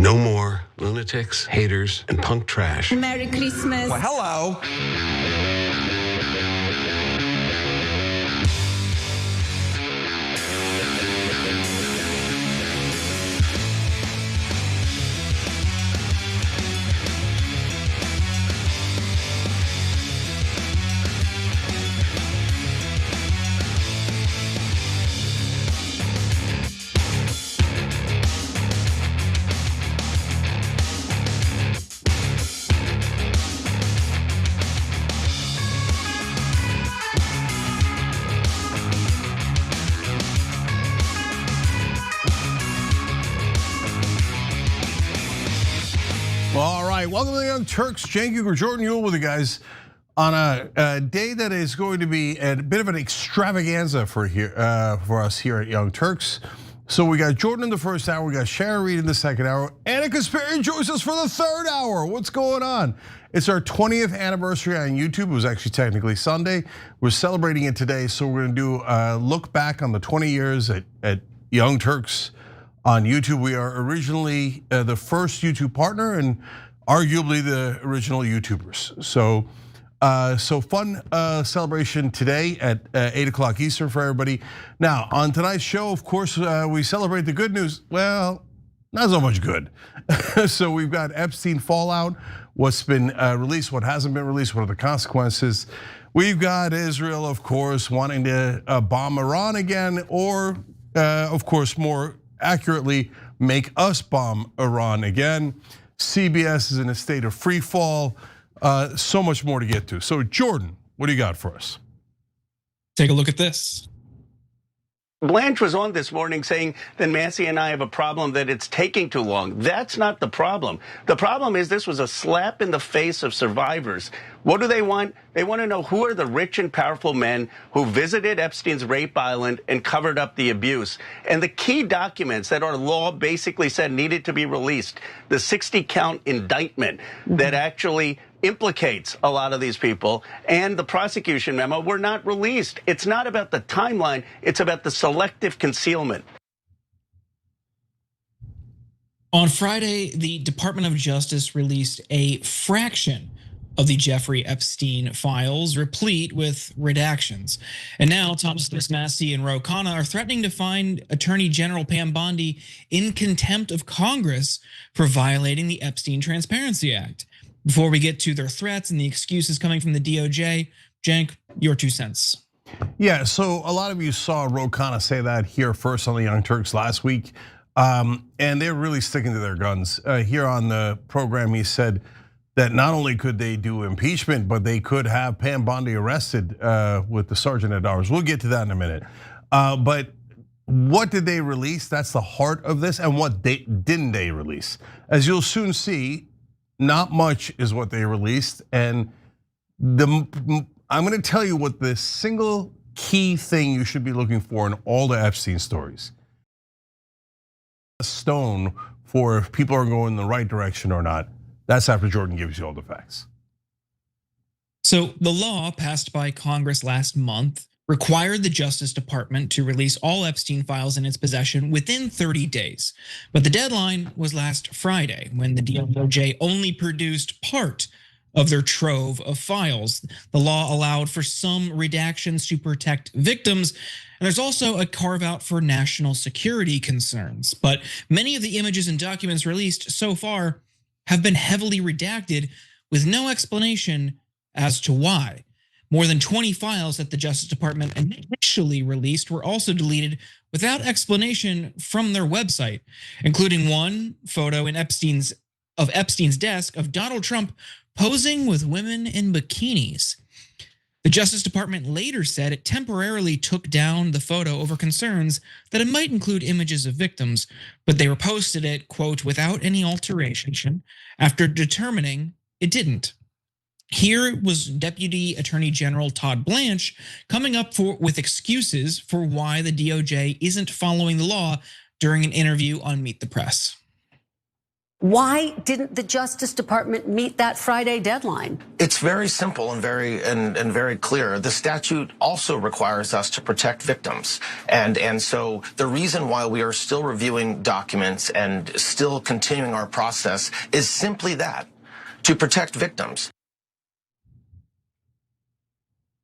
No more lunatics, haters, and punk trash. Merry Christmas. Well, hello. All right, welcome to the Young Turks. Cenk, Uygur, Jordan Yule with you guys on a day that is going to be a bit of an extravaganza for us here at Young Turks. So we got Jordan in the first hour, we got Sharon Reed in the second hour, and Kasparian joins us for the third hour. What's going on? It's our 20th anniversary on YouTube. It was actually technically Sunday. We're celebrating it today, so we're gonna do a look back on the 20 years at Young Turks on YouTube. We are originally the first YouTube partner and arguably the original YouTubers. So fun celebration today at 8 o'clock Eastern for everybody. Now on tonight's show, of course, we celebrate the good news. Well, not so much good. So we've got Epstein fallout, what's been released, what hasn't been released, what are the consequences. We've got Israel, of course, wanting to bomb Iran again, or of course, more accurately, make us bomb Iran again. CBS is in a state of free fall. So much more to get to. So Jordan, what do you got for us? Take a look at this. Blanche was on this morning saying that Massey and I have a problem, that it's taking too long. That's not the problem. The problem is this was a slap in the face of survivors. What do they want? They want to know who are the rich and powerful men who visited Epstein's rape island and covered up the abuse. And the key documents that our law basically said needed to be released, the 60-count indictment that actually implicates a lot of these people, and the prosecution memo were not released. It's not about the timeline, it's about the selective concealment. On Friday, the Department of Justice released a fraction of the Jeffrey Epstein files, replete with redactions. And now Thomas Massey and Ro Khanna are threatening to find Attorney General Pam Bondi in contempt of Congress for violating the Epstein Transparency Act. Before we get to their threats and the excuses coming from the DOJ, Cenk, your 2 cents. Yeah, so a lot of you saw Ro Khanna say that here first on the Young Turks last week, and they're really sticking to their guns. Here on the program, he said that not only could they do impeachment, but they could have Pam Bondi arrested with the Sergeant at Arms. We'll get to that in a minute. But what did they release? That's the heart of this, and what didn't they release? As you'll soon see, not much is what they released, and I'm gonna tell you what the single key thing you should be looking for in all the Epstein stories. A stone for if people are going in the right direction or not. That's after Jordan gives you all the facts. So the law passed by Congress last month required the Justice Department to release all Epstein files in its possession within 30 days. But the deadline was last Friday, when the DOJ only produced part of their trove of files. The law allowed for some redactions to protect victims, and there's also a carve out for national security concerns. But many of the images and documents released so far have been heavily redacted with no explanation as to why. More than 20 files that the Justice Department initially released were also deleted without explanation from their website, including one photo of Epstein's desk of Donald Trump posing with women in bikinis. The Justice Department later said it temporarily took down the photo over concerns that it might include images of victims, but they reposted it, quote, without any alteration, after determining it didn't. Here was Deputy Attorney General Todd Blanche coming up with excuses for why the DOJ isn't following the law during an interview on Meet the Press. Why didn't the Justice Department meet that Friday deadline? It's very simple and very clear. The statute also requires us to protect victims. And so the reason why we are still reviewing documents and still continuing our process is simply that, to protect victims.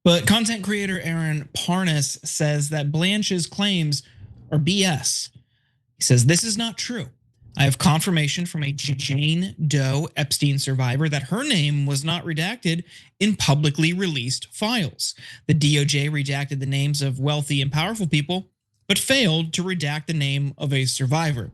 But content creator Aaron Parnas says that Blanche's claims are BS. He says, this is not true. I have confirmation from a Jane Doe Epstein survivor that her name was not redacted in publicly released files. The DOJ redacted the names of wealthy and powerful people, but failed to redact the name of a survivor.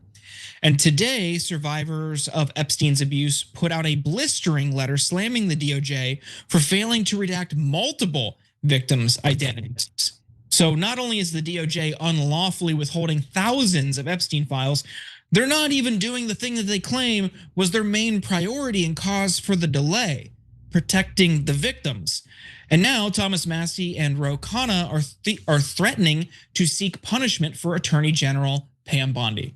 And today, survivors of Epstein's abuse put out a blistering letter slamming the DOJ for failing to redact multiple victims' identities. So not only is the DOJ unlawfully withholding thousands of Epstein files, they're not even doing the thing that they claim was their main priority and cause for the delay, protecting the victims. And now Thomas Massie and Ro Khanna are threatening to seek punishment for Attorney General Pam Bondi.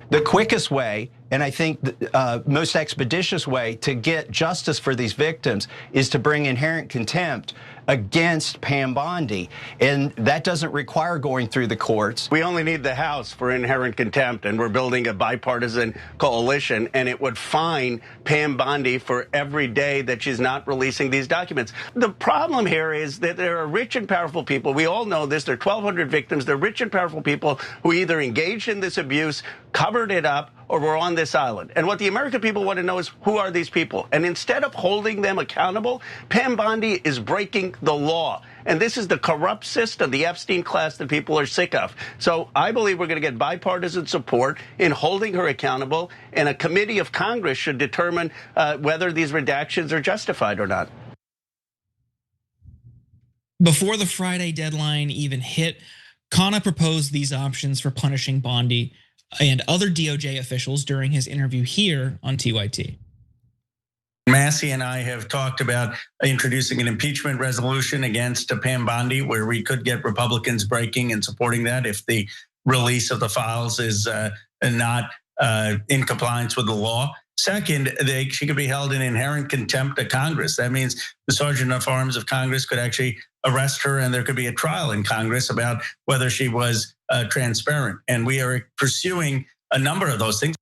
The quickest way, and I think the most expeditious way to get justice for these victims is to bring inherent contempt against Pam Bondi. And that doesn't require going through the courts. We only need the House for inherent contempt, and we're building a bipartisan coalition, and it would fine Pam Bondi for every day that she's not releasing these documents. The problem here is that there are rich and powerful people. We all know this. There are 1,200 victims. They're rich and powerful people who either engaged in this abuse, covered it up, or were on this island. And what the American people want to know is, who are these people? And instead of holding them accountable, Pam Bondi is breaking the law. And this is the corrupt system, the Epstein class that people are sick of. So I believe we're going to get bipartisan support in holding her accountable, and a committee of Congress should determine whether these redactions are justified or not. Before the Friday deadline even hit, Khanna proposed these options for punishing Bondi and other DOJ officials during his interview here on TYT. Massie and I have talked about introducing an impeachment resolution against Pam Bondi, where we could get Republicans breaking and supporting that if the release of the files is not in compliance with the law. Second, she could be held in inherent contempt of Congress. That means the Sergeant of Arms of Congress could actually arrest her, and there could be a trial in Congress about whether she was transparent. And we are pursuing a number of those things.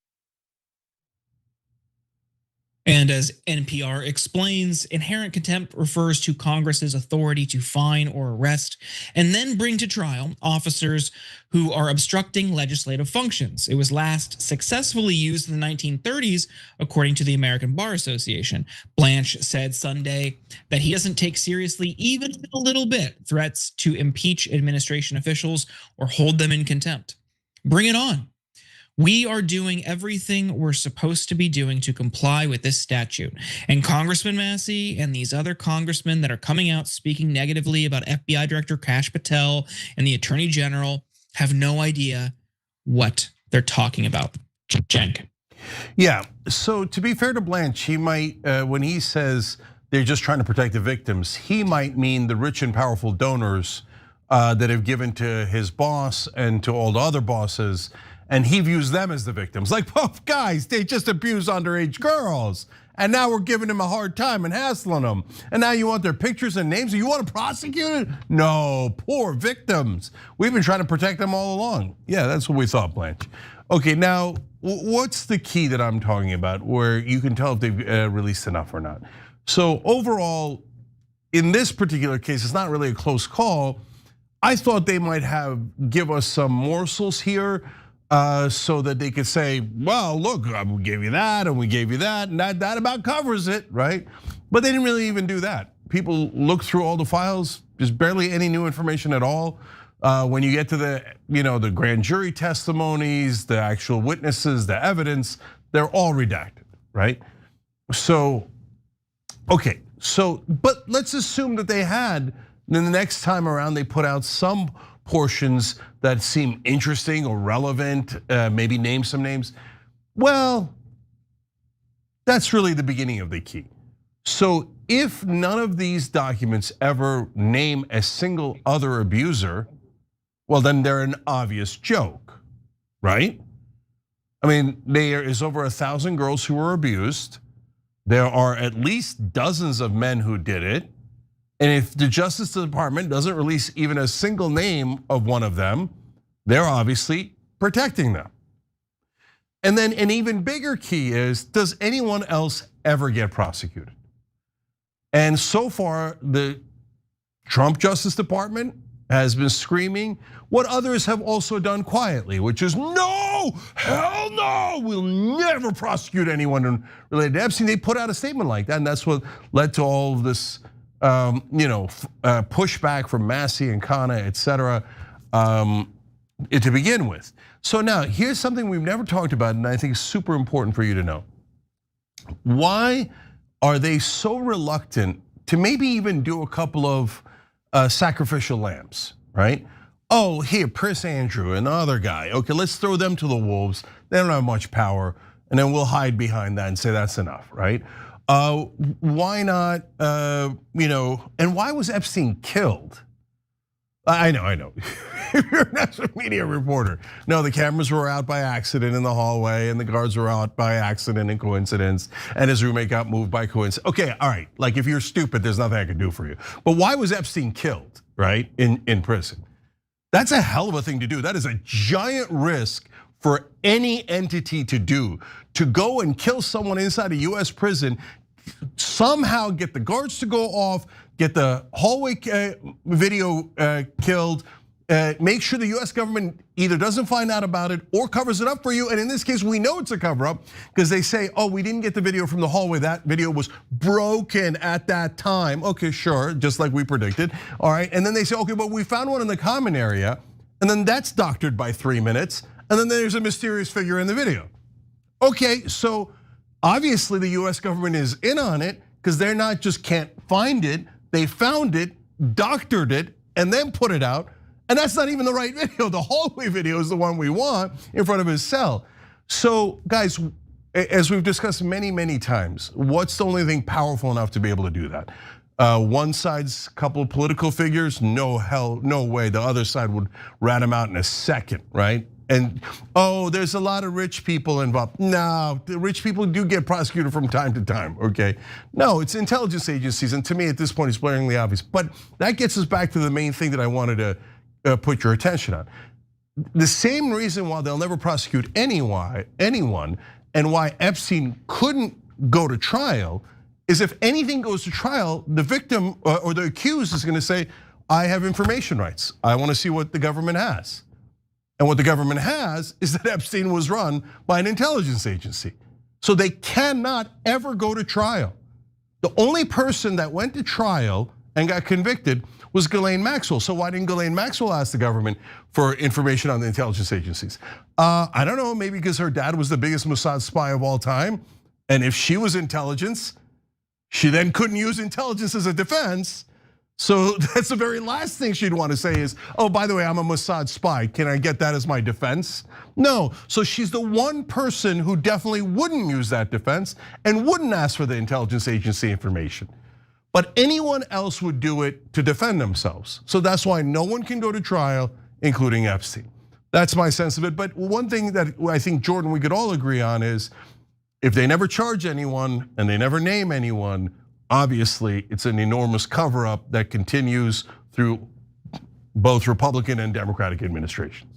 And as NPR explains, inherent contempt refers to Congress's authority to fine or arrest and then bring to trial officers who are obstructing legislative functions. It was last successfully used in the 1930s, according to the American Bar Association. Blanche said Sunday that he doesn't take seriously even a little bit threats to impeach administration officials or hold them in contempt. Bring it on. We are doing everything we're supposed to be doing to comply with this statute. And Congressman Massie and these other congressmen that are coming out speaking negatively about FBI Director Kash Patel and the Attorney General have no idea what they're talking about. Cenk. Yeah, so to be fair to Blanche, he might, when he says they're just trying to protect the victims, he might mean the rich and powerful donors that have given to his boss and to all the other bosses. And he views them as the victims. Like, well, guys, they just abused underage girls. And now we're giving them a hard time and hassling them. And now you want their pictures and names? You want to prosecute it? No, poor victims. We've been trying to protect them all along. Yeah, that's what we thought, Blanche. Okay, now, what's the key that I'm talking about where you can tell if they've released enough or not? So overall, in this particular case, it's not really a close call. I thought they might give us some morsels here, so that they could say, well, look, we gave you that and we gave you that, and that about covers it, right? But they didn't really even do that. People looked through all the files, there's barely any new information at all. When you get to the grand jury testimonies, the actual witnesses, the evidence, they're all redacted, right? So, okay, but let's assume that they had, then the next time around they put out some portions that seem interesting or relevant, maybe name some names. Well, that's really the beginning of the key. So if none of these documents ever name a single other abuser, well, then they're an obvious joke, right? I mean, there is over 1,000 girls who were abused. There are at least dozens of men who did it. And if the Justice Department doesn't release even a single name of one of them, they're obviously protecting them. And then an even bigger key is, does anyone else ever get prosecuted? And so far, the Trump Justice Department has been screaming what others have also done quietly, which is no, hell no, we'll never prosecute anyone related to Epstein. They put out a statement like that, and that's what led to all of this, pushback from Massey and Khanna, et cetera, to begin with. So now, here's something we've never talked about, and I think is super important for you to know. Why are they so reluctant to maybe even do a couple of sacrificial lambs, right? Oh, here, Prince Andrew and the other guy. Okay, let's throw them to the wolves. They don't have much power, and then we'll hide behind that and say that's enough, right? Why not, and why was Epstein killed? I know. If you're a national media reporter, no, the cameras were out by accident in the hallway, and the guards were out by accident and coincidence, and his roommate got moved by coincidence. Okay, all right, like if you're stupid, there's nothing I can do for you. But why was Epstein killed, right, in prison? That's a hell of a thing to do. That is a giant risk for any entity to do, to go and kill someone inside a US prison, somehow get the guards to go off, get the hallway video killed, make sure the US government either doesn't find out about it or covers it up for you. And in this case, we know it's a cover up because they say, oh, we didn't get the video from the hallway. That video was broken at that time. Okay, sure, just like we predicted. All right, and then they say, okay, but we found one in the common area, and then that's doctored by 3 minutes, and then there's a mysterious figure in the video. Okay, so obviously the US government is in on it because they're not just can't find it, they found it, doctored it, and then put it out. And that's not even the right video. The hallway video is the one we want in front of his cell. So guys, as we've discussed many times, what's the only thing powerful enough to be able to do that? One side's couple of political figures, no way. The other side would rat him out in a second, right? And oh, there's a lot of rich people involved. No, the rich people do get prosecuted from time to time, okay? No, it's intelligence agencies, and to me at this point it's blaringly obvious. But that gets us back to the main thing that I wanted to put your attention on. The same reason why they'll never prosecute anyone and why Epstein couldn't go to trial is if anything goes to trial, the victim or the accused is gonna say, I have information rights. I wanna see what the government has. And what the government has is that Epstein was run by an intelligence agency. So they cannot ever go to trial. The only person that went to trial and got convicted was Ghislaine Maxwell. So why didn't Ghislaine Maxwell ask the government for information on the intelligence agencies? I don't know, maybe because her dad was the biggest Mossad spy of all time. And if she was intelligence, she then couldn't use intelligence as a defense. So that's the very last thing she'd want to say is, oh, by the way, I'm a Mossad spy. Can I get that as my defense? No, so she's the one person who definitely wouldn't use that defense and wouldn't ask for the intelligence agency information. But anyone else would do it to defend themselves. So that's why no one can go to trial, including Epstein. That's my sense of it. But one thing that I think, Jordan, we could all agree on is if they never charge anyone and they never name anyone, obviously it's an enormous cover up that continues through both Republican and Democratic administrations.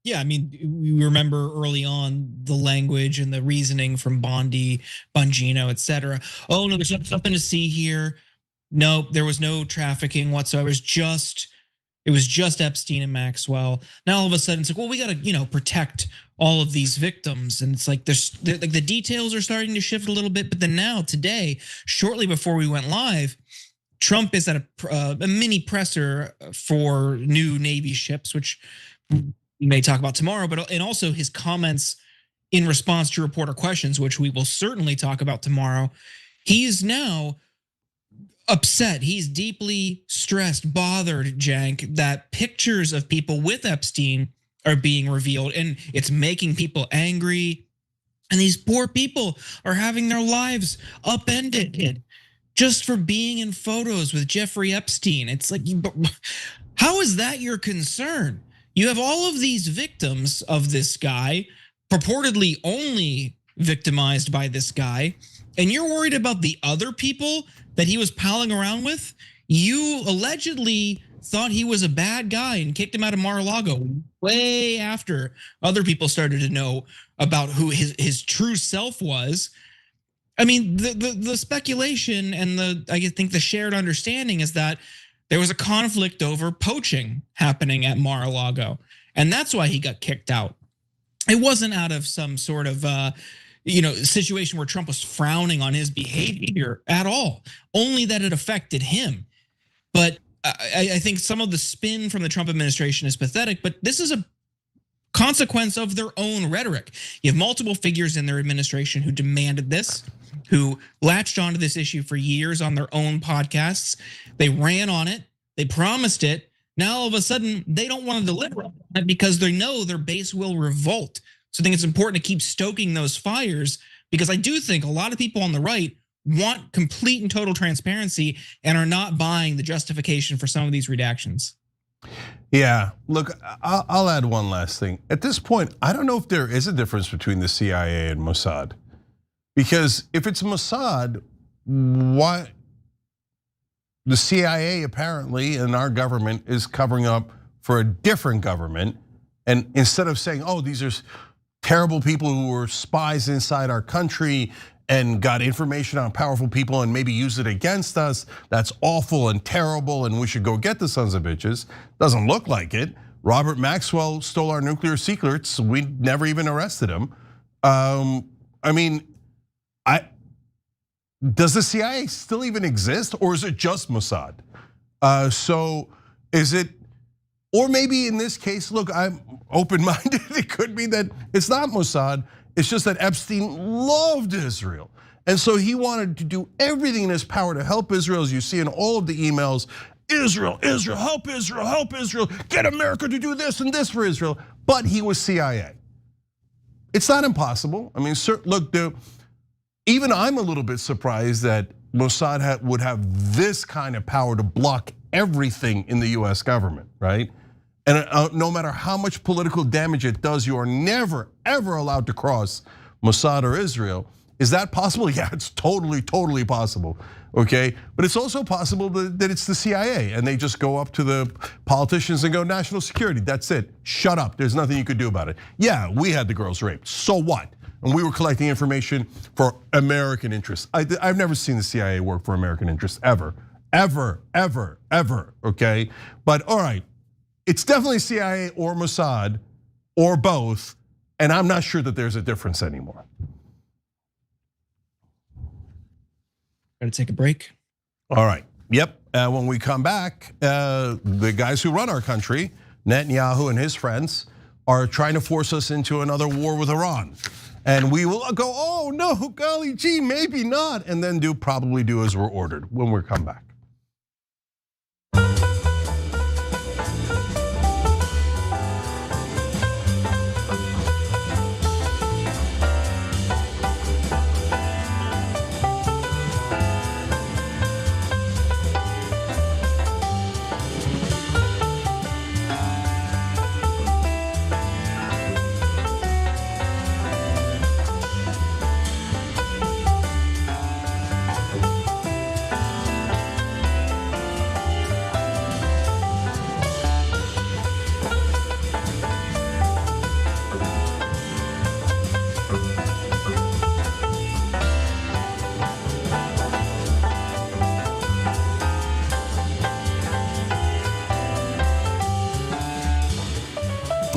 Yeah, I mean, we remember early on the language and the reasoning from Bondi, Bongino, et cetera. Oh no, there's nothing to see here. No, there was no trafficking whatsoever. It was just Epstein and Maxwell. Now all of a sudden it's like, well, we got to protect all of these victims, and it's like the details are starting to shift a little bit. But then now today, shortly before we went live, Trump is at a mini presser for new Navy ships, which we may talk about tomorrow, and also his comments in response to reporter questions, which we will certainly talk about tomorrow. He's now upset. He's deeply stressed, bothered, Cenk, that pictures of people with Epstein are being revealed, and it's making people angry. And these poor people are having their lives upended just for being in photos with Jeffrey Epstein. It's like, how is that your concern? You have all of these victims of this guy, purportedly only victimized by this guy, and you're worried about the other people that he was palling around with. You allegedly thought he was a bad guy and kicked him out of Mar-a-Lago way after other people started to know about who his true self was. I mean, the speculation and I think the shared understanding is that there was a conflict over poaching happening at Mar-a-Lago, and that's why he got kicked out. It wasn't out of some sort of situation where Trump was frowning on his behavior at all, only that it affected him. But I think some of the spin from the Trump administration is pathetic, but this is a consequence of their own rhetoric. You have multiple figures in their administration who demanded this, who latched onto this issue for years on their own podcasts. They ran on it, they promised it. Now all of a sudden they don't want to deliver on it because they know their base will revolt. So I think it's important to keep stoking those fires, because I do think a lot of people on the right want complete and total transparency and are not buying the justification for some of these redactions. Yeah, look, I'll add one last thing. At this point, I don't know if there is a difference between the CIA and Mossad. Because if it's Mossad, why the CIA apparently and our government is covering up for a different government, and instead of saying, oh, these are terrible people who were spies inside our country and got information on powerful people and maybe use it against us, that's awful and terrible and we should go get the sons of bitches. Doesn't look like it. Robert Maxwell stole our nuclear secrets. We never even arrested him. I mean, does the CIA still even exist, or is it just Mossad? So is it, or maybe in this case, look, I'm open-minded. It could be that it's not Mossad. It's just that Epstein loved Israel. And so he wanted to do everything in his power to help Israel, as you see in all of the emails. Israel, Israel, help Israel, help Israel. Get America to do this and this for Israel. But he was CIA. It's not impossible. I mean, look, even I'm a little bit surprised that Mossad would have this kind of power to block everything in the US government, right? And no matter how much political damage it does, you are never, ever allowed to cross Mossad or Israel. Is that possible? Yeah, it's totally, totally possible, okay? But it's also possible that it's the CIA and they just go up to the politicians and go, national security, that's it. Shut up, there's nothing you could do about it. Yeah, we had the girls raped, so what? And we were collecting information for American interests. I've never seen the CIA work for American interests, ever, ever, ever, ever, okay? But all right, it's definitely CIA or Mossad or both, and I'm not sure that there's a difference anymore. Gotta take a break. All right, yep, when we come back, the guys who run our country, Netanyahu and his friends, are trying to force us into another war with Iran. And we will go, oh no, golly gee, maybe not, and then probably do as we're ordered when we come back.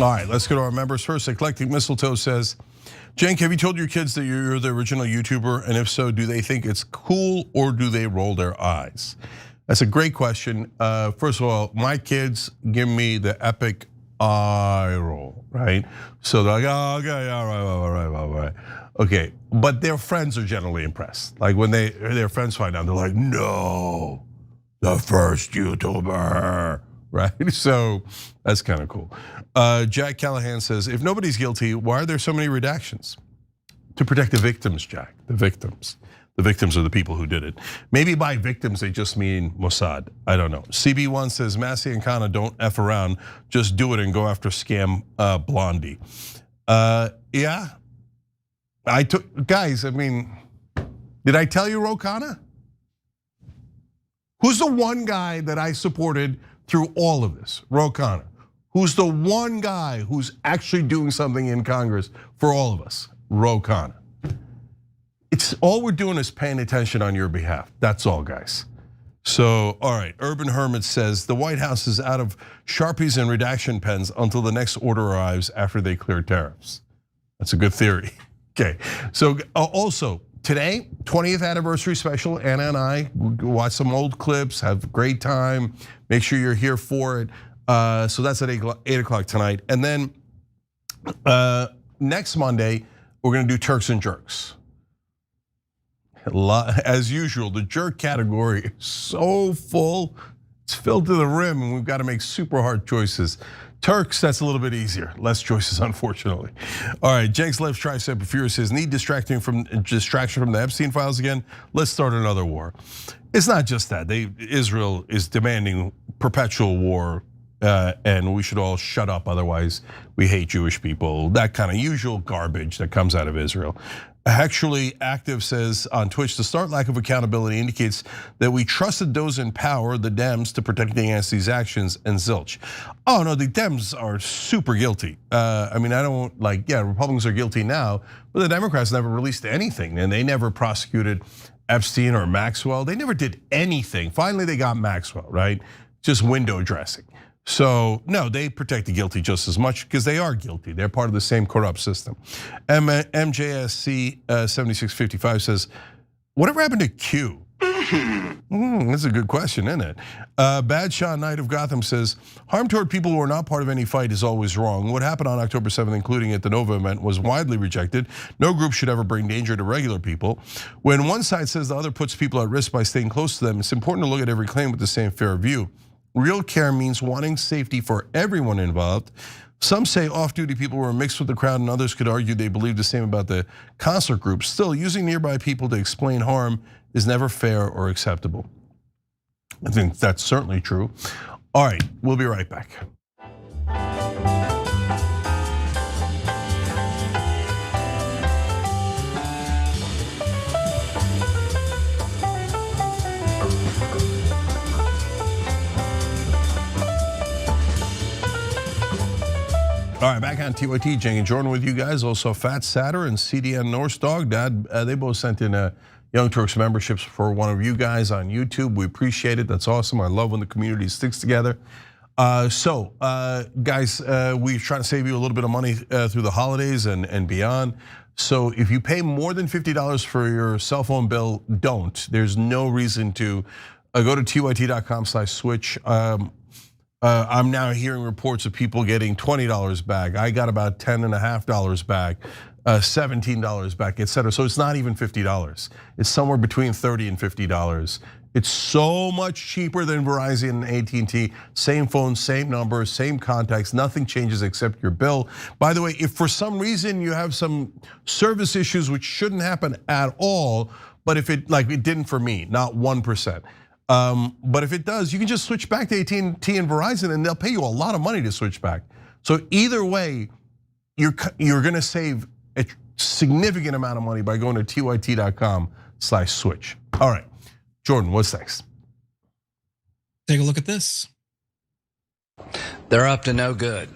All right, let's go to our members first. Eclectic Mistletoe says, Cenk, have you told your kids that you're the original YouTuber? And if so, do they think it's cool or do they roll their eyes? That's a great question. First of all, my kids give me the epic eye roll, right? So they're like, oh, okay, all right. Okay, but their friends are generally impressed. Like when their friends find out, they're like, no, the first YouTuber, right? So that's kind of cool. Jack Callahan says, if nobody's guilty, why are there so many redactions? To protect the victims, Jack, the victims. The victims are the people who did it. Maybe by victims, they just mean Mossad. I don't know. CB1 says, Massey and Kana don't F around, just do it and go after scam Blondie. Yeah, guys, I mean, did I tell you Ro Khanna? Who's the one guy that I supported through all of this? Ro Khanna. Who's the one guy who's actually doing something in Congress for all of us? Ro Khanna. It's all we're doing is paying attention on your behalf. That's all, guys. So, all right, Urban Hermit says the White House is out of Sharpies and redaction pens until the next order arrives after they clear tariffs. That's a good theory. Okay, so also today, 20th anniversary special. Anna and I watch some old clips, have a great time. Make sure you're here for it. So that's at 8 o'clock tonight. And then next Monday, we're gonna do Turks and Jerks. As usual, the jerk category is so full, it's filled to the rim, and we've got to make super hard choices. Turks, that's a little bit easier, less choices, unfortunately. All right, Jenks Left Tricep Furious says, need distraction from the Epstein files again. Let's start another war. It's not just that. Israel is demanding perpetual war, and we should all shut up, otherwise we hate Jewish people. That kind of usual garbage that comes out of Israel. Actually, Active says on Twitch, the stark lack of accountability indicates that we trusted those in power, the Dems, to protect against these actions, and zilch. Oh no, the Dems are super guilty. I mean, I don't yeah, Republicans are guilty now, but the Democrats never released anything, and they never prosecuted Epstein or Maxwell. They never did anything. Finally, they got Maxwell, right? Just window dressing. So no, they protect the guilty just as much because they are guilty. They're part of the same corrupt system. MJSC 7655 says, whatever happened to Q? That's a good question, isn't it? Bad Shot Knight of Gotham says, harm toward people who are not part of any fight is always wrong. What happened on October 7th, including at the Nova event, was widely rejected. No group should ever bring danger to regular people. When one side says the other puts people at risk by staying close to them, it's important to look at every claim with the same fair view. Real care means wanting safety for everyone involved. Some say off-duty people were mixed with the crowd, and others could argue they believe the same about the concert group. Still, using nearby people to explain harm is never fair or acceptable. I think that's certainly true. All right, we'll be right back. All right, back on TYT, Cenk and Jordan with you guys. Also, Fat Satter and CDN Norse Dog. Dad, they both sent in Young Turks memberships for one of you guys on YouTube. We appreciate it. That's awesome. I love when the community sticks together. Guys, we try to save you a little bit of money through the holidays and beyond. So if you pay more than $50 for your cell phone bill, don't. There's no reason to go to tyt.com/switch. I'm now hearing reports of people getting $20 back. I got about $10.50 back, $17 back, etc. So it's not even $50. It's somewhere between $30 and $50. It's so much cheaper than Verizon and AT&T. Same phone, same number, same contacts. Nothing changes except your bill. By the way, if for some reason you have some service issues, which shouldn't happen at all, but if it didn't for me, not 1%. But if it does, you can just switch back to AT&T and Verizon, and they'll pay you a lot of money to switch back. So either way, you're gonna save a significant amount of money by going to tyt.com/switch. All right, Jordan, what's next? Take a look at this. They're up to no good.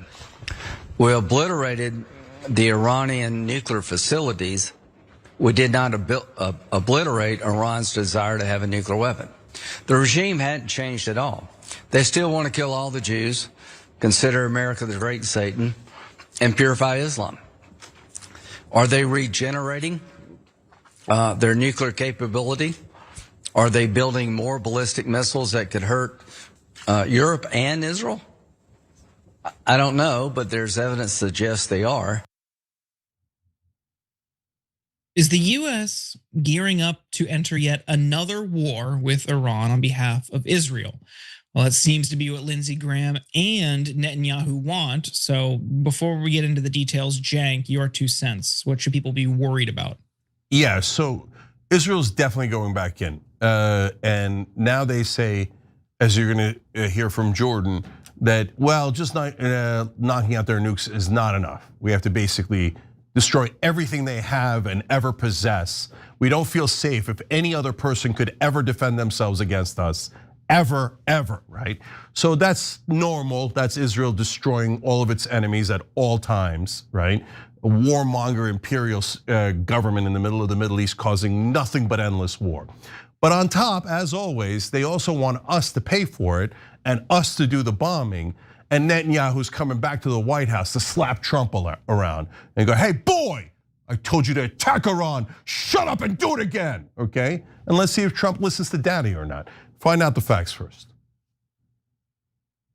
We obliterated the Iranian nuclear facilities. We did not obliterate Iran's desire to have a nuclear weapon. The regime hadn't changed at all. They still want to kill all the Jews, consider America the great Satan, and purify Islam. Are they regenerating their nuclear capability? Are they building more ballistic missiles that could hurt Europe and Israel? I don't know, but there's evidence that suggests they are. Is the US gearing up to enter yet another war with Iran on behalf of Israel? Well, it seems to be what Lindsey Graham and Netanyahu want. So before we get into the details, Cenk, your 2 cents. What should people be worried about? Yeah, so Israel's definitely going back in. And now they say, as you're gonna hear from Jordan, that, well, just knocking out their nukes is not enough. We have to basically destroy everything they have and ever possess. We don't feel safe if any other person could ever defend themselves against us, ever, right? So that's normal. That's Israel destroying all of its enemies at all times, right? A warmonger imperial government in the middle of the Middle East causing nothing but endless war. But on top, as always, they also want us to pay for it and us to do the bombing. And Netanyahu's coming back to the White House to slap Trump around and go, hey, boy, I told you to attack Iran. Shut up and do it again, okay? And let's see if Trump listens to daddy or not. Find out the facts first.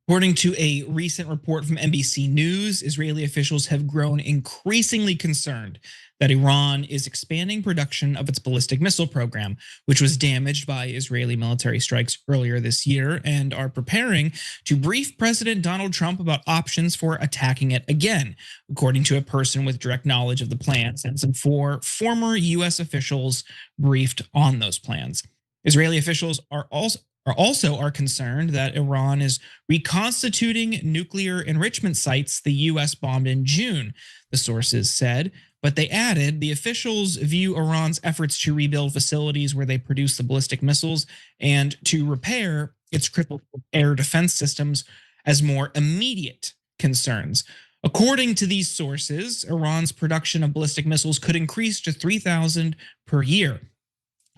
According to a recent report from NBC News, Israeli officials have grown increasingly concerned that Iran is expanding production of its ballistic missile program, which was damaged by Israeli military strikes earlier this year, and are preparing to brief President Donald Trump about options for attacking it again, according to a person with direct knowledge of the plans and some four former US officials briefed on those plans. Israeli officials are also concerned that Iran is reconstituting nuclear enrichment sites the US bombed in June, the sources said. But they added the officials view Iran's efforts to rebuild facilities where they produce the ballistic missiles and to repair its critical air defense systems as more immediate concerns. According to these sources, Iran's production of ballistic missiles could increase to 3,000 per year.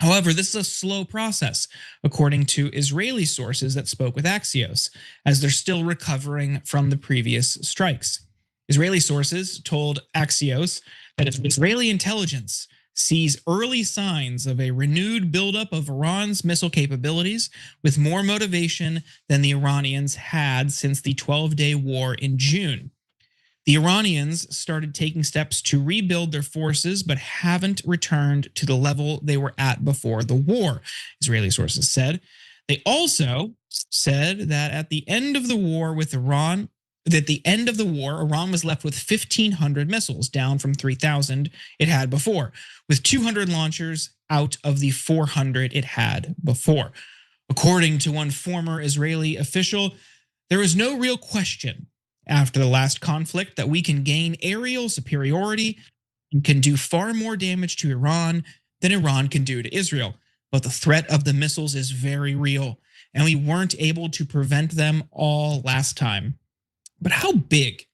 However, this is a slow process, according to Israeli sources that spoke with Axios, as they're still recovering from the previous strikes. Israeli sources told Axios that if Israeli intelligence sees early signs of a renewed buildup of Iran's missile capabilities with more motivation than the Iranians had since the 12-day war in June. The Iranians started taking steps to rebuild their forces, but haven't returned to the level they were at before the war, Israeli sources said. They also said that at the end of the war with Iran, Iran was left with 1,500 missiles, down from 3,000 it had before, with 200 launchers out of the 400 it had before. According to one former Israeli official, there is no real question after the last conflict that we can gain aerial superiority and can do far more damage to Iran than Iran can do to Israel. But the threat of the missiles is very real, and we weren't able to prevent them all last time. But how big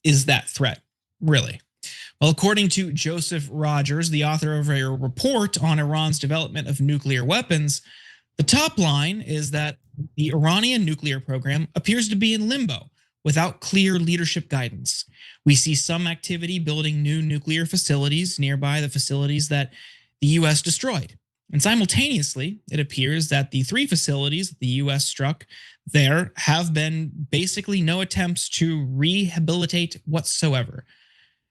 is that threat, really? Well, according to Joseph Rogers, the author of a report on Iran's development of nuclear weapons, the top line is that the Iranian nuclear program appears to be in limbo without clear leadership guidance. We see some activity building new nuclear facilities nearby the facilities that the US destroyed. And simultaneously, it appears that the 3 facilities the US struck there have been basically no attempts to rehabilitate whatsoever.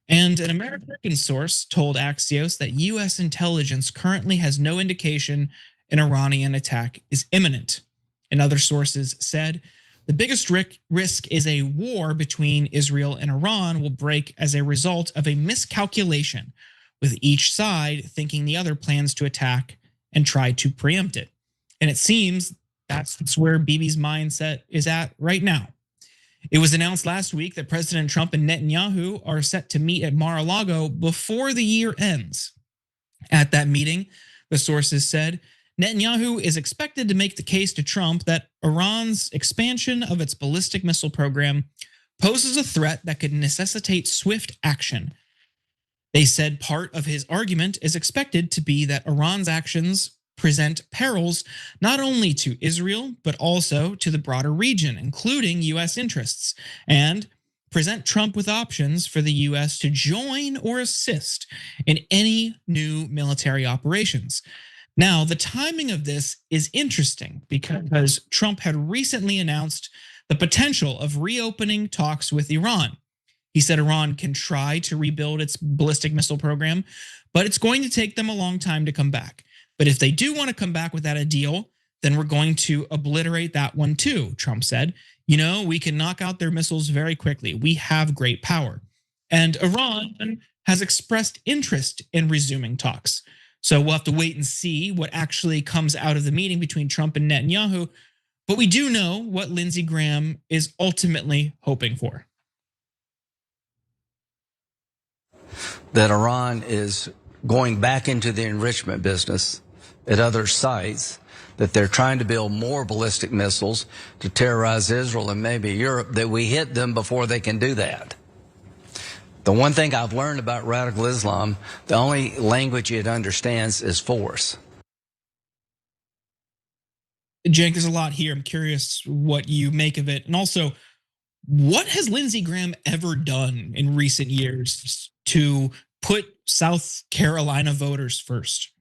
And an American source told Axios that US intelligence currently has no indication an Iranian attack is imminent. And other sources said the biggest risk is a war between Israel and Iran will break as a result of a miscalculation, with each side thinking the other plans to attack and try to preempt it. And it seems that's where Bibi's mindset is at right now. It was announced last week that President Trump and Netanyahu are set to meet at Mar-a-Lago before the year ends. At that meeting, the sources said, Netanyahu is expected to make the case to Trump that Iran's expansion of its ballistic missile program poses a threat that could necessitate swift action. They said part of his argument is expected to be that Iran's actions present perils not only to Israel, but also to the broader region, including US interests, and present Trump with options for the US to join or assist in any new military operations. Now, the timing of this is interesting because Trump had recently announced the potential of reopening talks with Iran. He said Iran can try to rebuild its ballistic missile program, but it's going to take them a long time to come back. But if they do want to come back without a deal, then we're going to obliterate that one too, Trump said. You know, we can knock out their missiles very quickly. We have great power. And Iran has expressed interest in resuming talks. So we'll have to wait and see what actually comes out of the meeting between Trump and Netanyahu. But we do know what Lindsey Graham is ultimately hoping for. That Iran is going back into the enrichment business at other sites, that they're trying to build more ballistic missiles to terrorize Israel and maybe Europe, that we hit them before they can do that. The one thing I've learned about radical Islam, the only language it understands is force. Cenk, there's a lot here. I'm curious what you make of it. And also, what has Lindsey Graham ever done in recent years to put South Carolina voters first?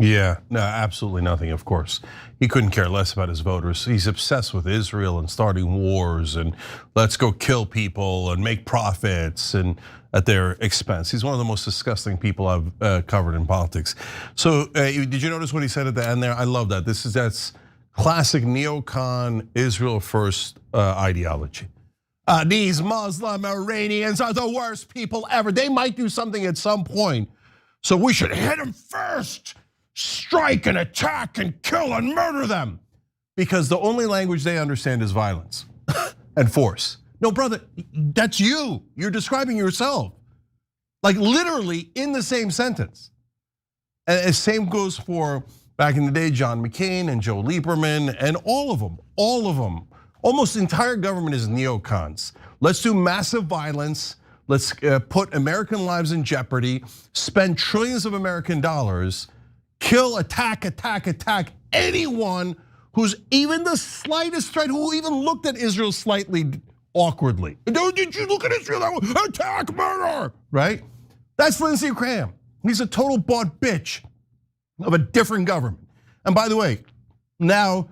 Yeah, no, absolutely nothing, of course. He couldn't care less about his voters. He's obsessed with Israel and starting wars and let's go kill people and make profits and at their expense. He's one of the most disgusting people I've covered in politics. So did you notice what he said at the end there? I love that. That's classic neocon Israel first ideology. These Muslim Iranians are the worst people ever. They might do something at some point. So we should hit them first. Strike and attack and kill and murder them. Because the only language they understand is violence and force. No, brother, that's you. You're describing yourself. Like literally in the same sentence. And the same goes for back in the day, John McCain and Joe Lieberman and all of them. Almost the entire government is neocons. Let's do massive violence. Let's put American lives in jeopardy, spend trillions of American dollars, kill, attack anyone who's even the slightest threat, who even looked at Israel slightly awkwardly. Did you look at Israel that way? Attack, murder, right? That's Lindsey Graham. He's a total bought bitch of a different government. And by the way, now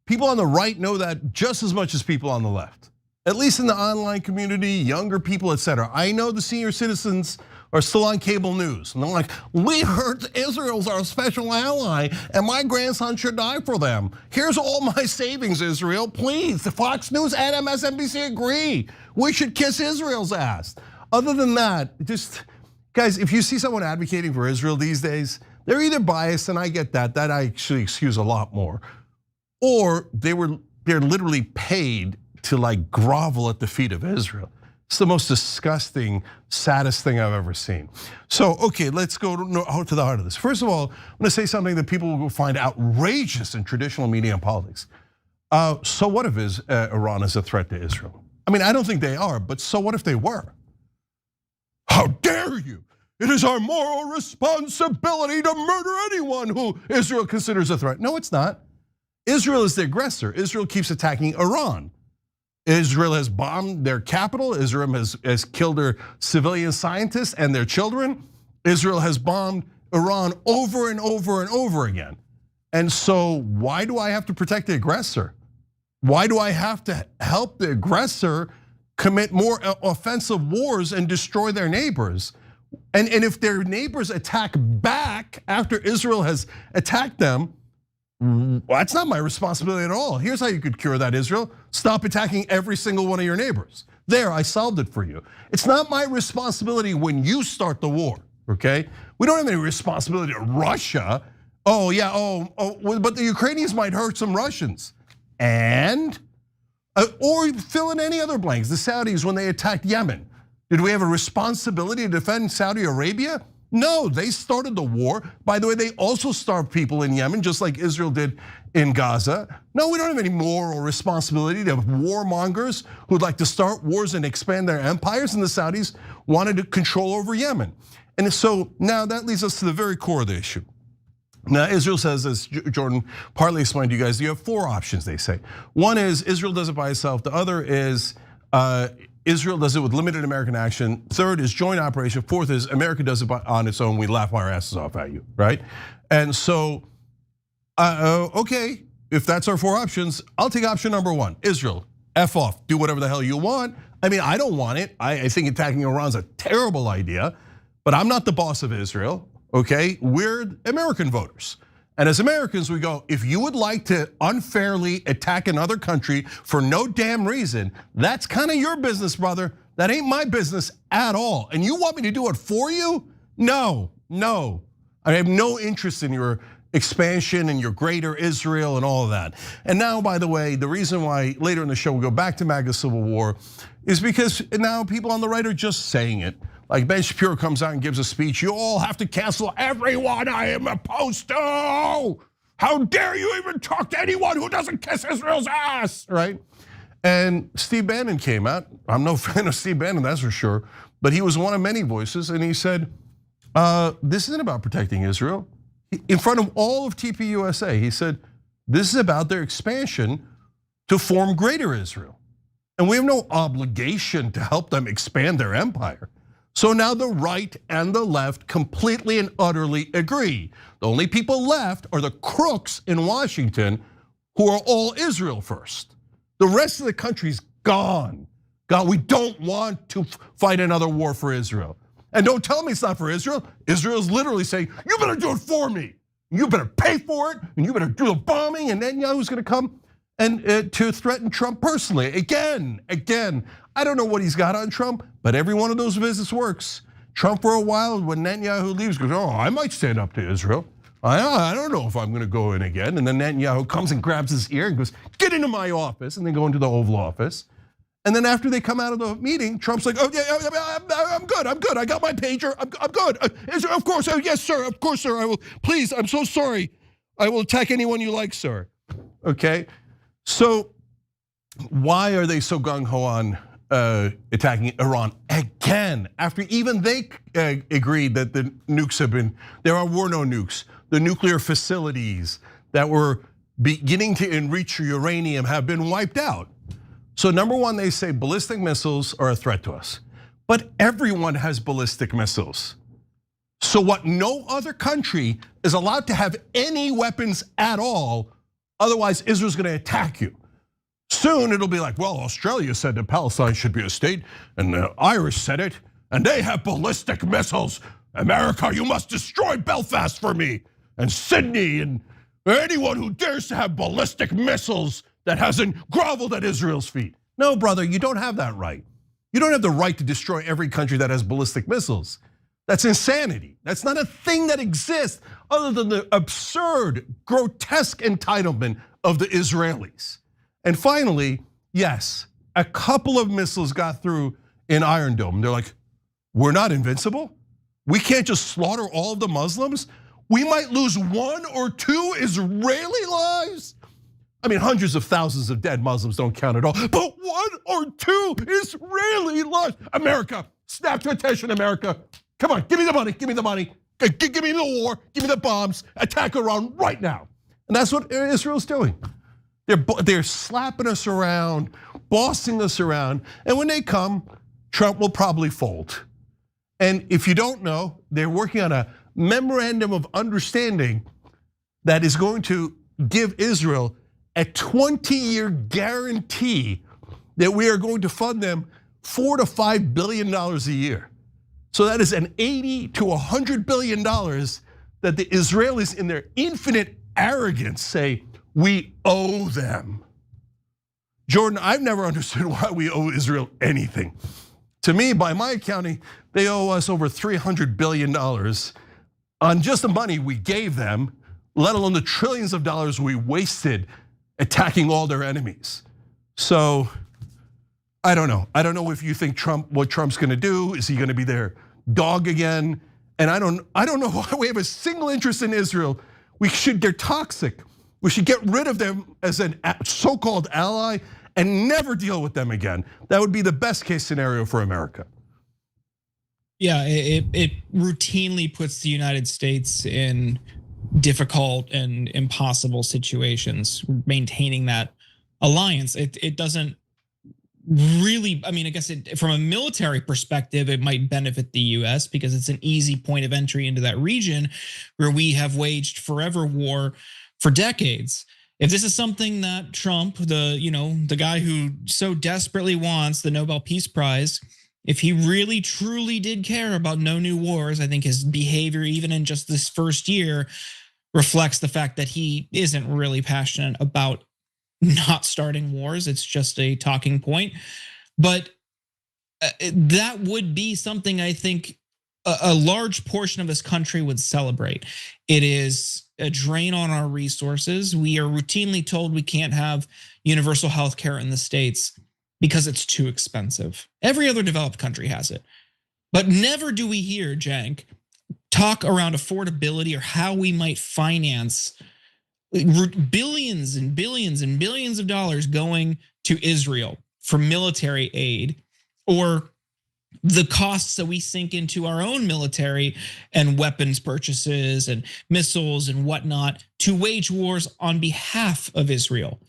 people on the right know that just as much as people on the left. At least in the online community, younger people, etc. I know the senior citizens are still on cable news. And they're like, we heard Israel's our special ally and my grandson should die for them. Here's all my savings, Israel, please. The Fox News and MSNBC agree. We should kiss Israel's ass. Other than that, just, guys, if you see someone advocating for Israel these days, they're either biased, and I get that I actually excuse a lot more, or they're literally paid to like grovel at the feet of Israel. It's the most disgusting, saddest thing I've ever seen. So, okay, let's go to the heart of this. First of all, I'm gonna say something that people will find outrageous in traditional media and politics. So what if Iran is a threat to Israel? I mean, I don't think they are, but so what if they were? How dare you? It is our moral responsibility to murder anyone who Israel considers a threat. No, it's not. Israel is the aggressor. Israel keeps attacking Iran. Israel has bombed their capital. Israel has killed their civilian scientists and their children. Israel has bombed Iran over and over and over again. And so why do I have to protect the aggressor? Why do I have to help the aggressor commit more offensive wars and destroy their neighbors? And if their neighbors attack back after Israel has attacked them, well, that's not my responsibility at all. Here's how you could cure that, Israel. Stop attacking every single one of your neighbors. There, I solved it for you. It's not my responsibility when you start the war, okay? We don't have any responsibility to Russia. Oh yeah, but the Ukrainians might hurt some Russians. And, or fill in any other blanks. The Saudis, when they attacked Yemen, did we have a responsibility to defend Saudi Arabia? No, they started the war. By the way, they also starved people in Yemen, just like Israel did in Gaza. No, we don't have any moral responsibility to have warmongers who'd like to start wars and expand their empires, and the Saudis wanted to control over Yemen. And so now that leads us to the very core of the issue. Now, Israel says, as Jordan partly explained to you guys, you have 4 options, they say. One is Israel does it by itself. The other is Israel does it with limited American action. Third is joint operation. Fourth is America does it on its own. We laugh our asses off at you, right? And so, okay, if that's our 4 options, I'll take option number 1. Israel, F off, do whatever the hell you want. I mean, I don't want it. I think attacking Iran's a terrible idea, but I'm not the boss of Israel, okay? We're American voters. And as Americans, we go, if you would like to unfairly attack another country for no damn reason, that's kind of your business, brother. That ain't my business at all. And you want me to do it for you? No. I have no interest in your expansion and your greater Israel and all of that. And now, by the way, the reason why later in the show we'll go back to MAGA Civil War is because now people on the right are just saying it. Like Ben Shapiro comes out and gives a speech, you all have to cancel everyone I am opposed to. How dare you even talk to anyone who doesn't kiss Israel's ass, right? And Steve Bannon came out. I'm no fan of Steve Bannon, that's for sure. But he was one of many voices, and he said, this isn't about protecting Israel. In front of all of TPUSA, he said, this is about their expansion to form greater Israel. And we have no obligation to help them expand their empire. So now the right and the left completely and utterly agree. The only people left are the crooks in Washington who are all Israel first. The rest of the country's gone. God, we don't want to fight another war for Israel. And don't tell me it's not for Israel. Israel's literally saying, you better do it for me. You better pay for it, and you better do the bombing, and Netanyahu's gonna come and to threaten Trump personally. Again, I don't know what he's got on Trump, but every one of those visits works. Trump for a while, when Netanyahu leaves, goes, oh, I might stand up to Israel. I don't know if I'm gonna go in again. And then Netanyahu comes and grabs his ear and goes, get into my office, and they go into the Oval Office. And then after they come out of the meeting, Trump's like, oh yeah, I'm good. I got my pager, I'm good. Of course, yes sir, of course sir, I will, please, I'm so sorry. I will attack anyone you like, sir. Okay, so why are they so gung-ho on attacking Iran again? After even they agreed that the nukes have been, there were no nukes. The nuclear facilities that were beginning to enrich uranium have been wiped out. So number one, they say ballistic missiles are a threat to us. But everyone has ballistic missiles. So what, no other country is allowed to have any weapons at all, otherwise Israel's gonna attack you. Soon it'll be like, well, Australia said that Palestine should be a state, and the Irish said it, and they have ballistic missiles. America, you must destroy Belfast for me, and Sydney, and anyone who dares to have ballistic missiles that hasn't groveled at Israel's feet. No, brother, you don't have that right. You don't have the right to destroy every country that has ballistic missiles. That's insanity. That's not a thing that exists other than the absurd, grotesque entitlement of the Israelis. And finally, yes, a couple of missiles got through in Iron Dome. They're like, we're not invincible. We can't just slaughter all of the Muslims. We might lose 1 or 2 Israeli lives. I mean, hundreds of thousands of dead Muslims don't count at all, but 1 or 2 Israeli lives. America, snap to attention, America. Come on, give me the money, give me the money. Give me the war, give me the bombs, attack Iran right now. And that's what Israel's doing. They're slapping us around, bossing us around, and when they come, Trump will probably fold. And if you don't know, they're working on a memorandum of understanding that is going to give Israel a 20-year guarantee that we are going to fund them $4 to $5 billion a year. So that is an $80 to $100 billion that the Israelis in their infinite arrogance say we owe them. Jordan, I've never understood why we owe Israel anything. To me, by my accounting, they owe us over $300 billion on just the money we gave them, let alone the trillions of dollars we wasted attacking all their enemies. So I don't know. I don't know if you think what Trump's gonna do. Is he gonna be their dog again? And I don't know why we have a single interest in Israel. They're toxic. We should get rid of them as a so-called ally and never deal with them again. That would be the best case scenario for America. Yeah, it routinely puts the United States in difficult and impossible situations, maintaining that alliance. It doesn't really, I mean, I guess from a military perspective, it might benefit the US because it's an easy point of entry into that region where we have waged forever war for decades. If this is something that Trump, the guy who so desperately wants the Nobel Peace Prize, if he really truly did care about no new wars, I think his behavior, even in just this first year, reflects the fact that he isn't really passionate about not starting wars. It's just a talking point. But that would be something I think a large portion of this country would celebrate. It is a drain on our resources. We are routinely told we can't have universal health care in the States because it's too expensive. Every other developed country has it. But never do we hear, Cenk, talk around affordability or how we might finance billions and billions and billions of dollars going to Israel for military aid, or the costs that we sink into our own military and weapons purchases and missiles and whatnot to wage wars on behalf of Israel.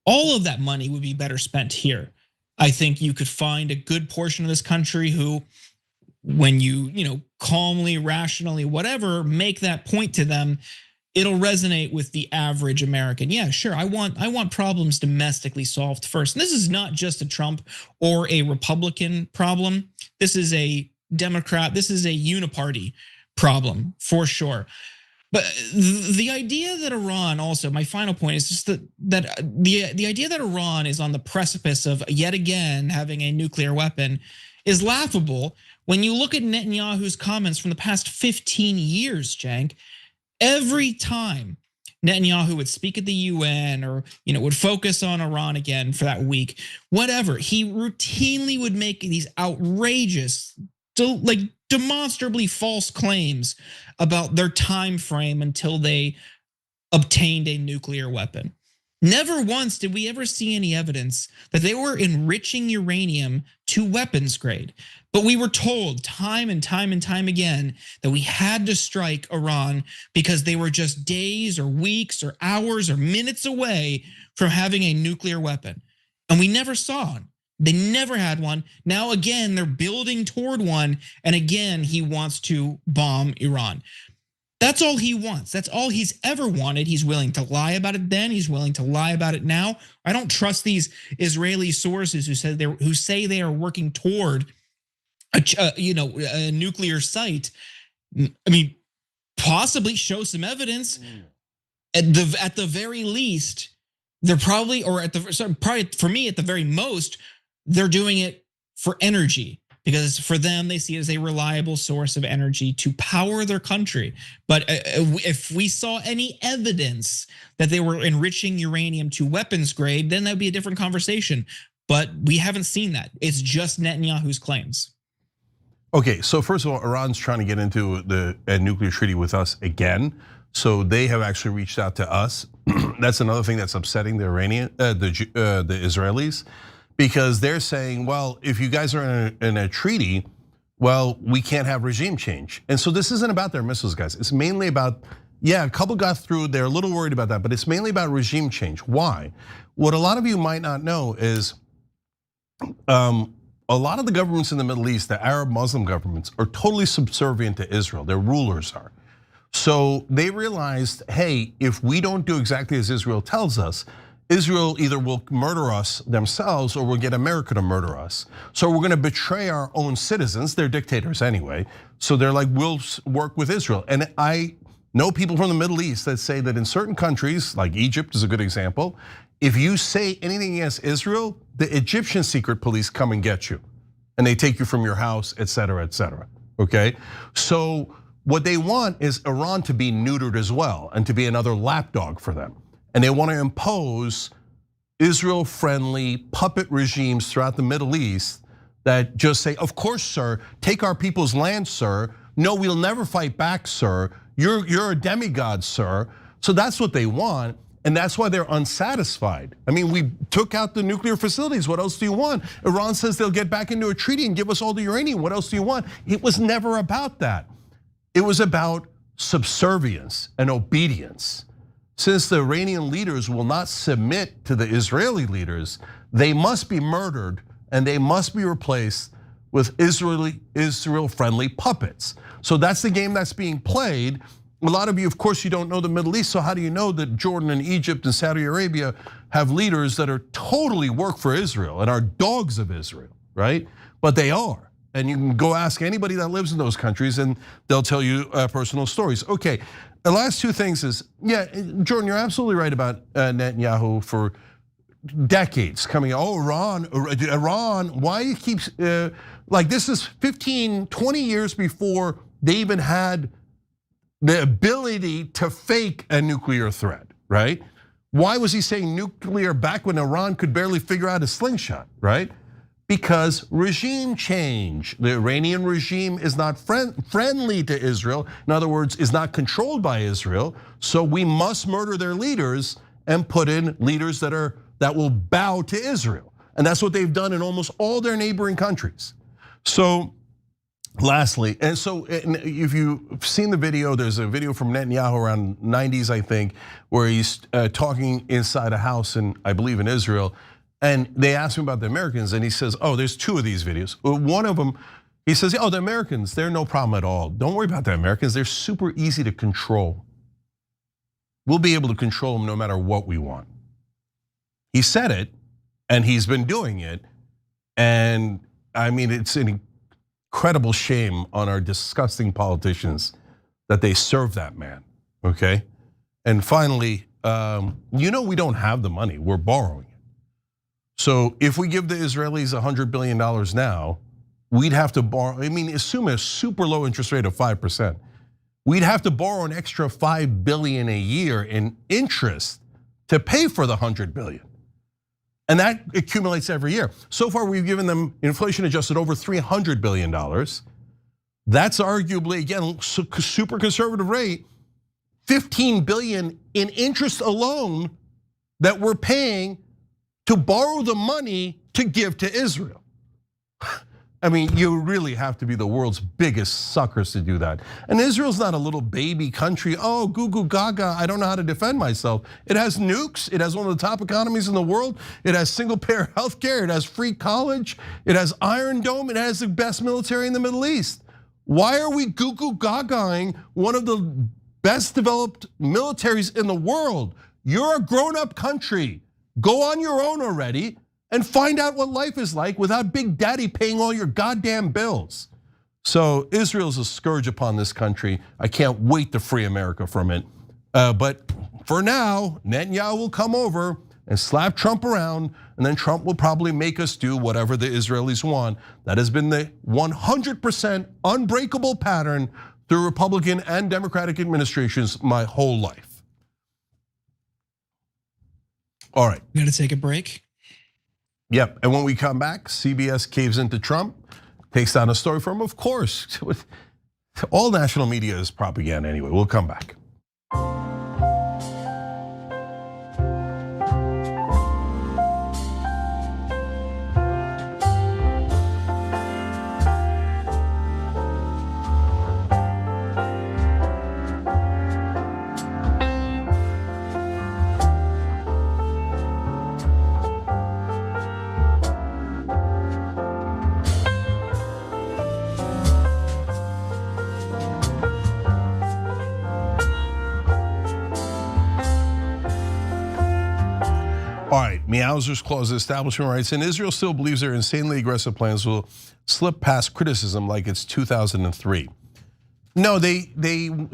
All of that money would be better spent here. I think you could find a good portion of this country who, when you calmly, rationally, whatever, make that point to them, it'll resonate with the average American. Yeah, sure, I want problems domestically solved first. And this is not just a Trump or a Republican problem. This is a Democrat, this is a uniparty problem for sure. But the idea that Iran also, my final point is just that the idea that Iran is on the precipice of yet again having a nuclear weapon is laughable when you look at Netanyahu's comments from the past 15 years, Cenk. Every time Netanyahu would speak at the UN or would focus on Iran again for that week, whatever, he routinely would make these outrageous, like demonstrably false claims about their time frame until they obtained a nuclear weapon. Never once did we ever see any evidence that they were enriching uranium to weapons grade. But we were told time and time and time again that we had to strike Iran because they were just days or weeks or hours or minutes away from having a nuclear weapon. And we never saw one. They never had one. Now again, they're building toward one. And again, he wants to bomb Iran. That's all he wants. That's all he's ever wanted. He's willing to lie about it then. He's willing to lie about it now. I don't trust these Israeli sources who say they are working toward a nuclear site. I mean, possibly show some evidence. At the very least, they're probably, probably for me at the very most, they're doing it for energy, because for them, they see it as a reliable source of energy to power their country. But if we saw any evidence that they were enriching uranium to weapons grade, then that'd be a different conversation. But we haven't seen that. It's just Netanyahu's claims. Okay, so first of all, Iran's trying to get into a nuclear treaty with us again. So they have actually reached out to us. That's another thing that's upsetting the Israelis, because they're saying, well, if you guys are in a treaty, well, we can't have regime change. And so this isn't about their missiles, guys. It's mainly about, yeah, a couple got through. They're a little worried about that, but it's mainly about regime change. Why? What a lot of you might not know is a lot of the governments in the Middle East, the Arab Muslim governments, are totally subservient to Israel. Their rulers are. So they realized, hey, if we don't do exactly as Israel tells us, Israel either will murder us themselves or will get America to murder us. So we're gonna betray our own citizens. They're dictators anyway. So they're like, we'll work with Israel. And I know people from the Middle East that say that in certain countries, like Egypt is a good example, if you say anything against Israel, the Egyptian secret police come and get you. And they take you from your house, et cetera, okay? So what they want is Iran to be neutered as well and to be another lapdog for them. And they want to impose Israel-friendly puppet regimes throughout the Middle East that just say, of course, sir, take our people's land, sir. No, we'll never fight back, sir. You're a demigod, sir. So that's what they want. And that's why they're unsatisfied. I mean, we took out the nuclear facilities. What else do you want? Iran says they'll get back into a treaty and give us all the uranium. What else do you want? It was never about that. It was about subservience and obedience. Since the Iranian leaders will not submit to the Israeli leaders, they must be murdered and they must be replaced with Israel-friendly puppets. So that's the game that's being played. A lot of you, of course, you don't know the Middle East, so how do you know that Jordan and Egypt and Saudi Arabia have leaders that are totally work for Israel and are dogs of Israel, right? But they are. And you can go ask anybody that lives in those countries and they'll tell you personal stories. Okay, the last two things is, yeah, Jordan, you're absolutely right about Netanyahu for decades coming. Oh, Iran. Why you keep like this is 15, 20 years before they even had the ability to fake a nuclear threat, right? Why was he saying nuclear back when Iran could barely figure out a slingshot, right? Because regime change. The Iranian regime is not friendly to Israel. In other words, is not controlled by Israel. So we must murder their leaders and put in leaders that will bow to Israel. And that's what they've done in almost all their neighboring countries. So lastly, and so if you've seen the video, there's a video from Netanyahu around 90s, I think, where he's talking inside a house in, I believe in Israel. And they ask him about the Americans and he says, oh, there's two of these videos. One of them, he says, oh, the Americans, they're no problem at all. Don't worry about the Americans, they're super easy to control. We'll be able to control them no matter what we want. He said it, and he's been doing it. And I mean, it's an incredible shame on our disgusting politicians that they serve that man, okay? And finally, we don't have the money, we're borrowing it. So if we give the Israelis $100 billion now, we'd have to borrow, assume a super low interest rate of 5%. We'd have to borrow an extra $5 billion a year in interest to pay for the $100 billion. And that accumulates every year. So far, we've given them inflation adjusted over $300 billion. That's arguably, again, super conservative rate, $15 billion in interest alone that we're paying to borrow the money to give to Israel. I mean, you really have to be the world's biggest suckers to do that. And Israel's not a little baby country. Oh, goo goo gaga, I don't know how to defend myself. It has nukes, it has one of the top economies in the world, it has single payer healthcare, it has free college, it has Iron Dome, it has the best military in the Middle East. Why are we goo goo gagaing one of the best developed militaries in the world? You're a grown up country. Go on your own already and find out what life is like without Big Daddy paying all your goddamn bills. So Israel's a scourge upon this country. I can't wait to free America from it. But for now, Netanyahu will come over and slap Trump around, and then Trump will probably make us do whatever the Israelis want. That has been the 100% unbreakable pattern through Republican and Democratic administrations my whole life. All right. We got to take a break. Yep, and when we come back, CBS caves into Trump, takes down a story from him. Of course, all national media is propaganda anyway. We'll come back. All right, Meowser's clause of establishment rights, and Israel still believes their insanely aggressive plans will slip past criticism like it's 2003. No, they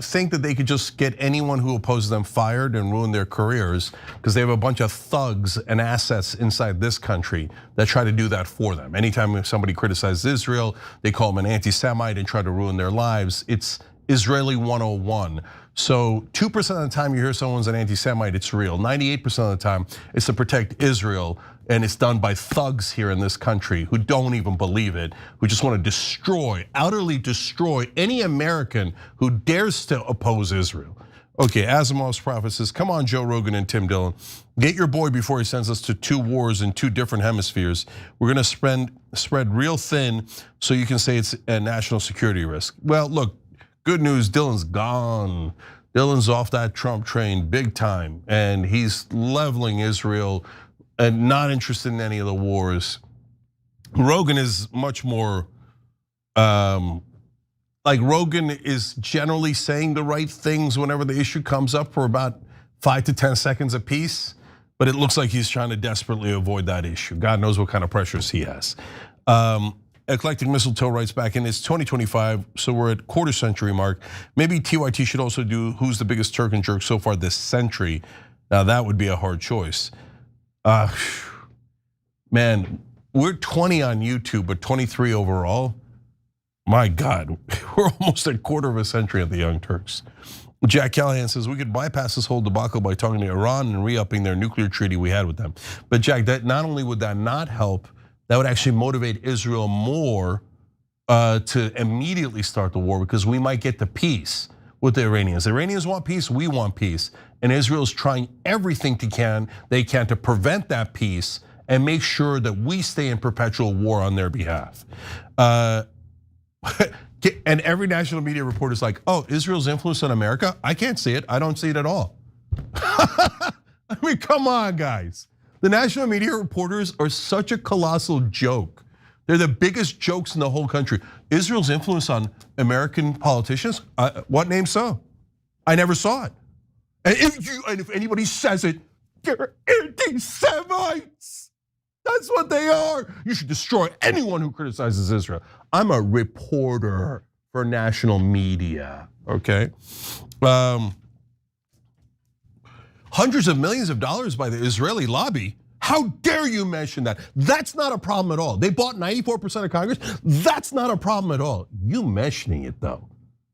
think that they could just get anyone who opposes them fired and ruin their careers because they have a bunch of thugs and assets inside this country that try to do that for them. Anytime somebody criticizes Israel, they call them an anti-Semite and try to ruin their lives. It's Israeli 101. So 2% of the time you hear someone's an anti-Semite, it's real. 98% of the time it's to protect Israel, and it's done by thugs here in this country who don't even believe it, who just want to destroy, utterly destroy any American who dares to oppose Israel. Okay, Asimov's prophet says, come on, Joe Rogan and Tim Dillon, get your boy before he sends us to 2 wars in 2 different hemispheres. We're gonna spread real thin so you can say it's a national security risk. Well, look, good news, Dylan's gone. Dylan's off that Trump train big time, and he's leveling Israel and not interested in any of the wars. Rogan is much more, like Rogan is generally saying the right things whenever the issue comes up for about 5 to 10 seconds a piece, but it looks like he's trying to desperately avoid that issue. God knows what kind of pressures he has. Eclectic Mistletoe writes back in, it's 2025, so we're at quarter century mark. Maybe TYT should also do who's the biggest Turk and jerk so far this century. Now that would be a hard choice. Man, we're 20 on YouTube, but 23 overall. My God, we're almost a quarter of a century at the Young Turks. Jack Callahan says we could bypass this whole debacle by talking to Iran and re-upping their nuclear treaty we had with them. But Jack, that not only would that not help, that would actually motivate Israel more to immediately start the war, because we might get to peace with the Iranians. The Iranians want peace, we want peace. And Israel's trying everything they can to prevent that peace and make sure that we stay in perpetual war on their behalf. And every national media report is like, oh, Israel's influence on America? I can't see it, I don't see it at all. I mean, come on, guys. The national media reporters are such a colossal joke. They're the biggest jokes in the whole country. Israel's influence on American politicians? What name so? I never saw it. And if anybody says it, they're anti-Semites. That's what they are. You should destroy anyone who criticizes Israel. I'm a reporter for national media, okay? Hundreds of millions of dollars by the Israeli lobby. How dare you mention that? That's not a problem at all. They bought 94% of Congress. That's not a problem at all. You mentioning it though,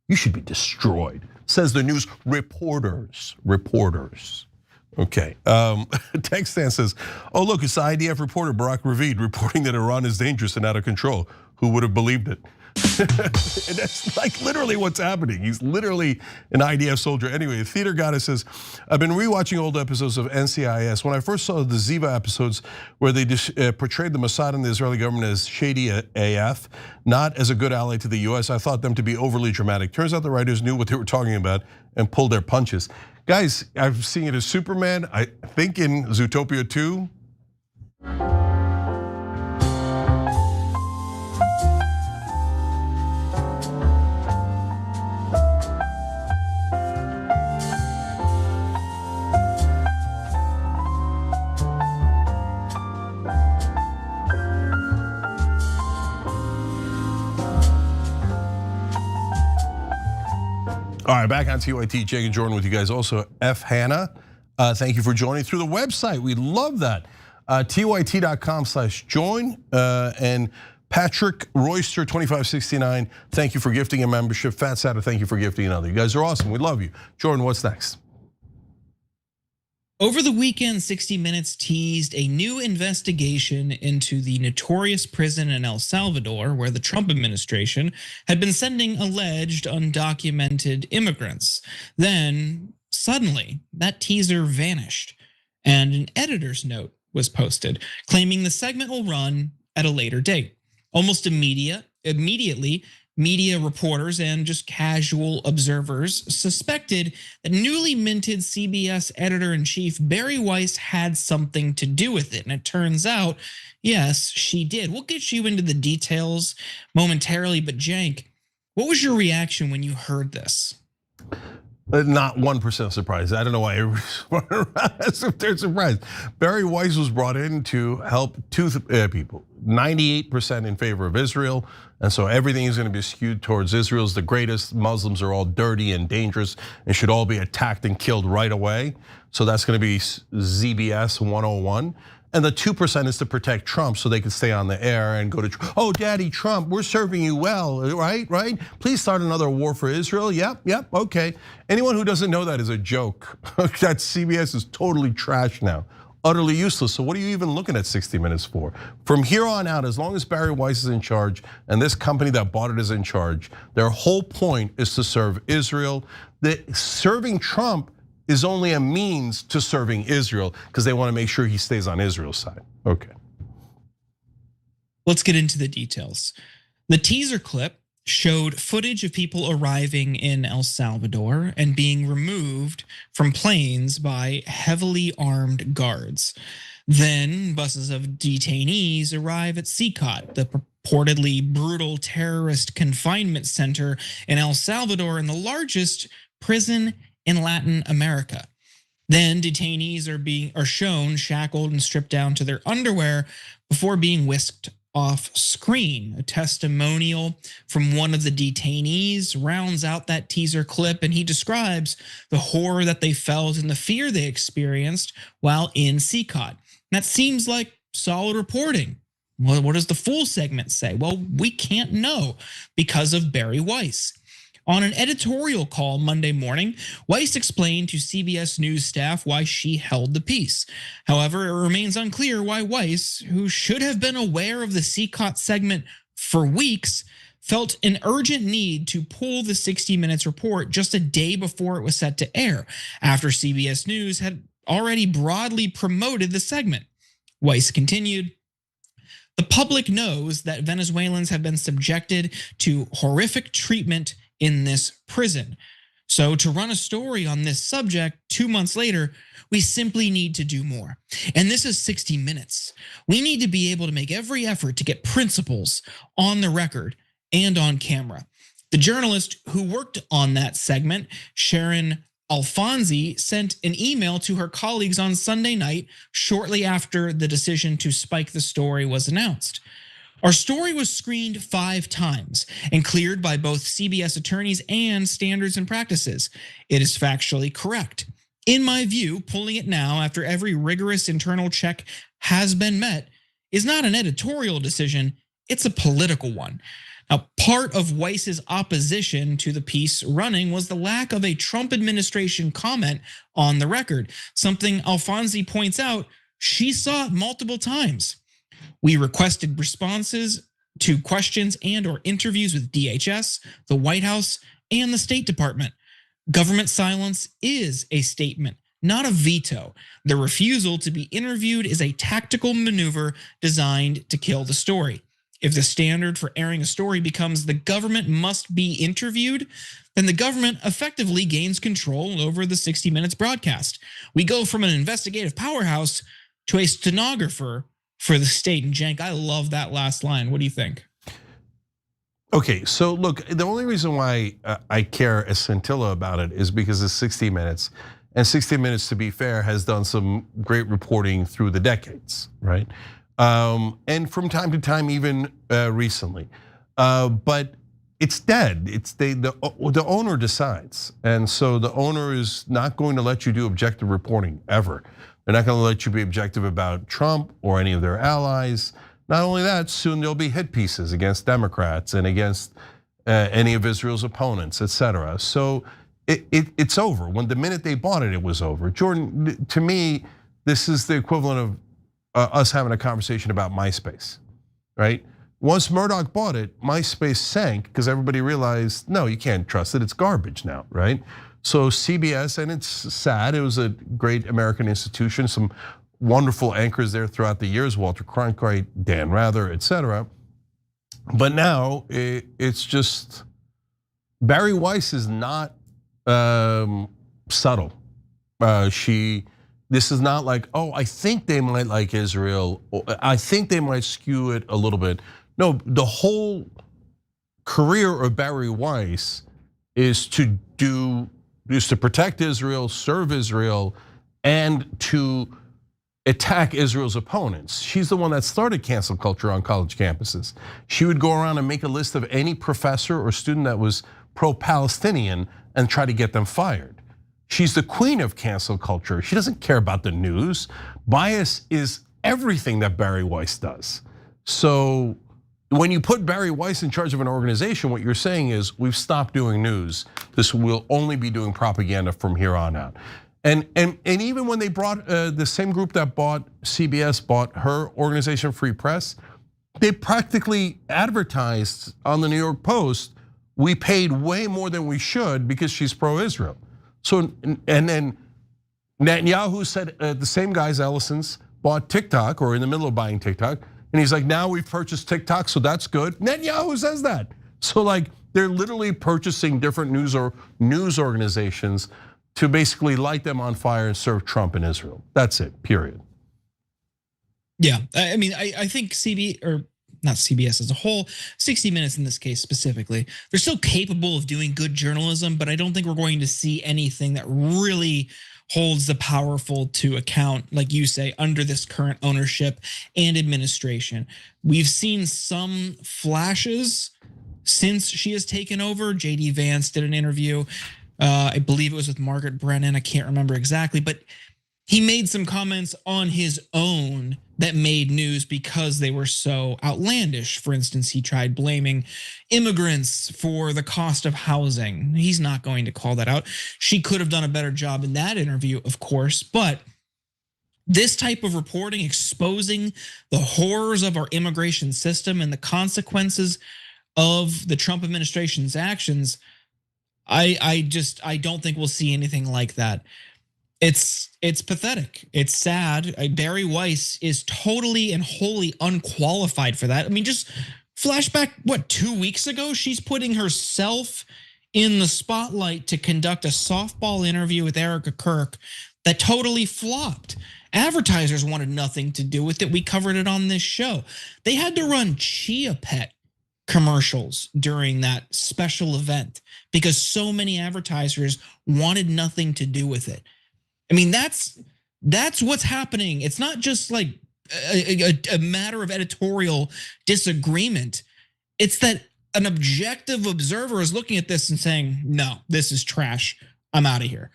you should be destroyed, says the news reporters. Okay, Textan says, oh look, it's the IDF reporter Barak Ravid reporting that Iran is dangerous and out of control. Who would have believed it? And that's like literally what's happening. He's literally an IDF soldier. Anyway, Theater Goddess says, I've been rewatching old episodes of NCIS. When I first saw the Ziva episodes where they portrayed the Mossad and the Israeli government as shady AF, not as a good ally to the US, I thought them to be overly dramatic. Turns out the writers knew what they were talking about and pulled their punches. Guys, I've seen it as Superman, I think in Zootopia 2. All right, back on TYT, Cenk and Jordan with you guys. Also, F. Hannah, thank you for joining through the website. We love that. TYT.com/join. And Patrick Royster 2569, thank you for gifting a membership. Fat Satter, thank you for gifting another. You guys are awesome. We love you. Jordan, what's next? Over the weekend, 60 Minutes teased a new investigation into the notorious prison in El Salvador, where the Trump administration had been sending alleged undocumented immigrants. Then, suddenly, that teaser vanished, and an editor's note was posted, claiming the segment will run at a later date. Almost immediately, media reporters and just casual observers suspected that newly minted CBS editor-in-chief Bari Weiss had something to do with it. And it turns out, yes, she did. We'll get you into the details momentarily, but Cenk, what was your reaction when you heard this? Not 1% surprised. I don't know why everybody's running around as if they're surprised. Bari Weiss was brought in to help two people, 98% in favor of Israel. And so everything is going to be skewed towards Israel's the greatest. Muslims are all dirty and dangerous and should all be attacked and killed right away. So that's going to be ZBS 101. And the 2% is to protect Trump so they can stay on the air and go to, oh, Daddy Trump, we're serving you well, right? Please start another war for Israel. Yep, okay. Anyone who doesn't know that is a joke. That CBS is totally trash now, utterly useless. So what are you even looking at 60 Minutes for? From here on out, as long as Bari Weiss is in charge and this company that bought it is in charge, their whole point is to serve Israel. Serving Trump is only a means to serving Israel because they want to make sure he stays on Israel's side. Okay. Let's get into the details. The teaser clip showed footage of people arriving in El Salvador and being removed from planes by heavily armed guards. Then buses of detainees arrive at CICOT, the purportedly brutal terrorist confinement center in El Salvador and the largest prison in Latin America. Then detainees are shown shackled and stripped down to their underwear before being whisked off screen. A testimonial from one of the detainees rounds out that teaser clip, and he describes the horror that they felt and the fear they experienced while in CICOT. That seems like solid reporting. Well, what does the full segment say? Well, we can't know because of Bari Weiss. On an editorial call Monday morning, Weiss explained to CBS News staff why she held the piece. However, it remains unclear why Weiss, who should have been aware of the CCOT segment for weeks, felt an urgent need to pull the 60 Minutes report just a day before it was set to air, after CBS News had already broadly promoted the segment. Weiss continued, "The public knows that Venezuelans have been subjected to horrific treatment in this prison. So to run a story on this subject 2 months later, we simply need to do more. And this is 60 Minutes. We need to be able to make every effort to get principles on the record and on camera." The journalist who worked on that segment, Sharon Alfonsi, sent an email to her colleagues on Sunday night shortly after the decision to spike the story was announced. "Our story was screened 5 times and cleared by both CBS attorneys and Standards and Practices. It is factually correct. In my view, pulling it now after every rigorous internal check has been met is not an editorial decision, it's a political one." Now, part of Weiss's opposition to the piece running was the lack of a Trump administration comment on the record, something Alfonsi points out she saw it multiple times. "We requested responses to questions and or interviews with DHS, the White House, and the State Department. Government silence is a statement, not a veto. The refusal to be interviewed is a tactical maneuver designed to kill the story. If the standard for airing a story becomes the government must be interviewed, then the government effectively gains control over the 60 Minutes broadcast. We go from an investigative powerhouse to a stenographer for the state." And Cenk, I love that last line. What do you think? Okay, so look, the only reason why I care a scintilla about it is because it's 60 Minutes. And 60 Minutes, to be fair, has done some great reporting through the decades, right? And from time to time, even recently. But it's dead. It's the owner decides. And so the owner is not going to let you do objective reporting ever. They're not going to let you be objective about Trump or any of their allies. Not only that, soon there'll be hit pieces against Democrats and against any of Israel's opponents, etc. So it's over. When the minute they bought it, it was over. Jordan, to me, this is the equivalent of us having a conversation about MySpace, right? Once Murdoch bought it, MySpace sank because everybody realized, no, you can't trust it, it's garbage now, right? So CBS, and it's sad, it was a great American institution, some wonderful anchors there throughout the years, Walter Cronkite, Dan Rather, etc. But now it's just, Bari Weiss is not subtle. This is not like, oh, I think they might like Israel. I think they might skew it a little bit. No, the whole career of Bari Weiss is to protect Israel, serve Israel, and to attack Israel's opponents. She's the one that started cancel culture on college campuses. She would go around and make a list of any professor or student that was pro-Palestinian and try to get them fired. She's the queen of cancel culture. She doesn't care about the news. Bias is everything that Bari Weiss does. So when you put Bari Weiss in charge of an organization, what you're saying is we've stopped doing news. This will only be doing propaganda from here on out. And even when they brought the same group that bought CBS, bought her organization, Free Press, they practically advertised on the New York Post, we paid way more than we should because she's pro-Israel. So, and then Netanyahu said the same guys, Ellison's, bought TikTok or in the middle of buying TikTok. And he's like, now we've purchased TikTok, so that's good. Netanyahu says that. So like, they're literally purchasing different news organizations to basically light them on fire and serve Trump in Israel. That's it, period. Yeah, I mean, I think not CBS as a whole, 60 Minutes in this case specifically, they're still capable of doing good journalism, but I don't think we're going to see anything that really holds the powerful to account, like you say, under this current ownership and administration. We've seen some flashes since she has taken over. JD Vance did an interview, I believe it was with Margaret Brennan, I can't remember exactly, but he made some comments on his own that made news because they were so outlandish. For instance, he tried blaming immigrants for the cost of housing. He's not going to call that out. She could have done a better job in that interview, of course, but this type of reporting exposing the horrors of our immigration system and the consequences of the Trump administration's actions, I don't think we'll see anything like that. It's pathetic. It's sad. Barry Weiss is totally and wholly unqualified for that. I mean, just flashback, 2 weeks ago, she's putting herself in the spotlight to conduct a softball interview with Erica Kirk that totally flopped. Advertisers wanted nothing to do with it. We covered it on this show. They had to run Chia Pet commercials during that special event because so many advertisers wanted nothing to do with it. I mean, that's what's happening. It's not just like a matter of editorial disagreement. It's that an objective observer is looking at this and saying, no, this is trash. I'm out of here.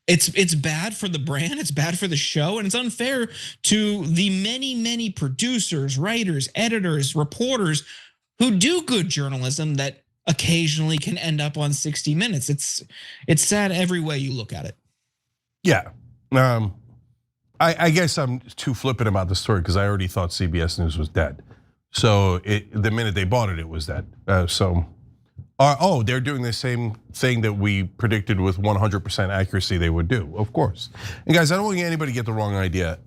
It's bad for the brand, it's bad for the show, and it's unfair to the many, many producers, writers, editors, reporters who do good journalism that occasionally can end up on 60 Minutes. It's sad every way you look at it. Yeah, I guess I'm too flippant about the story because I already thought CBS News was dead. So the minute they bought it, it was dead. They're doing the same thing that we predicted with 100% accuracy they would do, of course. And guys, I don't want anybody to get the wrong idea.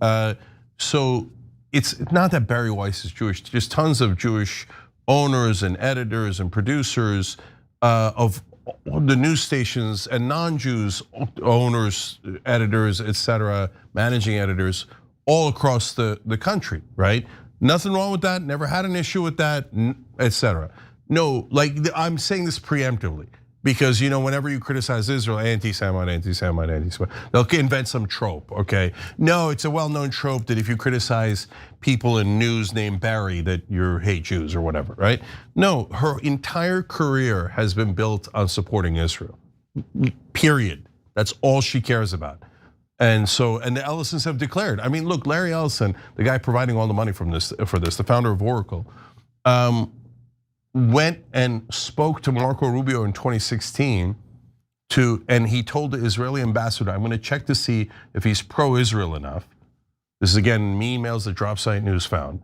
So it's not that Barry Weiss is Jewish. There's tons of Jewish owners and editors and producers of the news stations and non-Jews owners, editors, etc., managing editors all across the country, right? Nothing wrong with that, never had an issue with that, etc. No, like I'm saying this preemptively because whenever you criticize Israel, anti-Semite, they'll invent some trope, okay? No, it's a well-known trope that if you criticize people in news named Barry that you hate Jews or whatever, right? No, her entire career has been built on supporting Israel, period. That's all she cares about. And the Ellisons have declared, I mean, look, Larry Ellison, the guy providing all the money for this, the founder of Oracle, went and spoke to Marco Rubio in 2016 and he told the Israeli ambassador, I'm gonna check to see if he's pro-Israel enough. This is again, me emails that DropSite News found.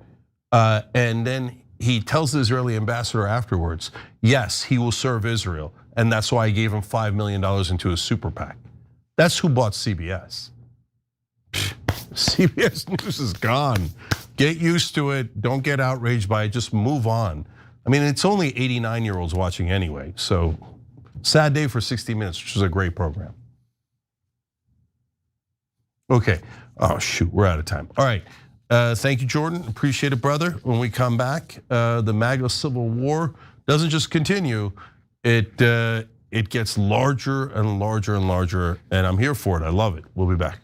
And then he tells the Israeli ambassador afterwards, yes, he will serve Israel. And that's why I gave him $5 million into a super PAC. That's who bought CBS. CBS News is gone. Get used to it, don't get outraged by it, just move on. I mean, it's only 89-year-olds watching anyway, so sad day for 60 Minutes, which was a great program. Okay, oh shoot, we're out of time. All right, thank you, Jordan, appreciate it, brother. When we come back, the MAGA civil war doesn't just continue, it gets larger and larger and larger, and I'm here for it, I love it. We'll be back.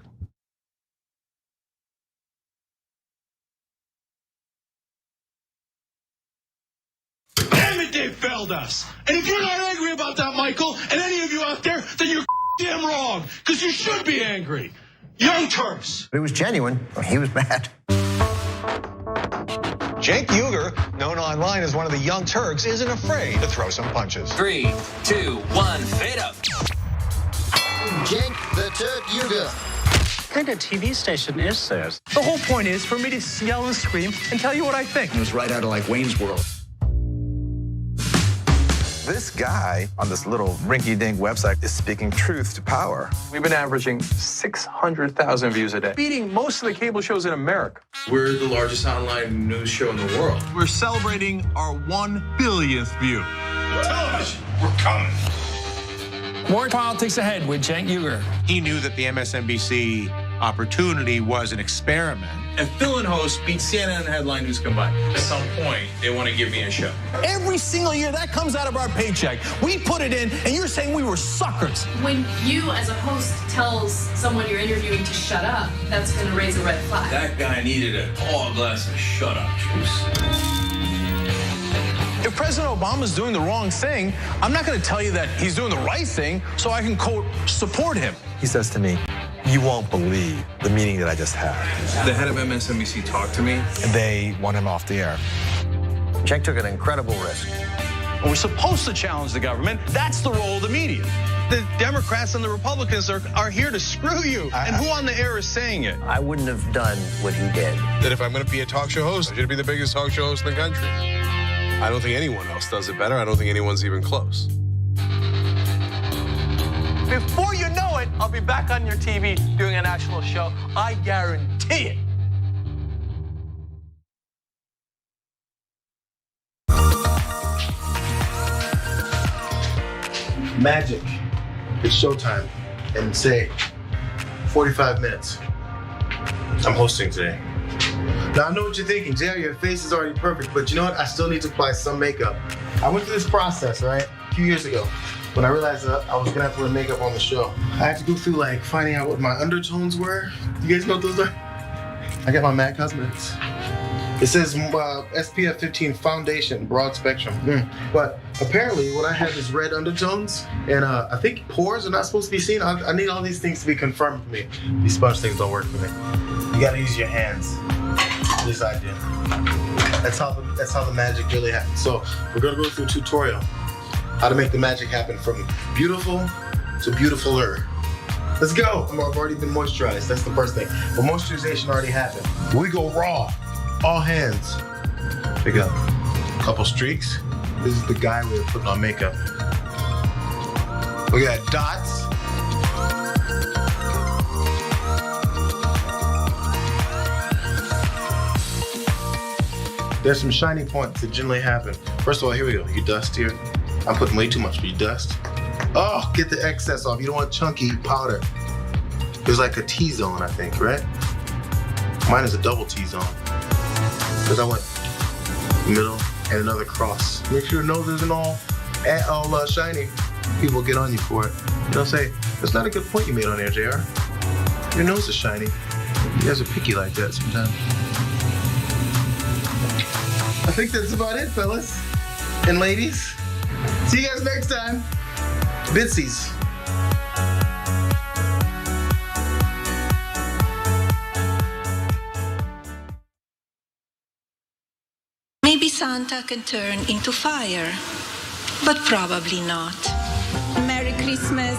They failed us. And if you're not angry about that, Michael, and any of you out there, then you're damn wrong, because you should be angry. Young Turks. It was genuine. He was mad. Cenk Uygur, known online as one of the Young Turks, isn't afraid to throw some punches. 3, 2, 1, fade up. Cenk the Turk Uygur. What kind of TV station is this? The whole point is for me to yell and scream and tell you what I think. It was right out of like Wayne's World. This guy on this little rinky-dink website is speaking truth to power. We've been averaging 600,000 views a day, beating most of the cable shows in America. We're the largest online news show in the world. We're celebrating our 1 billionth view. Television, we're coming. More politics ahead with Cenk Uygur. He knew that the MSNBC opportunity was an experiment. And fill-in hosts beat CNN and headline news combined. At some point, they want to give me a show. Every single year, that comes out of our paycheck. We put it in, and you're saying we were suckers. When you, as a host, tells someone you're interviewing to shut up, that's going to raise a red flag. That guy needed a tall glass of shut-up juice. If President Obama's doing the wrong thing, I'm not going to tell you that he's doing the right thing so I can, quote, support him. He says to me, You won't believe the meeting that I just had. The head of MSNBC talked to me. They want him off the air. Cenk took an incredible risk. We're supposed to challenge the government. That's the role of the media. The Democrats and the Republicans are here to screw you. And who on the air is saying it? I wouldn't have done what he did. That if I'm going to be a talk show host, I should be the biggest talk show host in the country. I don't think anyone else does it better. I don't think anyone's even close. Before you know it, I'll be back on your TV doing a national show. I guarantee it. Magic. It's showtime. And say 45 minutes. I'm hosting today. Now I know what you're thinking, JR, your face is already perfect, but you know what? I still need to apply some makeup. I went through this process, right? A few years ago. When I realized that I was gonna have to wear makeup on the show. I had to go through like finding out what my undertones were. You guys know what those are? I got my MAC Cosmetics. It says SPF 15 foundation, broad spectrum. But apparently what I have is red undertones, and I think pores are not supposed to be seen. I need all these things to be confirmed for me. These sponge things don't work for me. You gotta use your hands. At least I did. That's how the magic really happens. So we're gonna go through a tutorial how to make the magic happen from beautiful to beautifuler. Let's go. I've already been moisturized. That's the first thing. But moisturization already happened. We go raw. All hands. Pick up a couple streaks. This is the guy we're putting on makeup. Look at that, dots. There's some shiny points that generally happen. First of all, here we go. You dust here. I'm putting way too much, but you dust. Oh, get the excess off. You don't want chunky powder. There's like a T-zone, I think, right? Mine is a double T-zone. Because I went middle and another cross. Make sure your nose isn't all shiny. People get on you for it. They'll say, that's not a good point you made on there, JR. Your nose is shiny. You guys are picky like that sometimes. I think that's about it, fellas and ladies. See you guys next time. Bitsies. Maybe Santa can turn into fire, but probably not. Merry Christmas.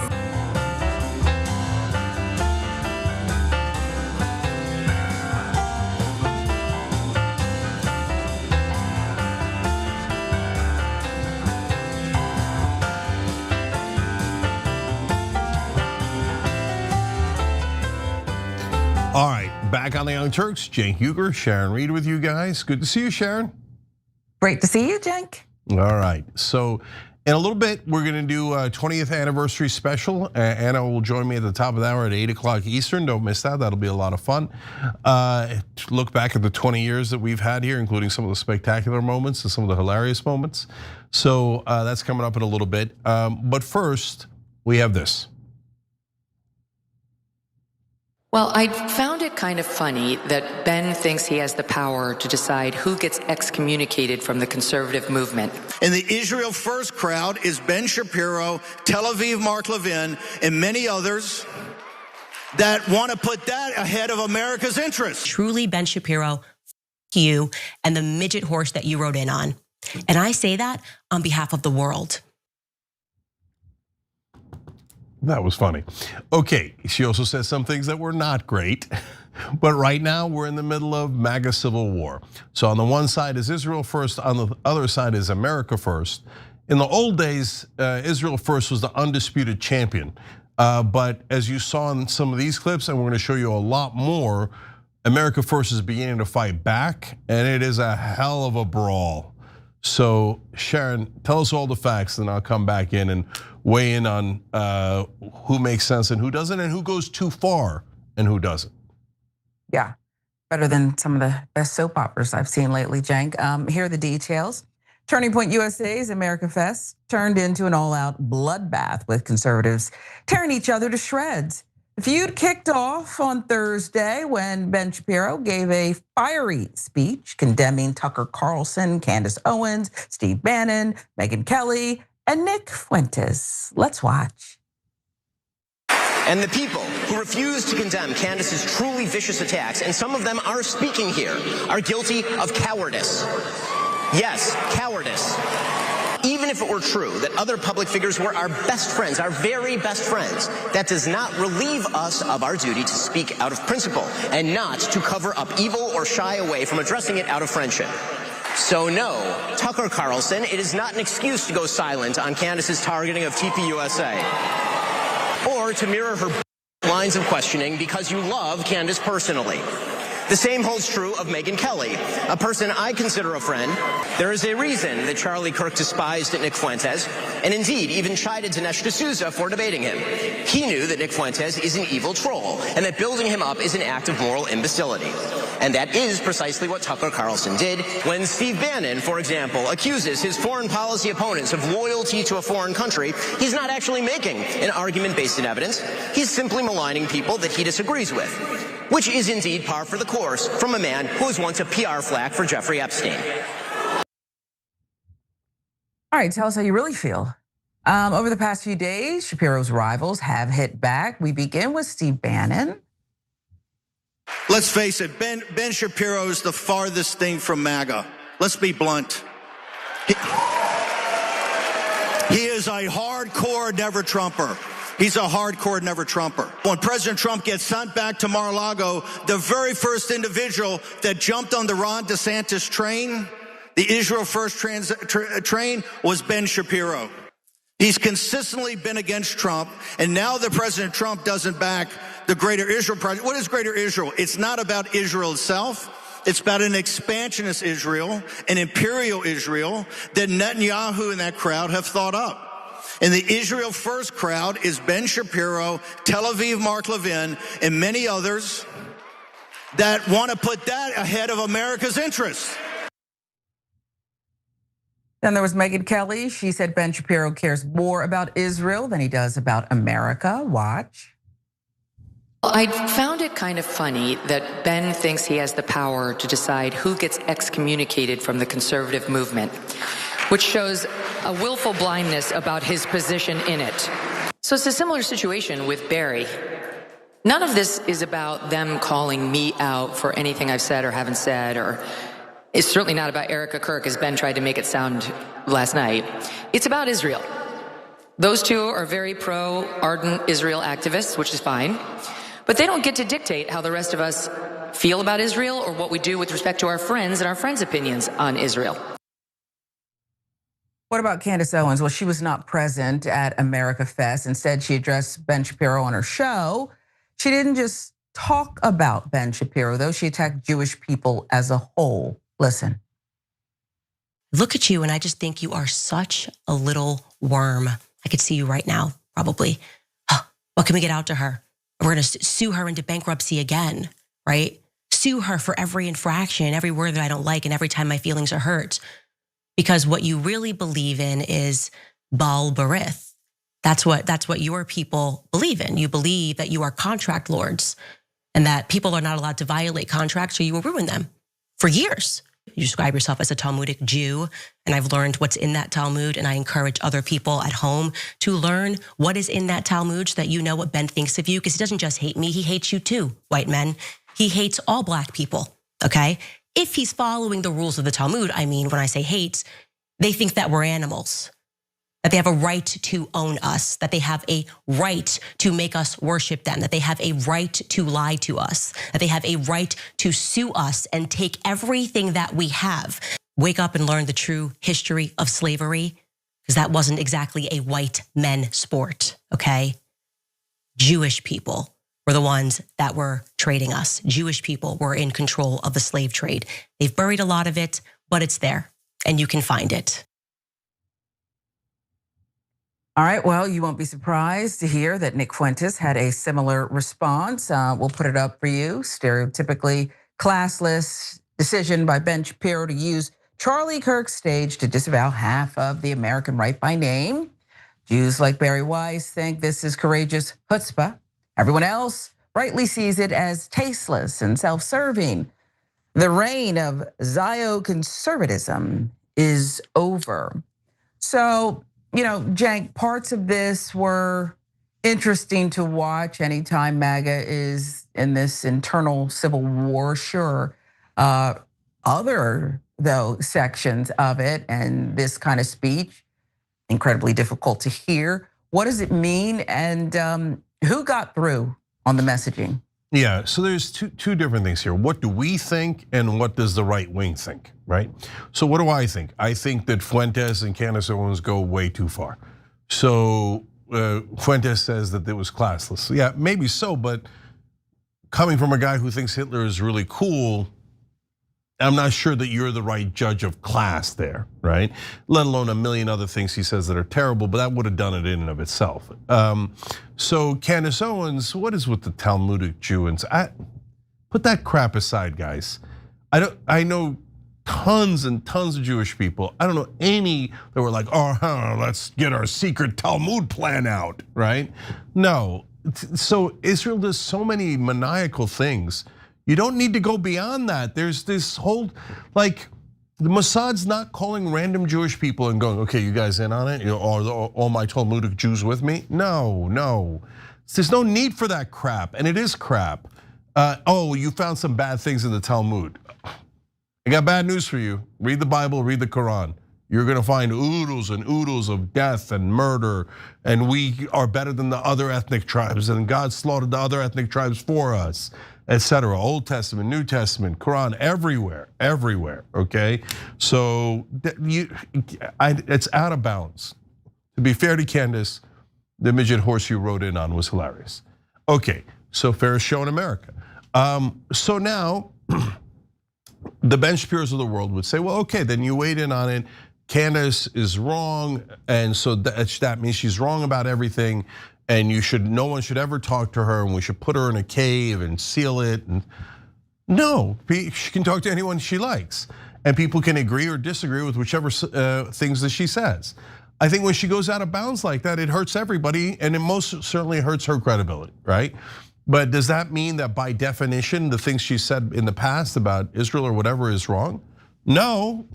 All right, back on the Young Turks, Cenk Uygur, Sharon Reed with you guys. Good to see you, Sharon. Great to see you, Cenk. All right, so in a little bit, we're gonna do a 20th anniversary special. Anna will join me at the top of the hour at 8 o'clock Eastern. Don't miss that, that'll be a lot of fun. Look back at the 20 years that we've had here, including some of the spectacular moments and some of the hilarious moments. So that's coming up in a little bit. But first, we have this. Well, I found it kind of funny that Ben thinks he has the power to decide who gets excommunicated from the conservative movement. And the Israel First crowd is Ben Shapiro, Tel Aviv Mark Levin, and many others that want to put that ahead of America's interests. Truly, Ben Shapiro, you and the midget horse that you rode in on. And I say that on behalf of the world. That was funny. Okay, she also said some things that were not great, but right now we're in the middle of MAGA civil war. So on the one side is Israel first, on the other side is America first. In the old days, Israel first was the undisputed champion. But as you saw in some of these clips, and we're gonna show you a lot more, America first is beginning to fight back, and it is a hell of a brawl. So Sharon, tell us all the facts, and I'll come back in and weigh in on who makes sense and who doesn't, and who goes too far and who doesn't. Yeah, better than some of the best soap operas I've seen lately, Cenk. Here are the details. Turning Point USA's America Fest turned into an all-out bloodbath with conservatives tearing each other to shreds. The feud kicked off on Thursday when Ben Shapiro gave a fiery speech condemning Tucker Carlson, Candace Owens, Steve Bannon, Megyn Kelly, and Nick Fuentes. Let's watch. And the people who refuse to condemn Candace's truly vicious attacks, and some of them are speaking here, are guilty of cowardice. Yes, cowardice. Even if it were true that other public figures were our best friends, our very best friends, that does not relieve us of our duty to speak out of principle and not to cover up evil or shy away from addressing it out of friendship. So no, Tucker Carlson, it is not an excuse to go silent on Candace's targeting of TPUSA or to mirror her lines of questioning because you love Candace personally. The same holds true of Megyn Kelly, a person I consider a friend. There is a reason that Charlie Kirk despised Nick Fuentes, and indeed even chided Dinesh D'Souza for debating him. He knew that Nick Fuentes is an evil troll, and that building him up is an act of moral imbecility. And that is precisely what Tucker Carlson did when Steve Bannon, for example, accuses his foreign policy opponents of loyalty to a foreign country. He's not actually making an argument based in evidence. He's simply maligning people that he disagrees with, which is indeed par for the course from a man who was once a PR flack for Jeffrey Epstein. All right, tell us how you really feel. Over the past few days, Shapiro's rivals have hit back. We begin with Steve Bannon. Let's face it, Ben Shapiro is the farthest thing from MAGA. Let's be blunt. He is a hardcore never Trumper. He's a hardcore never Trumper. When President Trump gets sent back to Mar-a-Lago, the very first individual that jumped on the Ron DeSantis train, the Israel First train, was Ben Shapiro. He's consistently been against Trump, and now that President Trump doesn't back the Greater Israel Project. What is Greater Israel? It's not about Israel itself. It's about an expansionist Israel, an imperial Israel that Netanyahu and that crowd have thought up. And the Israel First crowd is Ben Shapiro, Tel Aviv Mark Levin, and many others that want to put that ahead of America's interests. Then there was Megyn Kelly. She said Ben Shapiro cares more about Israel than he does about America. Watch. I found it kind of funny that Ben thinks he has the power to decide who gets excommunicated from the conservative movement, which shows a willful blindness about his position in it. So it's a similar situation with Barry. None of this is about them calling me out for anything I've said or haven't said, or it's certainly not about Erica Kirk, as Ben tried to make it sound last night. It's about Israel. Those two are very pro-ardent Israel activists, which is fine. But they don't get to dictate how the rest of us feel about Israel or what we do with respect to our friends and our friends' opinions on Israel. What about Candace Owens? Well, she was not present at America Fest. Instead, she addressed Ben Shapiro on her show. She didn't just talk about Ben Shapiro, though. She attacked Jewish people as a whole. Listen. Look at you, and I just think you are such a little worm. I could see you right now, probably. What can we get out to her? We're gonna sue her into bankruptcy again, right? Sue her for every infraction, every word that I don't like, and every time my feelings are hurt. Because what you really believe in is Baal Berith. That's what your people believe in. You believe that you are contract lords and that people are not allowed to violate contracts or you will ruin them for years. You describe yourself as a Talmudic Jew, and I've learned what's in that Talmud, and I encourage other people at home to learn what is in that Talmud so that you know what Ben thinks of you, because he doesn't just hate me, he hates you too, white men. He hates all black people, okay? If he's following the rules of the Talmud, I mean, when I say hates, they think that we're animals, that they have a right to own us, that they have a right to make us worship them, that they have a right to lie to us, that they have a right to sue us and take everything that we have. Wake up and learn the true history of slavery, because that wasn't exactly a white men sport, okay? Jewish people were the ones that were trading us. Jewish people were in control of the slave trade. They've buried a lot of it, but it's there and you can find it. All right, well, you won't be surprised to hear that Nick Fuentes had a similar response. We'll put it up for you. Stereotypically classless decision by Ben Shapiro to use Charlie Kirk's stage to disavow half of the American right by name. Jews like Barry Weiss think this is courageous chutzpah. Everyone else rightly sees it as tasteless and self-serving. The reign of Zio-conservatism is over. So, Cenk, parts of this were Interesting to watch anytime MAGA is in this internal civil war, sure. Other, though, sections of it and this kind of speech, incredibly difficult to hear. What does it mean, and who got through on the messaging? Yeah, so there's two different things here. What do we think, and what does the right wing think, right? So what do I think? I think that Fuentes and Candace Owens go way too far. So Fuentes says that it was classless. Yeah, maybe so, but coming from a guy who thinks Hitler is really cool, I'm not sure that you're the right judge of class there, right? Let alone a million other things he says that are terrible, but that would have done it in and of itself. So Candace Owens, what is with the Talmudic Jew? And put that crap aside, guys. I know tons and tons of Jewish people. I don't know any that were like, oh, let's get our secret Talmud plan out, right? No. So Israel does so many maniacal things. You don't need to go beyond that. There's this whole, like, the Mossad's not calling random Jewish people and going, okay, you guys in on it? Are all my Talmudic Jews with me? No. There's no need for that crap, and it is crap. Oh, you found some bad things in the Talmud. I got bad news for you. Read the Bible, read the Quran. You're gonna find oodles and oodles of death and murder, and we are better than the other ethnic tribes, and God slaughtered the other ethnic tribes for us, etc. Old Testament, New Testament, Quran, everywhere, okay? So it's out of bounds. To be fair to Candace, the midget horse you rode in on was hilarious. Okay, so fair show in America. So now, the Ben Shapiro's of the world would say, well, okay, then you weighed in on it. Candace is wrong, and so that means she's wrong about everything, and no one should ever talk to her, and we should put her in a cave and seal it. And no, she can talk to anyone she likes, and people can agree or disagree with whichever things that she says. I think when she goes out of bounds like that, it hurts everybody, and it most certainly hurts her credibility, right? But does that mean that by definition, the things she said in the past about Israel or whatever is wrong? No,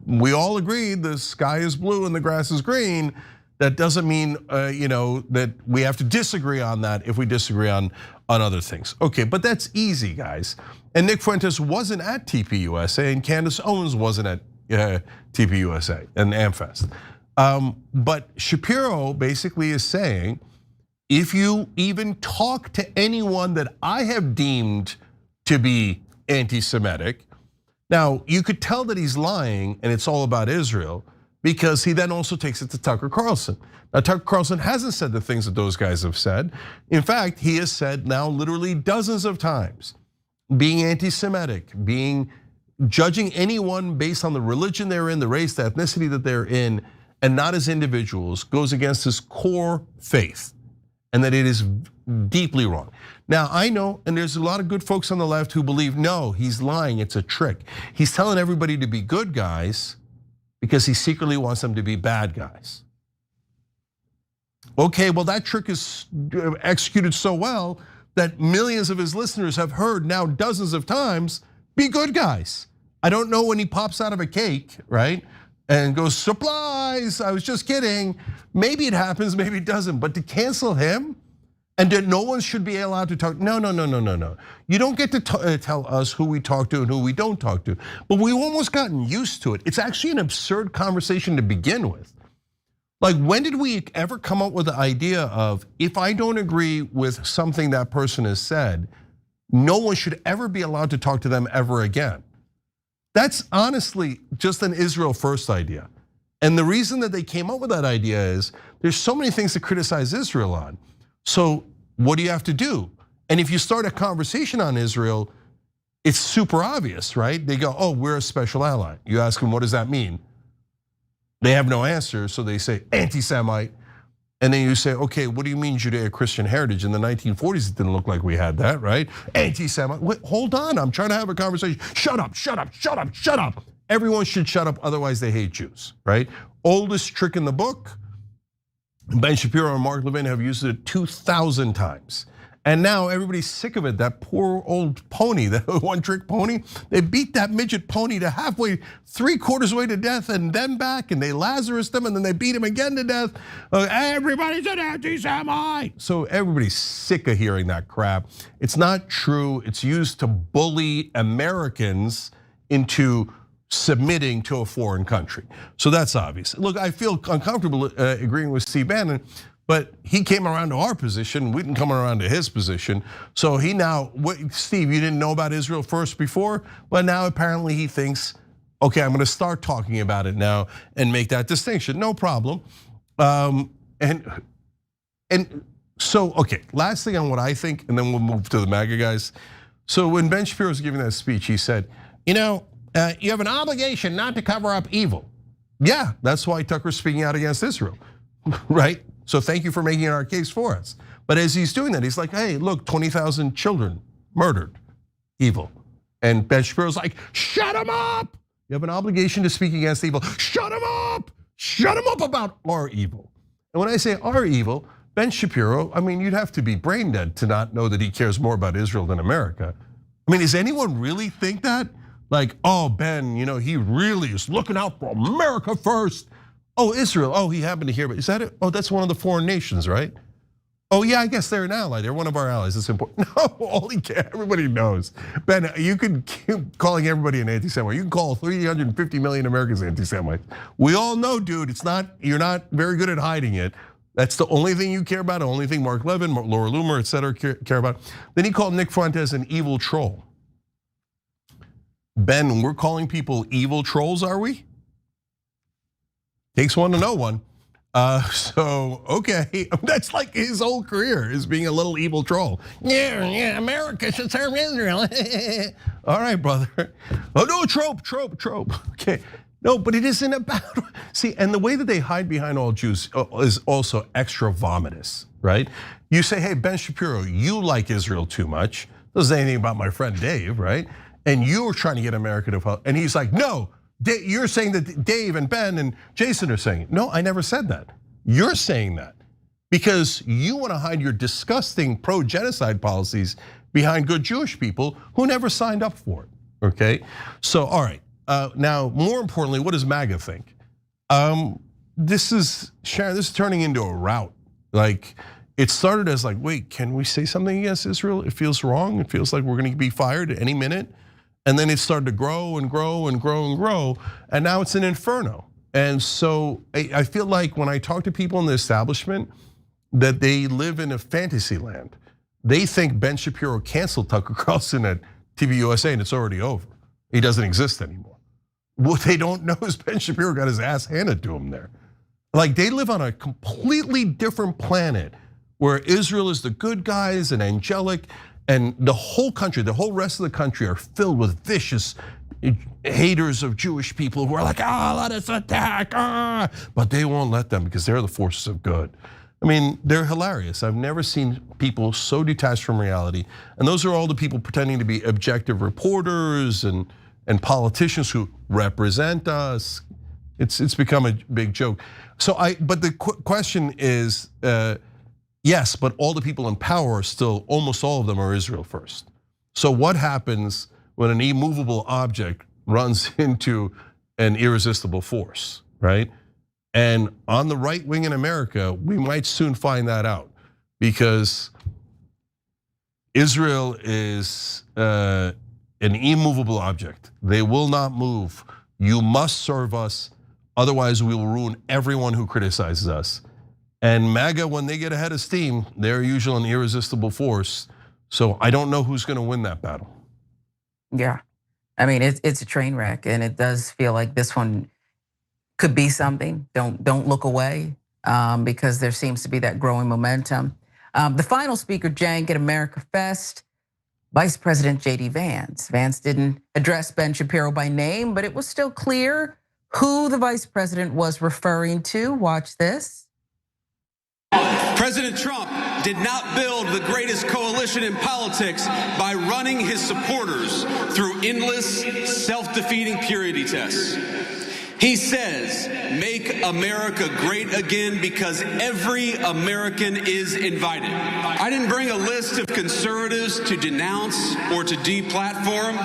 we all agree the sky is blue and the grass is green. That doesn't mean that we have to disagree on that if we disagree on other things. Okay, but that's easy, guys. And Nick Fuentes wasn't at TPUSA, and Candace Owens wasn't at TPUSA and AmFest. But Shapiro basically is saying, if you even talk to anyone that I have deemed to be anti-Semitic, now you could tell that he's lying and it's all about Israel, because he then also takes it to Tucker Carlson. Now Tucker Carlson hasn't said the things that those guys have said. In fact, he has said now literally dozens of times, being anti-Semitic, judging anyone based on the religion they're in, the race, the ethnicity that they're in, and not as individuals, goes against his core faith, and that it is deeply wrong. Now I know, and there's a lot of good folks on the left who believe, no, he's lying, it's a trick. He's telling everybody to be good guys because he secretly wants them to be bad guys. Okay, well that trick is executed so well that millions of his listeners have heard now dozens of times, be good guys. I don't know when he pops out of a cake, right? And goes, supplies, I was just kidding. Maybe it happens, maybe it doesn't, but to cancel him and that no one should be allowed to talk, no. You don't get to tell us who we talk to and who we don't talk to, but we've almost gotten used to it. It's actually an absurd conversation to begin with. Like, when did we ever come up with the idea of, if I don't agree with something that person has said, no one should ever be allowed to talk to them ever again? That's honestly just an Israel first idea. And the reason that they came up with that idea is there's so many things to criticize Israel on. So what do you have to do? And if you start a conversation on Israel, it's super obvious, right? They go, oh, we're a special ally. You ask them, what does that mean? They have no answer, so they say anti-Semite. And then you say, okay, what do you mean Judeo-Christian heritage? In the 1940s, it didn't look like we had that, right? Anti-Semite, wait, hold on, I'm trying to have a conversation. Shut up. Everyone should shut up, otherwise they hate Jews, right? Oldest trick in the book. Ben Shapiro and Mark Levin have used it 2,000 times. And now everybody's sick of it. That poor old pony, that one-trick pony. They beat that midget pony to halfway, 3/4 way to death, and then back, and they Lazarus them, and then they beat him again to death. Everybody's an anti-Semite. So everybody's sick of hearing that crap. It's not true. It's used to bully Americans into submitting to a foreign country. So that's obvious. Look, I feel uncomfortable agreeing with Steve Bannon, but he came around to our position. We didn't come around to his position. So he now, Steve, you didn't know about Israel first before, but now apparently he thinks, okay, I'm gonna start talking about it now and make that distinction. No problem. And so, okay, last thing on what I think, and then we'll move to the MAGA guys. So when Ben Shapiro was giving that speech, he said, you have an obligation not to cover up evil. Yeah, that's why Tucker's speaking out against Israel, right? So thank you for making our case for us. But as he's doing that, he's like, hey, look, 20,000 children murdered, evil. And Ben Shapiro's like, shut him up. You have an obligation to speak against evil. Shut him up. Shut him up about our evil. And when I say our evil, Ben Shapiro, I mean, you'd have to be brain dead to not know that he cares more about Israel than America. I mean, does anyone really think that? Like, oh, Ben, he really is looking out for America first. Oh, Israel, oh, he happened to hear, but is that it? Oh, that's one of the foreign nations, right? Oh yeah, I guess they're an ally. They're one of our allies. It's important. No, everybody knows. Ben, you can keep calling everybody an anti-Semite. You can call 350 million Americans anti-Semites. We all know, dude, you're not very good at hiding it. That's the only thing you care about, the only thing Mark Levin, Laura Loomer, et cetera, care about. Then he called Nick Fuentes an evil troll. Ben, we're calling people evil trolls, are we? Takes one to know one. So, okay, that's like his whole career, is being a little evil troll. Yeah, America should serve Israel. All right, brother. Oh no, trope. Okay, no, but it isn't about, see, and the way that they hide behind all Jews is also extra vomitous, right? You say, hey, Ben Shapiro, you like Israel too much. Doesn't say anything about my friend Dave, right? And you're trying to get America to follow, and he's like, no. You're saying that Dave and Ben and Jason are saying it. No, I never said that. You're saying that because you want to hide your disgusting pro-genocide policies behind good Jewish people who never signed up for it, okay? So, all right, now more importantly, what does MAGA think? This is turning into a rout. Like, it started as like, wait, can we say something against Israel? It feels wrong, it feels like we're gonna be fired at any minute. And then it started to grow and grow and grow and grow, and now it's an inferno. And so I feel like when I talk to people in the establishment, that they live in a fantasy land. They think Ben Shapiro canceled Tucker Carlson at TV USA and it's already over. He doesn't exist anymore. What they don't know is Ben Shapiro got his ass handed to him there. Like, they live on a completely different planet where Israel is the good guys and angelic, and the whole country, the whole rest of the country are filled with vicious haters of Jewish people who are like, let us attack, but they won't let them because they're the forces of good. I mean, they're hilarious. I've never seen people so detached from reality. And those are all the people pretending to be objective reporters and politicians who represent us. It's become a big joke. But the question is, yes, but all the people in power are still, almost all of them are Israel first. So what happens when an immovable object runs into an irresistible force, right? And on the right wing in America, we might soon find that out, because Israel is an immovable object. They will not move. You must serve us, otherwise we will ruin everyone who criticizes us. And MAGA, when they get ahead of steam, they're usually an irresistible force. So I don't know who's gonna win that battle. Yeah, I mean, it's a train wreck, and it does feel like this one could be something. Don't look away, because there seems to be that growing momentum. The final speaker, Cenk, at America Fest, Vice President J.D. Vance. Vance didn't address Ben Shapiro by name, but it was still clear who the vice president was referring to. Watch this. President Trump did not build the greatest coalition in politics by running his supporters through endless, self-defeating purity tests. He says, make America great again because every American is invited. I didn't bring a list of conservatives to denounce or to deplatform,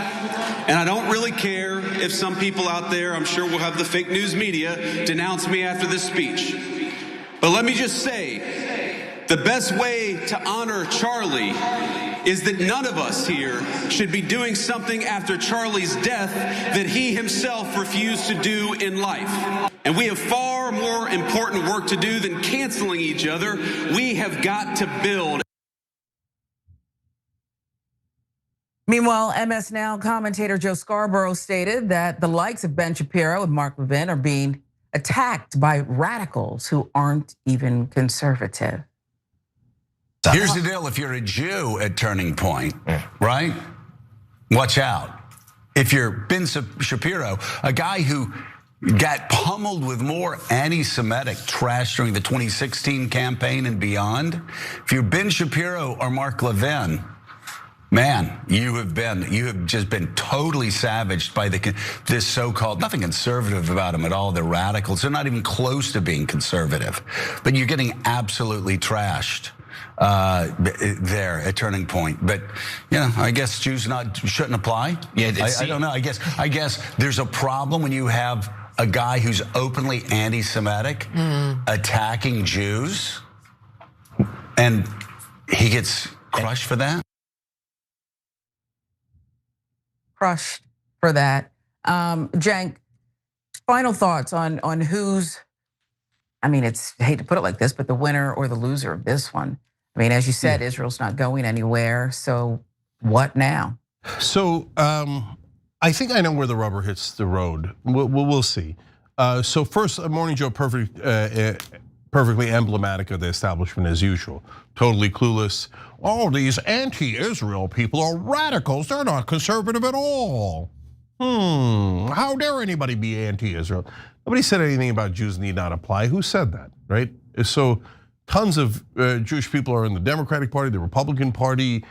and I don't really care if some people out there, I'm sure we'll have the fake news media, denounce me after this speech. But let me just say, the best way to honor Charlie is that none of us here should be doing something after Charlie's death that he himself refused to do in life. And we have far more important work to do than canceling each other. We have got to build. Meanwhile, MS Now commentator Joe Scarborough stated that the likes of Ben Shapiro and Mark Levin are being attacked by radicals who aren't even conservative. Here's the deal, if you're a Jew at Turning Point, right? Watch out. If you're Ben Shapiro, a guy who got pummeled with more anti-Semitic trash during the 2016 campaign and beyond, if you're Ben Shapiro or Mark Levin, man, you have just been totally savaged by this so-called, nothing conservative about them at all. They're radicals. They're not even close to being conservative, but you're getting absolutely trashed there at Turning Point. But I guess Jews shouldn't apply. Yeah, I don't know. I guess there's a problem when you have a guy who's openly anti-Semitic attacking Jews, and he gets crushed for that. Crushed for that. Cenk, final thoughts on who's, I hate to put it like this, but the winner or the loser of this one. As you said, Israel's not going anywhere. So what now? So I think I know where the rubber hits the road. We'll see. So first, Morning Joe, perfectly emblematic of the establishment as usual. Totally clueless. Oh, these anti-Israel people are radicals. They're not conservative at all. How dare anybody be anti-Israel? Nobody said anything about Jews need not apply. Who said that, right? So tons of Jewish people are in the Democratic Party, the Republican Party,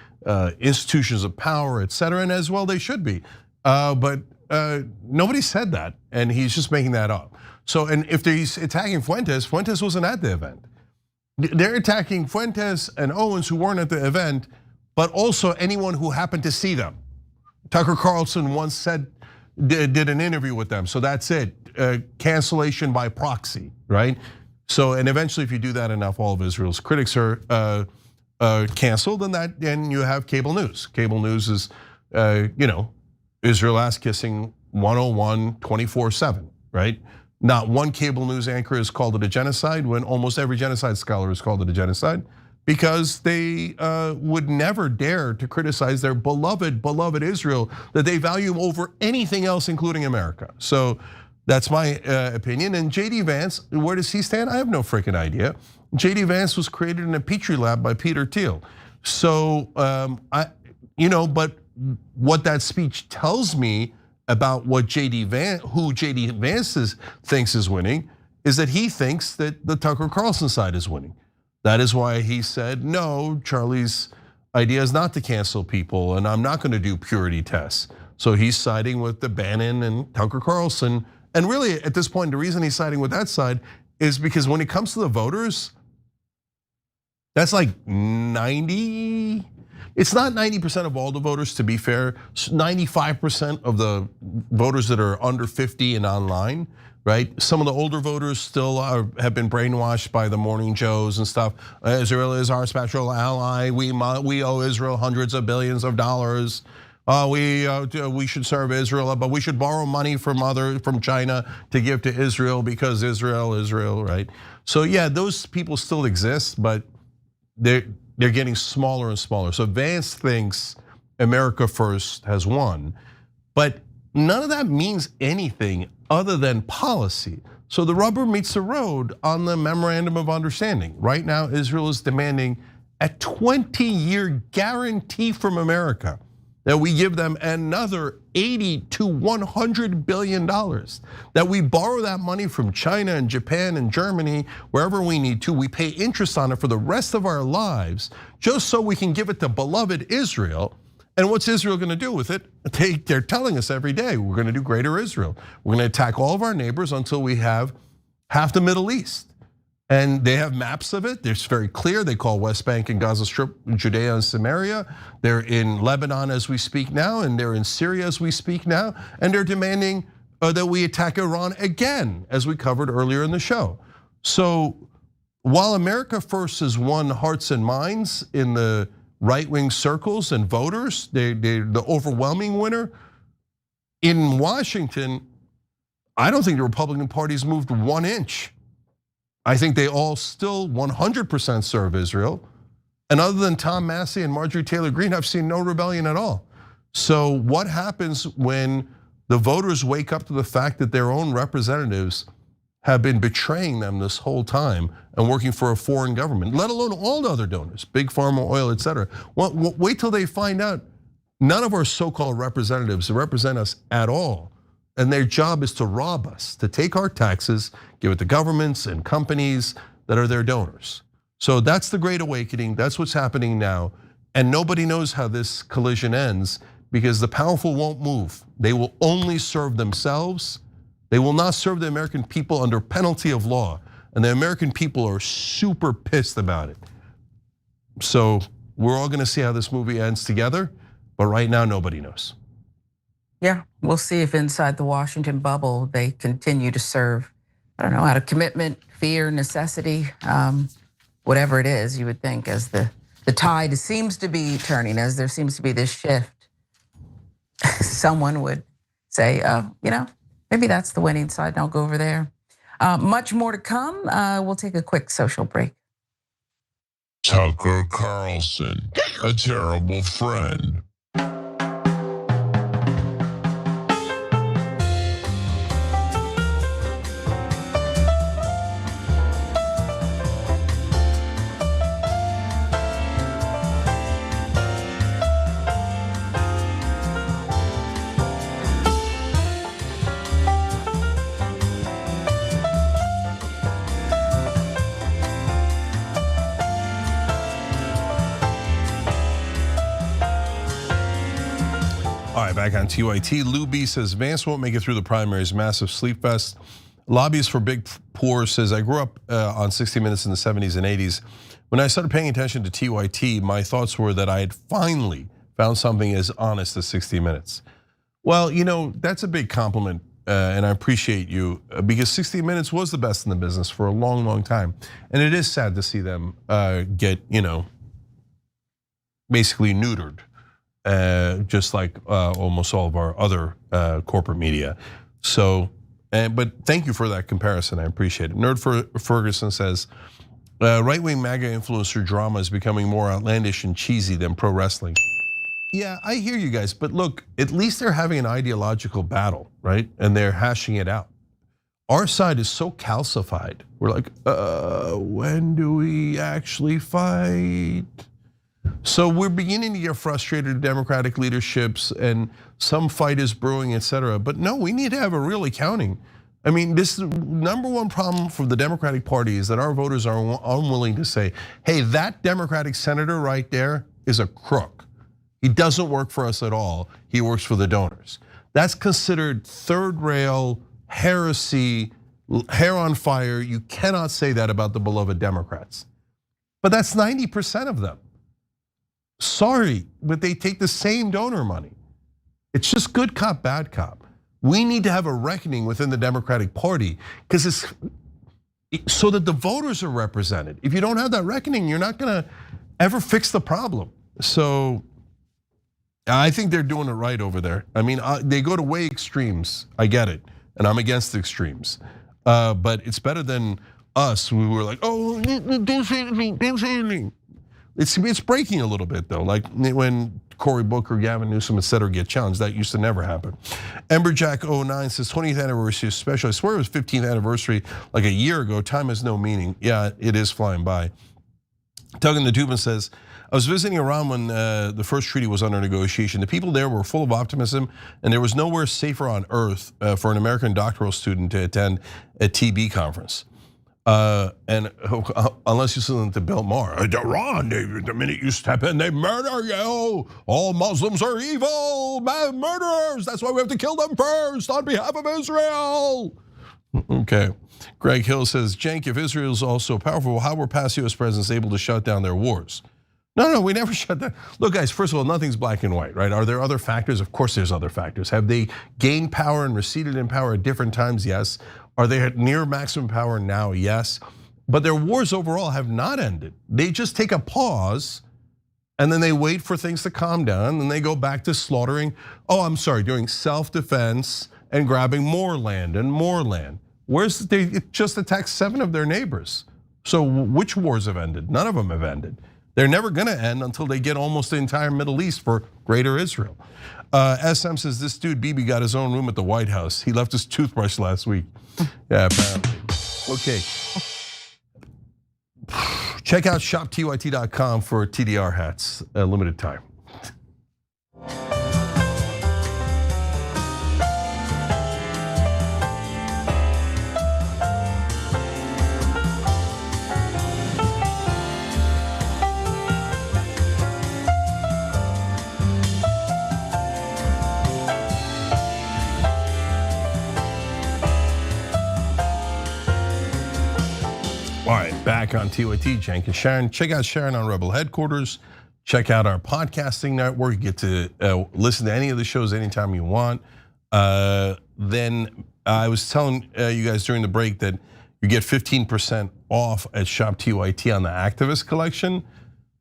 institutions of power, et cetera, and as well they should be. But nobody said that, and he's just making that up. So, and if he's attacking Fuentes wasn't at the event. They're attacking Fuentes and Owens who weren't at the event, but also anyone who happened to see them. Tucker Carlson once did an interview with them, so that's it. Cancellation by proxy, right? So, and eventually if you do that enough, all of Israel's critics are canceled, and then you have cable news. Cable news is, Israel ass kissing 101 24/7, right? Not one cable news anchor has called it a genocide when almost every genocide scholar has called it a genocide, because they would never dare to criticize their beloved Israel that they value over anything else, including America. So that's my opinion. And JD Vance, where does he stand? I have no freaking idea. JD Vance was created in a petri lab by Peter Thiel. So but what that speech tells me about what who JD Vance thinks is winning, is that he thinks that the Tucker Carlson side is winning. That is why he said, no, Charlie's idea is not to cancel people, and I'm not going to do purity tests. So he's siding with the Bannon and Tucker Carlson. And really, at this point, the reason he's siding with that side is because when it comes to the voters, that's like 90. It's not 90% of all the voters, to be fair. 95% of the voters that are under 50 and online, right? Some of the older voters still have been brainwashed by the Morning Joes and stuff. Israel is our special ally. We owe Israel hundreds of billions of dollars. We should serve Israel, but we should borrow money from China to give to Israel because Israel, right? So yeah, those people still exist, but they're getting smaller and smaller. So Vance thinks America First has won, but none of that means anything other than policy. So the rubber meets the road on the memorandum of understanding. Right now, Israel is demanding a 20-year guarantee from America that we give them another 80 to 100 billion dollars, that we borrow that money from China and Japan and Germany, wherever we need to. We pay interest on it for the rest of our lives, just so we can give it to beloved Israel. And what's Israel going to do with it? They're telling us every day, we're going to do greater Israel. We're going to attack all of our neighbors until we have half the Middle East. And they have maps of it. It's very clear. They call West Bank and Gaza Strip Judea and Samaria. They're in Lebanon as we speak now, and they're in Syria as we speak now. And they're demanding that we attack Iran again, as we covered earlier in the show. So while America First has won hearts and minds in the right-wing circles and voters, they're the overwhelming winner. In Washington, I don't think the Republican Party's moved 1 inch. I think they all still 100% serve Israel. And other than Tom Massey and Marjorie Taylor Greene, I've seen no rebellion at all. So what happens when the voters wake up to the fact that their own representatives have been betraying them this whole time and working for a foreign government, let alone all the other donors, big pharma, oil, etc. Wait till they find out none of our so-called representatives represent us at all. And their job is to rob us, to take our taxes, give it to governments and companies that are their donors. So that's the Great Awakening, that's what's happening now. And nobody knows how this collision ends because the powerful won't move. They will only serve themselves. They will not serve the American people under penalty of law. And the American people are super pissed about it. So we're all gonna see how this movie ends together, but right now nobody knows. Yeah, we'll see if inside the Washington bubble they continue to serve, I don't know, out of commitment, fear, necessity, whatever it is, you would think as the tide seems to be turning, as there seems to be this shift, someone would say, maybe that's the winning side, don't go over there. Much more to come. We'll take a quick social break. Tucker Carlson, a terrible friend. All right, back on TYT. Lou B says Vance won't make it through the primaries. Massive sleep fest. Lobbyist for Big Poor says I grew up on 60 Minutes in the 70s and 80s. When I started paying attention to TYT, my thoughts were that I had finally found something as honest as 60 Minutes. Well, that's a big compliment, and I appreciate you because 60 Minutes was the best in the business for a long, long time, and it is sad to see them get basically neutered. Just like almost all of our other corporate media. So, but thank you for that comparison, I appreciate it. Nerd Ferguson says, right-wing MAGA influencer drama is becoming more outlandish and cheesy than pro wrestling. Yeah, I hear you guys, but look, at least they're having an ideological battle, right? And they're hashing it out. Our side is so calcified. We're like, when do we actually fight? So we're beginning to get frustrated at Democratic leaderships and some fight is brewing, etc. But no, we need to have a real accounting. I mean, this number one problem for the Democratic Party is that our voters are unwilling to say, hey, that Democratic senator right there is a crook. He doesn't work for us at all. He works for the donors. That's considered third rail heresy, hair on fire. You cannot say that about the beloved Democrats. But that's 90% of them. Sorry, but they take the same donor money. It's just good cop, bad cop. We need to have a reckoning within the Democratic Party because it's so that the voters are represented. If you don't have that reckoning, you're not gonna ever fix the problem. So I think they're doing it right over there. I mean, they go to way extremes, I get it, and I'm against the extremes. But it's better than us, we were like, oh, don't say anything, don't say anything. It's breaking a little bit though, like when Cory Booker, Gavin Newsom, etc. get challenged. That used to never happen. Emberjack09 says 20th anniversary is special. I swear it was 15th anniversary like a year ago. Time has no meaning. Yeah, it is flying by. Tuggan the Tubman says, I was visiting Iran when the first treaty was under negotiation. The people there were full of optimism and there was nowhere safer on earth for an American doctoral student to attend a TB conference. And unless you listen to Bill Maher, Iran, the minute you step in, they murder you. All Muslims are evil, murderers. That's why we have to kill them first on behalf of Israel. Okay. Greg Hill says, Cenk, if Israel is also powerful, how were past US presidents able to shut down their wars? No, we never shut down. Look, guys, first of all, nothing's black and white, right? Are there other factors? Of course there's other factors. Have they gained power and receded in power at different times? Yes. Are they at near maximum power now? Yes. But their wars overall have not ended. They just take a pause and then they wait for things to calm down and they go back to slaughtering, doing self-defense and grabbing more land and more land. They just attacked 7 of their neighbors. So which wars have ended? None of them have ended. They're never gonna end until they get almost the entire Middle East for greater Israel. SM says this dude, Bibi, got his own room at the White House. He left his toothbrush last week. Yeah, apparently. Okay. Check out shoptyt.com for TDR hats, limited time. All right, back on TYT, Cenk and Sharon. Check out Sharon on Rebel Headquarters. Check out our podcasting network. You get to listen to any of the shows anytime you want. Then I was telling you guys during the break that you get 15% off at Shop TYT on the Activist collection,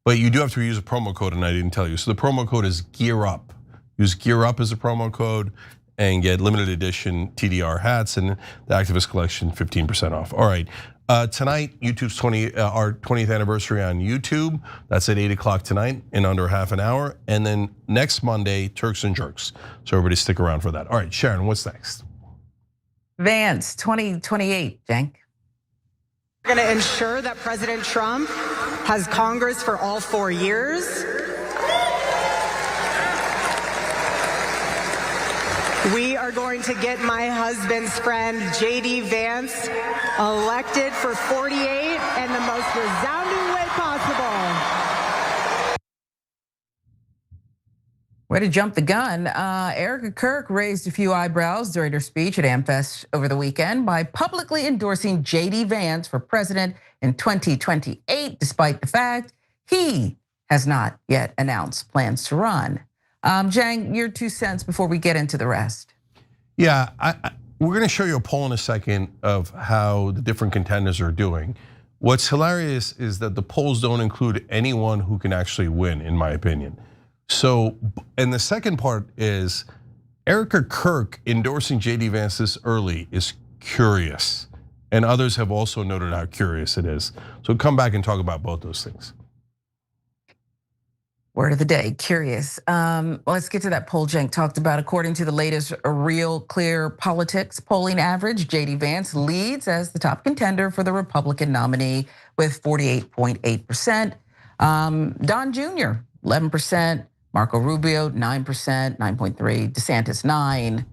but you do have to use a promo code, and I didn't tell you. So the promo code is Gear Up. Use Gear Up as a promo code and get limited edition TDR hats and the Activist collection 15% off. All right. Tonight, YouTube's our 20th anniversary on YouTube. That's at 8 o'clock tonight in under half an hour. And then next Monday, Turks and Jerks. So everybody stick around for that. All right, Sharon, what's next? Vance, 2028, Cenk. We're gonna ensure that President Trump has Congress for all 4 years. We are going to get my husband's friend, JD Vance, elected for 48 in the most resounding way possible. Way to jump the gun. Erica Kirk raised a few eyebrows during her speech at AmFest over the weekend by publicly endorsing JD Vance for president in 2028, despite the fact he has not yet announced plans to run. Cenk, your 2 cents before we get into the rest. Yeah, we're gonna show you a poll in a second of how the different contenders are doing. What's hilarious is that the polls don't include anyone who can actually win, in my opinion. So, and the second part is Erica Kirk endorsing JD Vance this early is curious. And others have also noted how curious it is. So come back and talk about both those things. Word of the day, curious. Let's get to that poll Cenk talked about. According to the latest Real Clear Politics polling average, JD Vance leads as the top contender for the Republican nominee with 48.8%. Don Jr., 11%. Marco Rubio, 9%, 9.3%. DeSantis, 9%.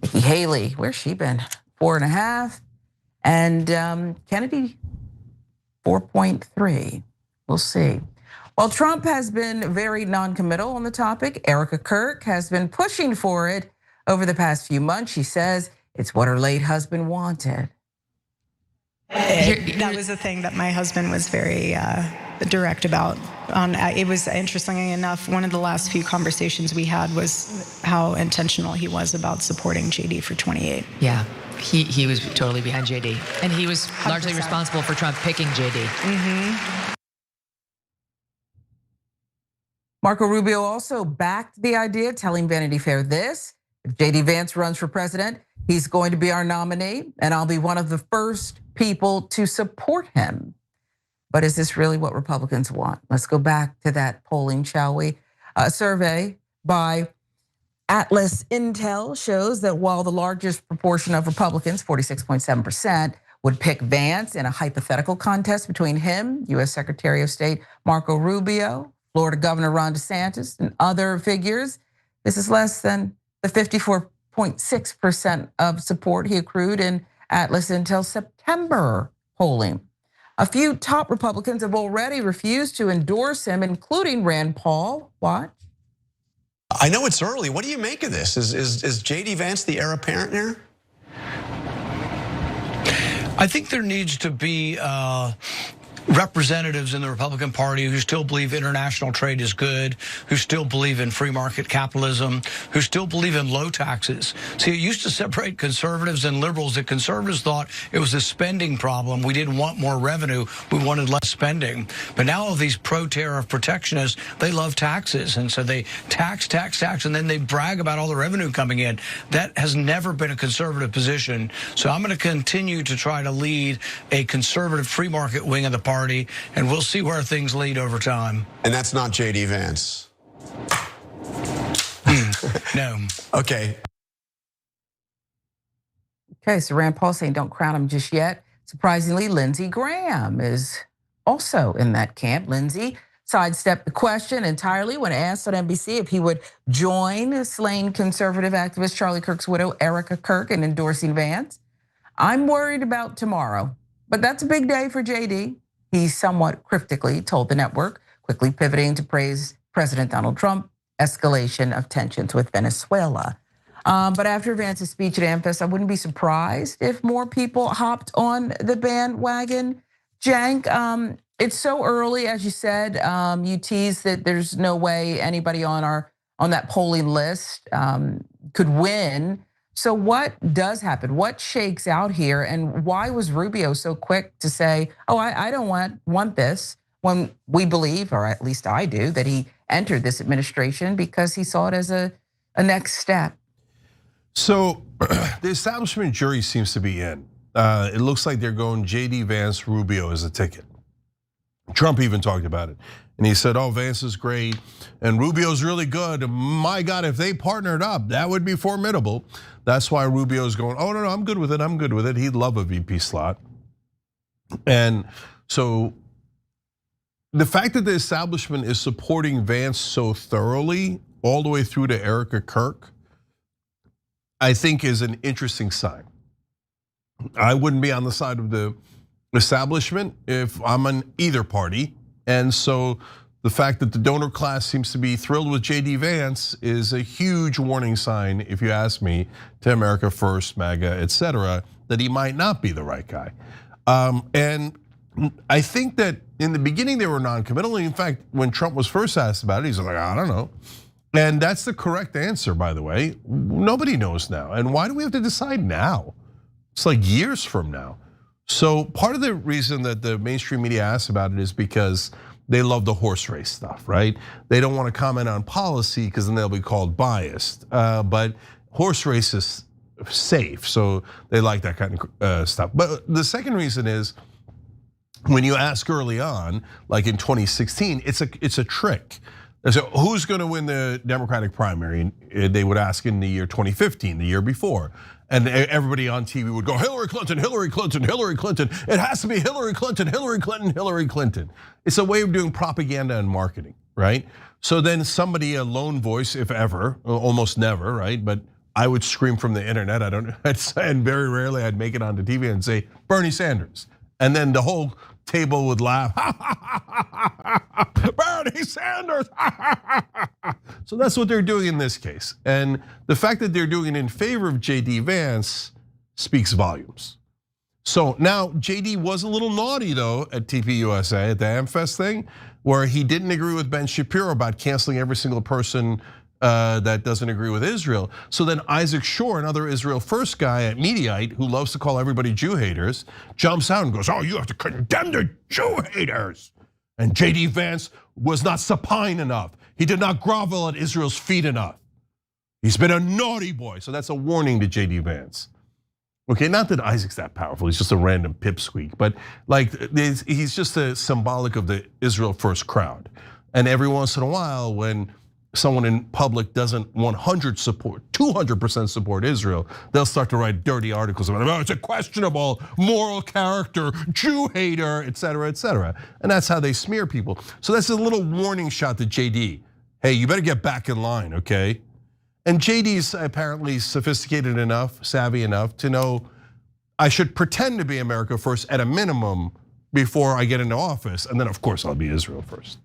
Nikki Haley, where's she been? 4.5%. And Kennedy, 4.3%. We'll see. While Trump has been very non-committal on the topic, Erica Kirk has been pushing for it over the past few months. She says it's what her late husband wanted. That was the thing that my husband was very direct about. It was, interestingly enough, one of the last few conversations we had was how intentional he was about supporting JD for 28. Yeah, he was totally behind JD. And he was largely 100%. Responsible for Trump picking JD. Mm-hmm. Marco Rubio also backed the idea, telling Vanity Fair this: if JD Vance runs for president, he's going to be our nominee, and I'll be one of the first people to support him. But is this really what Republicans want? Let's go back to that polling, shall we? A survey by Atlas Intel shows that while the largest proportion of Republicans, 46.7%, would pick Vance in a hypothetical contest between him, US Secretary of State Marco Rubio, Florida Governor Ron DeSantis, and other figures, this is less than the 54.6% of support he accrued in Atlas Intel's September polling. A few top Republicans have already refused to endorse him, including Rand Paul. Watch. I know it's early. What do you make of this? Is J.D. Vance the heir apparent here? I think there needs to be representatives in the Republican Party who still believe international trade is good, who still believe in free market capitalism, who still believe in low taxes. See, it used to separate conservatives and liberals. The conservatives thought it was a spending problem. We didn't want more revenue. We wanted less spending. But now all these pro-tariff protectionists, they love taxes. And so they tax, and then they brag about all the revenue coming in. That has never been a conservative position. So I'm going to continue to try to lead a conservative free market wing of the party, and we'll see where things lead over time. And that's not J.D. Vance. No. Okay. Okay, so Rand Paul saying don't crown him just yet. Surprisingly, Lindsey Graham is also in that camp. Lindsey sidestepped the question entirely when asked on NBC if he would join slain conservative activist Charlie Kirk's widow, Erica Kirk, in endorsing Vance. I'm worried about tomorrow, but that's a big day for JD. He somewhat cryptically told the network, quickly pivoting to praise President Donald Trump, escalation of tensions with Venezuela. But after Vance's speech at AmFest, I wouldn't be surprised if more people hopped on the bandwagon. Cenk, it's so early, as you said. You teased that there's no way anybody on that polling list could win. So what does happen? What shakes out here? And why was Rubio so quick to say, oh, I don't want this, when we believe, or at least I do, that he entered this administration because he saw it as a next step? So the establishment jury seems to be in. It looks like they're going JD Vance, Rubio as a ticket. Trump even talked about it. And he said, oh, Vance is great and Rubio's really good. My God, if they partnered up, that would be formidable. That's why Rubio's going, oh, no, I'm good with it. I'm good with it. He'd love a VP slot. And so the fact that the establishment is supporting Vance so thoroughly all the way through to Erica Kirk, I think is an interesting sign. I wouldn't be on the side of the establishment if I'm on either party. And so the fact that the donor class seems to be thrilled with JD Vance is a huge warning sign, if you ask me, to America First, MAGA, etc., that he might not be the right guy. And I think that in the beginning they were non-committal. In fact, when Trump was first asked about it, he's like, I don't know. And that's the correct answer, by the way. Nobody knows now. And why do we have to decide now? It's like years from now. So part of the reason that the mainstream media asks about it is because they love the horse race stuff, right? They don't want to comment on policy because then they'll be called biased. But horse race is safe, so they like that kind of stuff. But the second reason is when you ask early on, like in 2016, it's a trick. So who's going to win the Democratic primary? And they would ask in the year 2015, the year before. And everybody on TV would go, Hillary Clinton, Hillary Clinton, Hillary Clinton. It has to be Hillary Clinton, Hillary Clinton, Hillary Clinton. It's a way of doing propaganda and marketing, right? So then somebody, a lone voice, if ever, almost never, right? But I would scream from the internet, and very rarely I'd make it onto TV and say, Bernie Sanders. And then the whole table would laugh, Bernie Sanders. So that's what they're doing in this case. And the fact that they're doing it in favor of JD Vance speaks volumes. So now JD was a little naughty though at TPUSA, at the AmFest thing, where he didn't agree with Ben Shapiro about canceling every single person that doesn't agree with Israel. So then Isaac Shore, another Israel First guy at Mediaite, who loves to call everybody Jew haters, jumps out and goes, oh, you have to condemn the Jew haters. And JD Vance was not supine enough. He did not grovel at Israel's feet enough. He's been a naughty boy. So that's a warning to JD Vance. Okay, not that Isaac's that powerful, he's just a random pipsqueak, but like he's just a symbolic of the Israel First crowd. And every once in a while, when someone in public doesn't 200% support Israel, they'll start to write dirty articles about it. Oh, it's a questionable moral character, Jew hater, etc., etc. And that's how they smear people. So that's a little warning shot to JD. Hey, you better get back in line, okay? And JD's apparently sophisticated enough, savvy enough to know I should pretend to be America first at a minimum before I get into office. And then of course I'll be Israel first.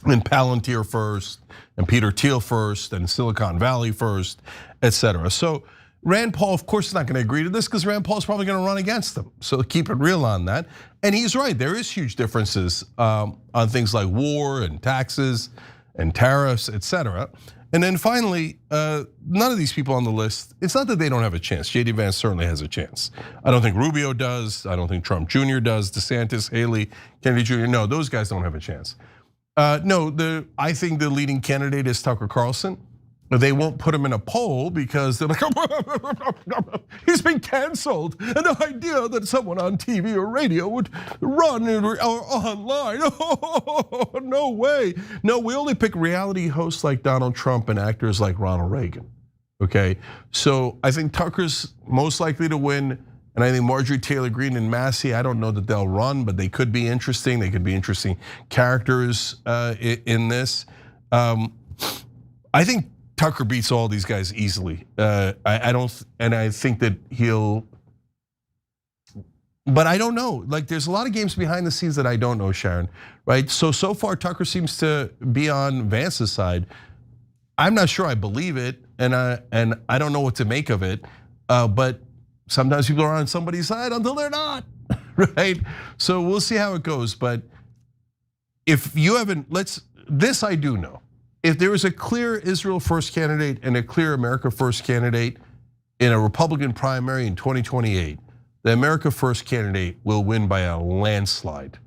And Palantir first, and Peter Thiel first, and Silicon Valley first, etc. So Rand Paul, of course, is not going to agree to this because Rand Paul is probably going to run against them. So keep it real on that. And he's right, there is huge differences on things like war and taxes and tariffs, etc. And then finally, none of these people on the list, it's not that they don't have a chance. JD Vance certainly has a chance. I don't think Rubio does. I don't think Trump Jr. does. DeSantis, Haley, Kennedy Jr. No, those guys don't have a chance. No, I think the leading candidate is Tucker Carlson. They won't put him in a poll because they're like, he's been canceled. And the idea that someone on TV or radio would run or online, oh, no way. No, we only pick reality hosts like Donald Trump and actors like Ronald Reagan, okay? So I think Tucker's most likely to win. And I think Marjorie Taylor Greene and Massey, I don't know that they'll run, but they could be interesting. They could be interesting characters in this. I think Tucker beats all these guys easily. I don't, and I think that he'll, but I don't know. Like there's a lot of games behind the scenes that I don't know, Sharon, right? So far Tucker seems to be on Vance's side. I'm not sure I believe it, and I don't know what to make of it, but sometimes people are on somebody's side until they're not, right? So we'll see how it goes, but if you haven't, this I do know. If there is a clear Israel first candidate and a clear America first candidate in a Republican primary in 2028, the America first candidate will win by a landslide.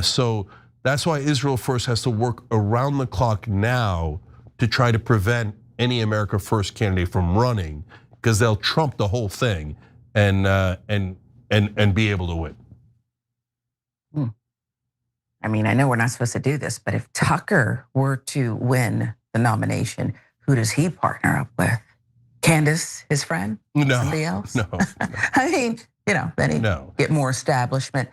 So that's why Israel first has to work around the clock now to try to prevent any America first candidate from running, because they'll trump the whole thing and be able to win. I mean, I know we're not supposed to do this, but if Tucker were to win the nomination, who does he partner up with? Candace, his friend? No. Somebody else? No. I mean, then he'd get more establishment.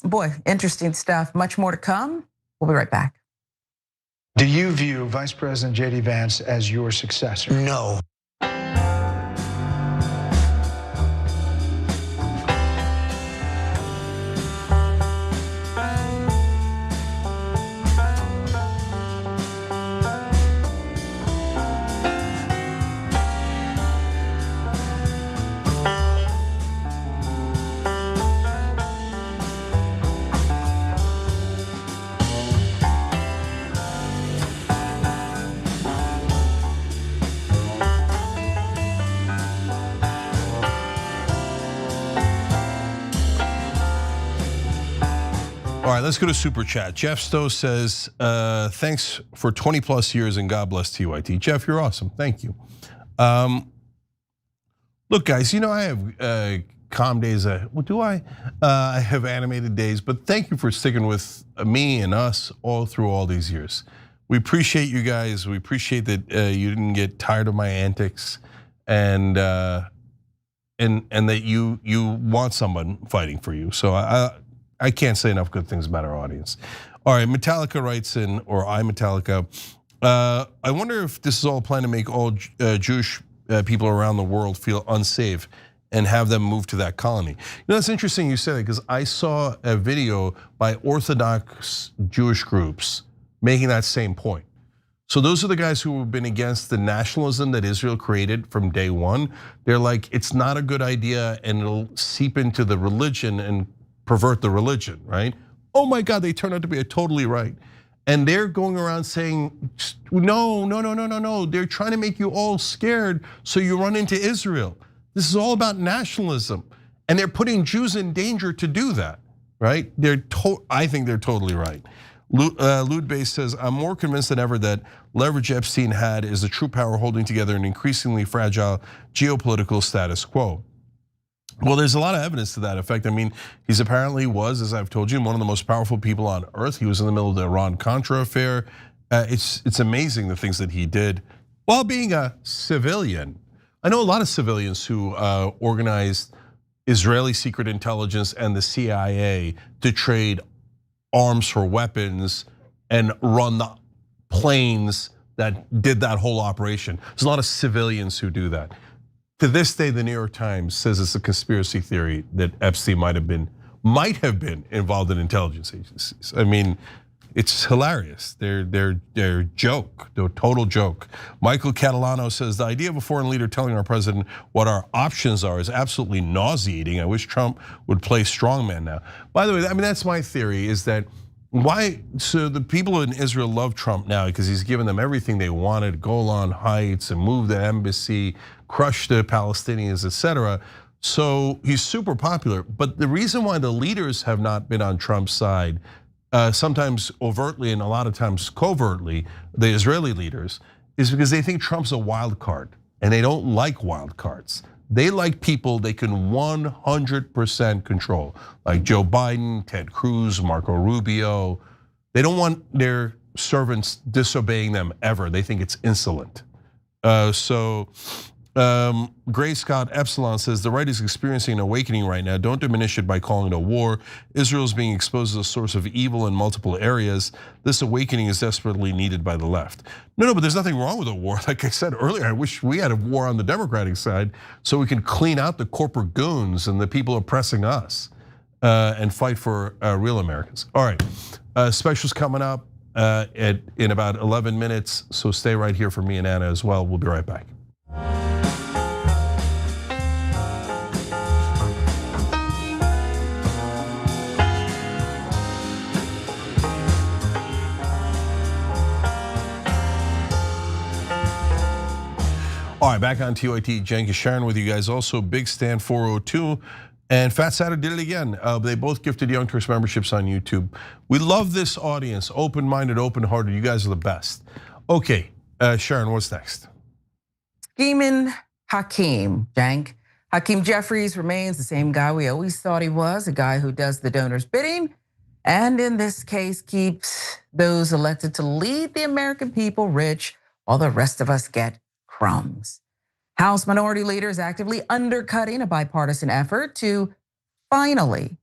Boy, interesting stuff. Much more to come. We'll be right back. Do you view Vice President JD Vance as your successor? No. All right, let's go to Super Chat. Jeff Stowe says, thanks for 20 plus years and God bless TYT. Jeff, you're awesome, thank you. Look guys, I have calm days, do I? I have animated days, but thank you for sticking with me and us all through all these years. We appreciate you guys, we appreciate that you didn't get tired of my antics and that you want someone fighting for you. So I can't say enough good things about our audience. All right, Metallica writes in, or iMetallica. I wonder if this is all a plan to make all Jewish people around the world feel unsafe and have them move to that colony. It's interesting you say that because I saw a video by Orthodox Jewish groups making that same point. So those are the guys who have been against the nationalism that Israel created from day one. They're like, it's not a good idea and it'll seep into the religion and pervert the religion, right? Oh my God, they turn out to be totally right. And they're going around saying, no. They're trying to make you all scared so you run into Israel. This is all about nationalism. And they're putting Jews in danger to do that, right? I think they're totally right. Ludbase says, I'm more convinced than ever that leverage Epstein had is the true power holding together an increasingly fragile geopolitical status quo. Well, there's a lot of evidence to that effect. I mean, he's apparently was, as I've told you, one of the most powerful people on earth. He was in the middle of the Iran-Contra affair. It's amazing the things that he did while being a civilian. I know a lot of civilians who organized Israeli secret intelligence and the CIA to trade arms for weapons and run the planes that did that whole operation. There's a lot of civilians who do that. To this day, the New York Times says it's a conspiracy theory that Epstein might have been involved in intelligence agencies. I mean, it's hilarious. They're joke. They're a total joke. Michael Catalano says the idea of a foreign leader telling our president what our options are is absolutely nauseating. I wish Trump would play strongman now. By the way, I mean, that's my theory, is that so the people in Israel love Trump now because he's given them everything they wanted, Golan Heights and move the embassy, crush the Palestinians, etc. So he's super popular. But the reason why the leaders have not been on Trump's side, sometimes overtly and a lot of times covertly, the Israeli leaders, is because they think Trump's a wild card and they don't like wild cards. They like people they can 100% control, like Joe Biden, Ted Cruz, Marco Rubio. They don't want their servants disobeying them ever. They think it's insolent. Gray Scott Epsilon says the right is experiencing an awakening right now. Don't diminish it by calling it a war. Israel is being exposed as a source of evil in multiple areas. This awakening is desperately needed by the left. No, but there's nothing wrong with a war. Like I said earlier, I wish we had a war on the Democratic side so we can clean out the corporate goons and the people oppressing us and fight for real Americans. All right, specials coming up in about 11 minutes. So stay right here for me and Anna as well. We'll be right back. All right, back on TYT, Cenk is sharing with you guys. Also, Big Stan 402 and Fat Saturday did it again. They both gifted Young Turks memberships on YouTube. We love this audience, open-minded, open-hearted. You guys are the best. Okay, Sharon, what's next? Scheming Hakeem, Cenk. Hakeem Jeffries remains the same guy we always thought he was, a guy who does the donor's bidding, and in this case keeps those elected to lead the American people rich while the rest of us get crumbs. House Minority Leader is actively undercutting a bipartisan effort to finally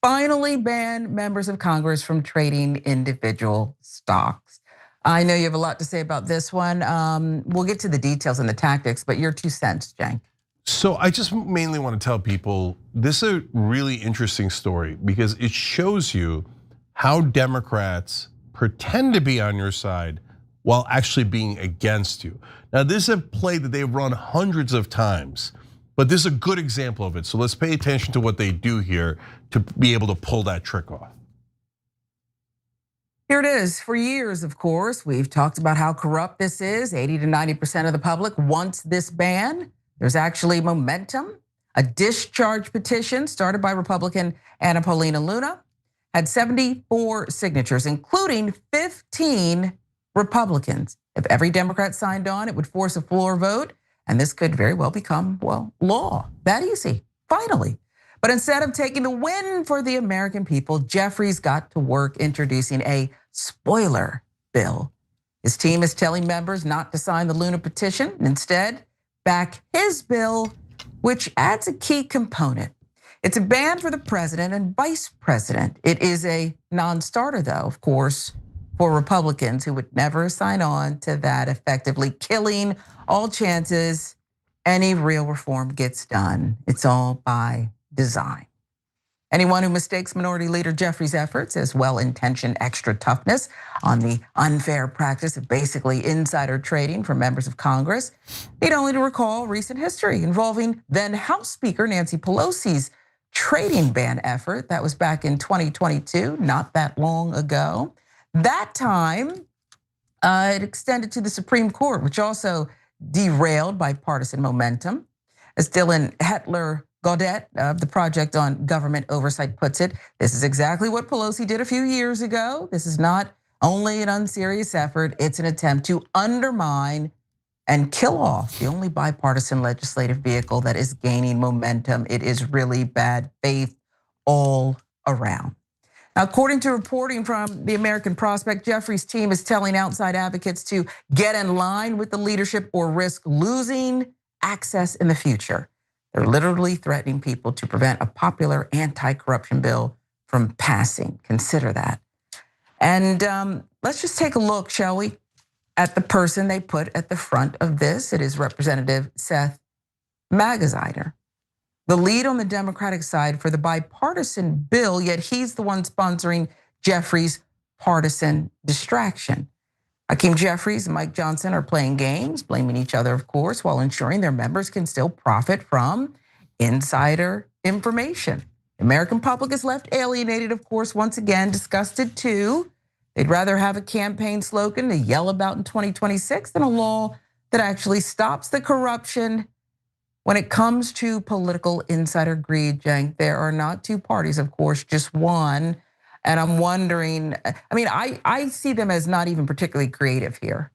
ban members of Congress from trading individual stocks. I know you have a lot to say about this one. We'll get to the details and the tactics, but your 2 cents, Cenk. So I just mainly want to tell people this is a really interesting story because it shows you how Democrats pretend to be on your side while actually being against you. Now, this is a play that they've run hundreds of times, but this is a good example of it. So let's pay attention to what they do here to be able to pull that trick off. Here it is. For years, of course, we've talked about how corrupt this is. 80 to 90% of the public wants this ban. There's actually momentum. A discharge petition started by Republican Anna Paulina Luna had 74 signatures, including 15 Republicans. If every Democrat signed on, it would force a floor vote, and this could very well become, well, law. That easy, finally. But instead of taking the win for the American people, Jeffries got to work introducing a spoiler bill. His team is telling members not to sign the Luna petition, and instead back his bill, which adds a key component. It's a ban for the president and vice president. It is a non-starter, though, of course, for Republicans who would never sign on to that, effectively killing all chances any real reform gets done. It's all by design. Anyone who mistakes Minority Leader Jeffries' efforts as well-intentioned extra toughness on the unfair practice of basically insider trading for members of Congress need only to recall recent history involving then House Speaker Nancy Pelosi's trading ban effort. That was back in 2022, not that long ago. That time, it extended to the Supreme Court, which also derailed bipartisan momentum. As Dylan Hetler-Gaudet of the Project on Government Oversight puts it, this is exactly what Pelosi did a few years ago. This is not only an unserious effort, it's an attempt to undermine and kill off the only bipartisan legislative vehicle that is gaining momentum. It is really bad faith all around. Now, according to reporting from the American Prospect, Jeffries' team is telling outside advocates to get in line with the leadership or risk losing access in the future. They're literally threatening people to prevent a popular anti-corruption bill from passing. Consider that. And let's just take a look, shall we, at the person they put at the front of this. It is Representative Seth Magazider, the lead on the Democratic side for the bipartisan bill, yet he's the one sponsoring Jeffries' partisan distraction. Hakeem Jeffries and Mike Johnson are playing games, blaming each other, of course, while ensuring their members can still profit from insider information. The American public is left alienated, of course, once again, disgusted too. They'd rather have a campaign slogan to yell about in 2026 than a law that actually stops the corruption. When it comes to political insider greed, Cenk, there are not two parties, of course, just one. And I'm wondering, I mean, I see them as not even particularly creative here.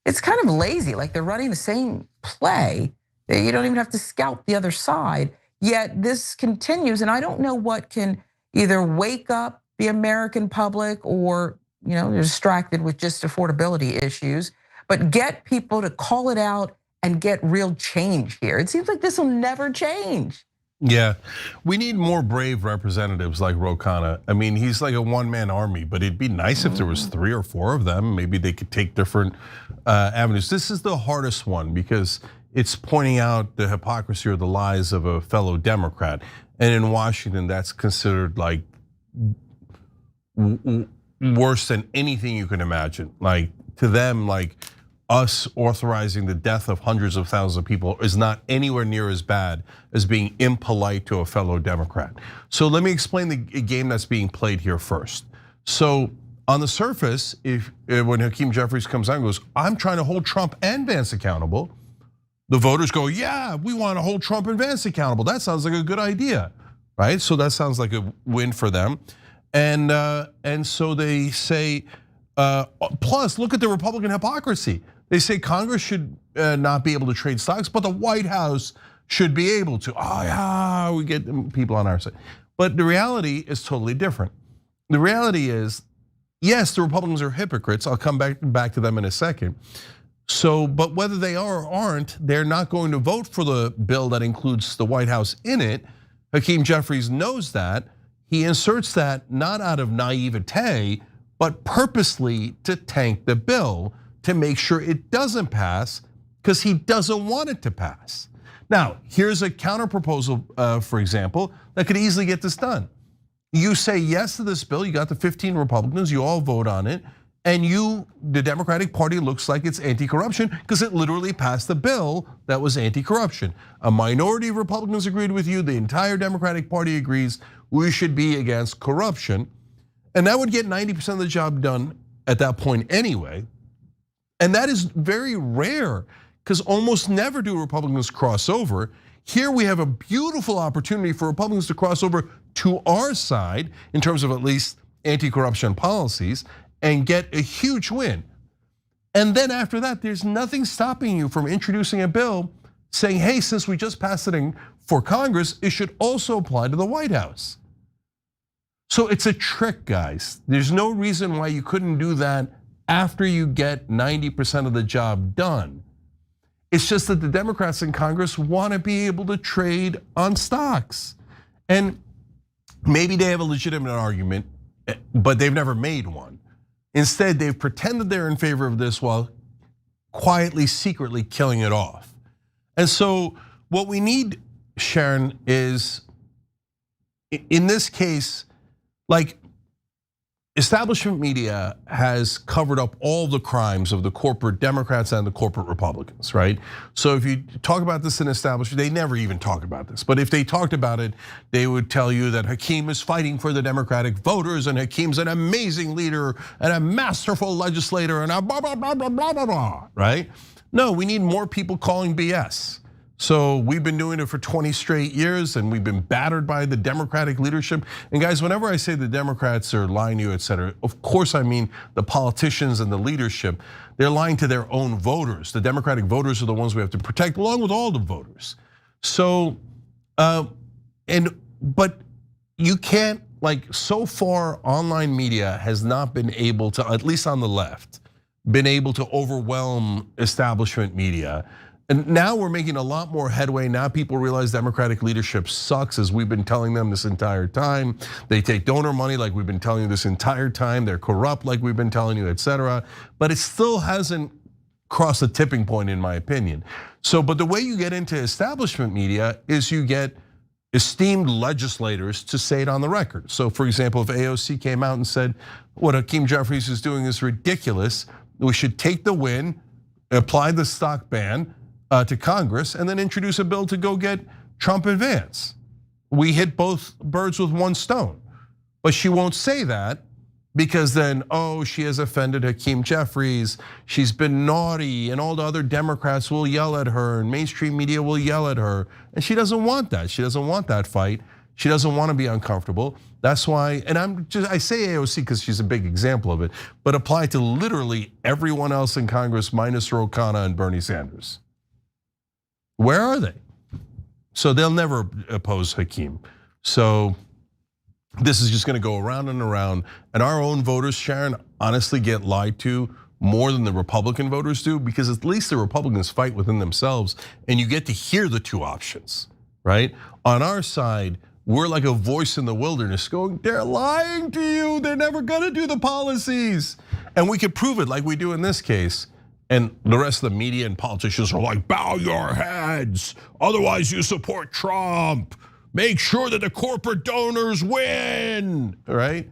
It's kind of lazy, like they're running the same play. You don't even have to scout the other side. Yet this continues, and I don't know what can either wake up the American public or, they're distracted with just affordability issues, but get people to call it out and get real change here. It seems like this will never change. Yeah, we need more brave representatives like Ro Khanna. I mean, he's like a one-man army, but it'd be nice if there was 3 or 4 of them. Maybe they could take different avenues. This is the hardest one because it's pointing out the hypocrisy or the lies of a fellow Democrat. And in Washington, that's considered like worse than anything you can imagine. Like to them, like us authorizing the death of hundreds of thousands of people is not anywhere near as bad as being impolite to a fellow Democrat. So let me explain the game that's being played here first. So on the surface, when Hakeem Jeffries comes out and goes, I'm trying to hold Trump and Vance accountable, the voters go, yeah, we want to hold Trump and Vance accountable. That sounds like a good idea, right? So that sounds like a win for them. And so they say, plus look at the Republican hypocrisy. They say Congress should not be able to trade stocks, but the White House should be able to. Oh yeah, we get people on our side. But the reality is totally different. The reality is, yes, the Republicans are hypocrites. I'll come back to them in a second. So, but whether they are or aren't, they're not going to vote for the bill that includes the White House in it. Hakeem Jeffries knows that. He inserts that not out of naivete, but purposely to tank the bill, to make sure it doesn't pass, because he doesn't want it to pass. Now, here's a counter proposal, for example, that could easily get this done. You say yes to this bill, you got the 15 Republicans, you all vote on it, and the Democratic Party looks like it's anti-corruption because it literally passed the bill that was anti-corruption. A minority of Republicans agreed with you, the entire Democratic Party agrees we should be against corruption. And that would get 90% of the job done at that point anyway. And that is very rare because almost never do Republicans cross over. Here we have a beautiful opportunity for Republicans to cross over to our side in terms of at least anti-corruption policies and get a huge win. And then after that, there's nothing stopping you from introducing a bill saying, hey, since we just passed it for Congress, it should also apply to the White House. So it's a trick, guys. There's no reason why you couldn't do that after you get 90% of the job done. It's just that the Democrats in Congress want to be able to trade on stocks. And maybe they have a legitimate argument, but they've never made one. Instead, they've pretended they're in favor of this while quietly, secretly killing it off. And so what we need, Sharon, is in this case, like establishment media has covered up all the crimes of the corporate Democrats and the corporate Republicans, right? So if you talk about this in establishment, they never even talk about this. But if they talked about it, they would tell you that Hakeem is fighting for the Democratic voters and Hakeem's an amazing leader and a masterful legislator and a blah, blah, blah, blah, blah, blah, blah, right? No, we need more people calling BS. So we've been doing it for 20 straight years and we've been battered by the Democratic leadership. And guys, whenever I say the Democrats are lying to you, et cetera, of course I mean the politicians and the leadership. They're lying to their own voters. The Democratic voters are the ones we have to protect along with all the voters. So, but you can't, like so far online media has not been able to, at least on the left, been able to overwhelm establishment media. And now we're making a lot more headway. Now people realize Democratic leadership sucks, as we've been telling them this entire time. They take donor money like we've been telling you this entire time. They're corrupt like we've been telling you, et cetera. But it still hasn't crossed the tipping point, in my opinion. So, but the way you get into establishment media is you get esteemed legislators to say it on the record. So, for example, if AOC came out and said, what Hakeem Jeffries is doing is ridiculous, we should take the win, apply the stock ban to Congress, and then introduce a bill to go get Trump and Vance. We hit both birds with one stone. But she won't say that because then, oh, she has offended Hakeem Jeffries, she's been naughty, and all the other Democrats will yell at her, and mainstream media will yell at her. And she doesn't want that. She doesn't want that fight. She doesn't want to be uncomfortable. That's why, and I say AOC because she's a big example of it, but apply to literally everyone else in Congress minus Ro Khanna and Bernie Sanders. Where are they? So they'll never oppose Hakeem. So this is just going to go around and around. And our own voters, Sharon, honestly get lied to more than the Republican voters do, because at least the Republicans fight within themselves and you get to hear the two options, right? On our side, we're like a voice in the wilderness going, they're lying to you, they're never gonna do the policies. And we could prove it like we do in this case. And the rest of the media and politicians are like, bow your heads, otherwise you support Trump. Make sure that the corporate donors win, right?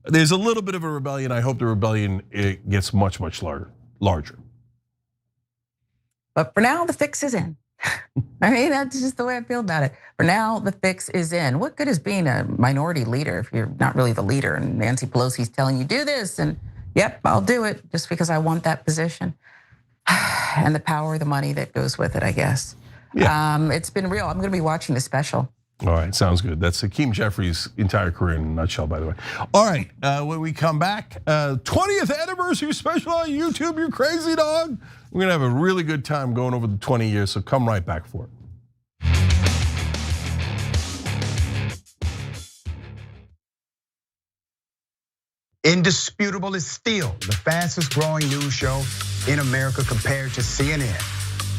There's a little bit of a rebellion. I hope the rebellion gets much, much larger. But for now, the fix is in. I mean, that's just the way I feel about it. For now, the fix is in. What good is being a minority leader if you're not really the leader and Nancy Pelosi's telling you do this and yep, I'll do it just because I want that position. And the power, the money that goes with it, I guess. Yeah. It's been real. I'm gonna be watching the special. All right, sounds good. That's Hakeem Jeffries' entire career in a nutshell, by the way. All right, when we come back, 20th anniversary special on YouTube, you crazy dog. We're gonna have a really good time going over the 20 years, so come right back for it. Indisputable is still the fastest growing news show in America compared to CNN,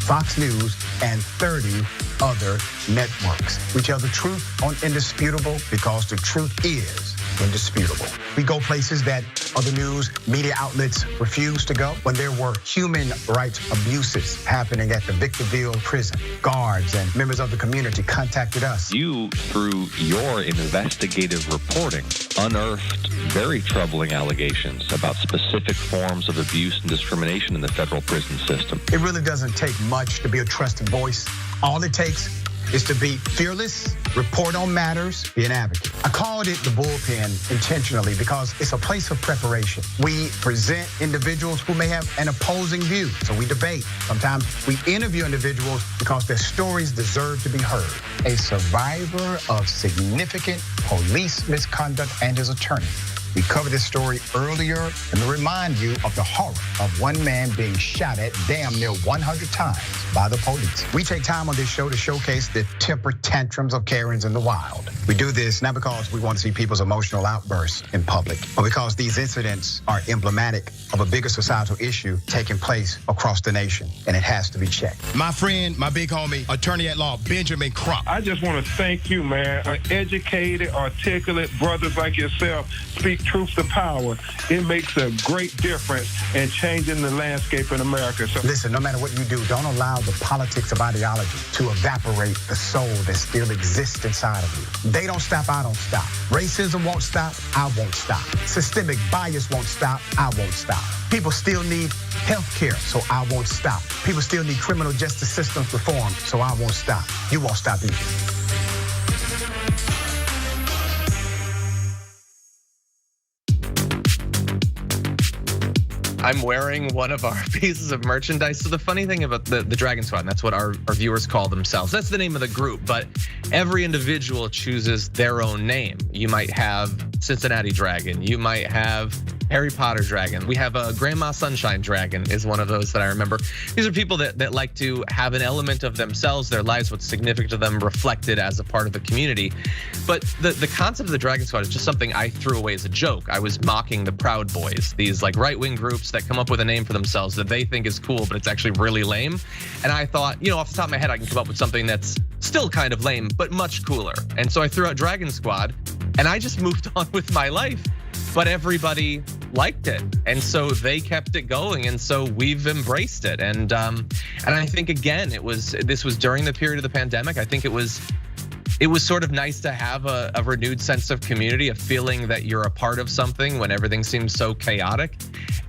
Fox News, and 30 other networks. We tell the truth on Indisputable because the truth is indisputable. We go places that other news media outlets refuse to go. When there were human rights abuses happening at the Victorville prison, guards and members of the community contacted us. You, through your investigative reporting, unearthed very troubling allegations about specific forms of abuse and discrimination in the federal prison system. It really doesn't take much to be a trusted voice. All it takes is to be fearless, report on matters, be an advocate. I called it the bullpen intentionally because it's a place of preparation. We present individuals who may have an opposing view, so we debate. Sometimes we interview individuals because their stories deserve to be heard. A survivor of significant police misconduct and his attorney. We covered this story earlier and to remind you of the horror of one man being shot at damn near 100 times by the police. We take time on this show to showcase the temper tantrums of Karens in the wild. We do this not because we want to see people's emotional outbursts in public, but because these incidents are emblematic of a bigger societal issue taking place across the nation, and it has to be checked. My friend, my big homie, attorney at law, Benjamin Crump. I just want to thank you, man. Educated, articulate brothers like yourself speak truth to power. It makes a great difference in changing the landscape in America. So listen, no matter what you do, don't allow the politics of ideology to evaporate the soul that still exists inside of you. They don't stop, I don't stop. Racism won't stop, I won't stop. Systemic bias won't stop, I won't stop. People still need health care, so I won't stop. People still need criminal justice systems reform, so I won't stop. You won't stop either. I'm wearing one of our pieces of merchandise. So the funny thing about the Dragon Squad, and that's what our viewers call themselves. That's the name of the group, but every individual chooses their own name. You might have Cincinnati Dragon. You might have Harry Potter Dragon. We have a Grandma Sunshine Dragon is one of those that I remember. These are people that like to have an element of themselves, their lives, what's significant to them reflected as a part of the community. But the concept of the Dragon Squad is just something I threw away as a joke. I was mocking the Proud Boys, these like right-wing groups that come up with a name for themselves that they think is cool, but it's actually really lame. And I thought, off the top of my head, I can come up with something that's still kind of lame, but much cooler. And so I threw out Dragon Squad and I just moved on with my life. But everybody liked it, and so they kept it going, and so we've embraced it. And I think again, this was during the period of the pandemic. I think it was sort of nice to have a renewed sense of community, a feeling that you're a part of something when everything seems so chaotic.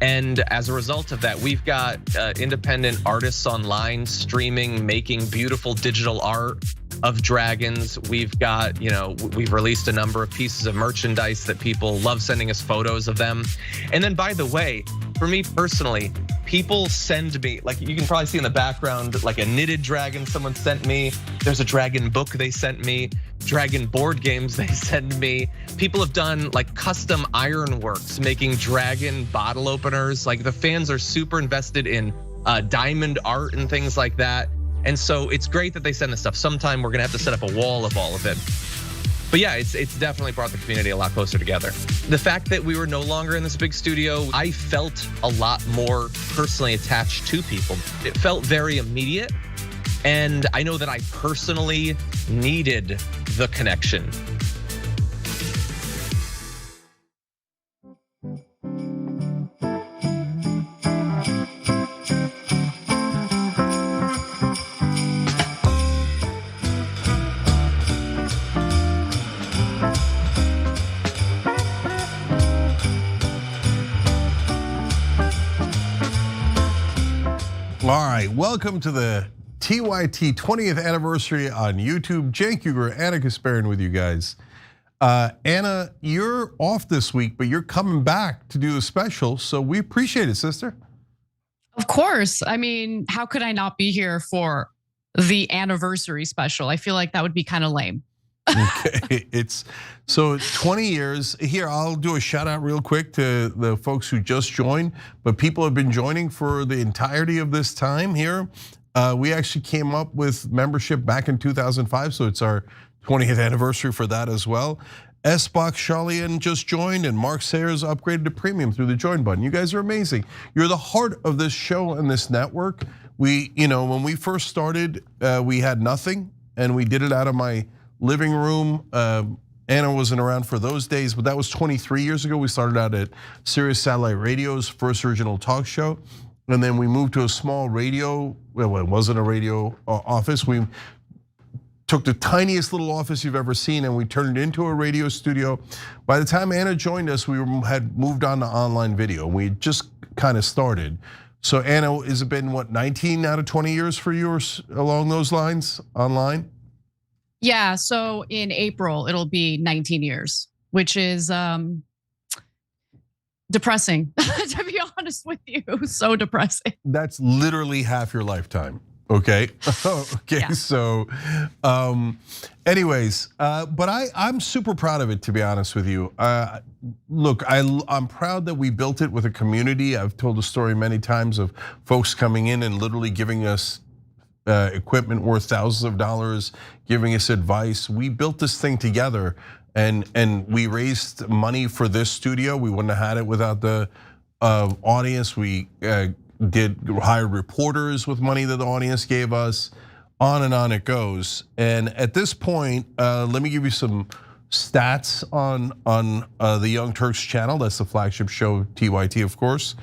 And as a result of that, we've got independent artists online streaming, making beautiful digital art of dragons. We've got, we've released a number of pieces of merchandise that people love sending us photos of them. And then, by the way, for me personally, people send me, like you can probably see in the background, like a knitted dragon someone sent me. There's a dragon book they sent me, dragon board games they send me. People have done like custom ironworks, making dragon bottle openers. Like the fans are super invested in diamond art and things like that. And so it's great that they send this stuff. Sometime we're gonna have to set up a wall of all of it. But yeah, it's definitely brought the community a lot closer together. The fact that we were no longer in this big studio, I felt a lot more personally attached to people. It felt very immediate. And I know that I personally needed the connection. All right, welcome to the TYT 20th anniversary on YouTube. Cenk, Uygur, Anna Kasparian with you guys. Anna, you're off this week, but you're coming back to do a special, so we appreciate it, sister. Of course. I mean, how could I not be here for the anniversary special? I feel like that would be kind of lame. Okay, it's so 20 years. Here, I'll do a shout out real quick to the folks who just joined, but people have been joining for the entirety of this time here. We actually came up with membership back in 2005, so it's our 20th anniversary for that as well. S-Box Shalian just joined, and Mark Sayers upgraded to premium through the join button. You guys are amazing. You're the heart of this show and this network. When we first started, we had nothing, and we did it out of my living room. Anna wasn't around for those days, but that was 23 years ago. We started out at Sirius Satellite Radio's first original talk show. And then we moved to a small radio, well, it wasn't a radio office. We took the tiniest little office you've ever seen and we turned it into a radio studio. By the time Anna joined us, we had moved on to online video. We just kind of started. So Anna, has it been what, 19 out of 20 years for you or along those lines online? Yeah, so in April, it'll be 19 years, which is depressing, to be honest with you, so depressing. That's literally half your lifetime, okay? Okay, yeah. So anyways, but I'm super proud of it, to be honest with you. Look, I'm proud that we built it with a community. I've told the story many times of folks coming in and literally giving us equipment worth thousands of dollars, giving us advice. We built this thing together and we raised money for this studio. We wouldn't have had it without the audience. We did hire reporters with money that the audience gave us. On and on it goes. And at this point, let me give you some stats on the Young Turks channel. That's the flagship show, TYT, of course.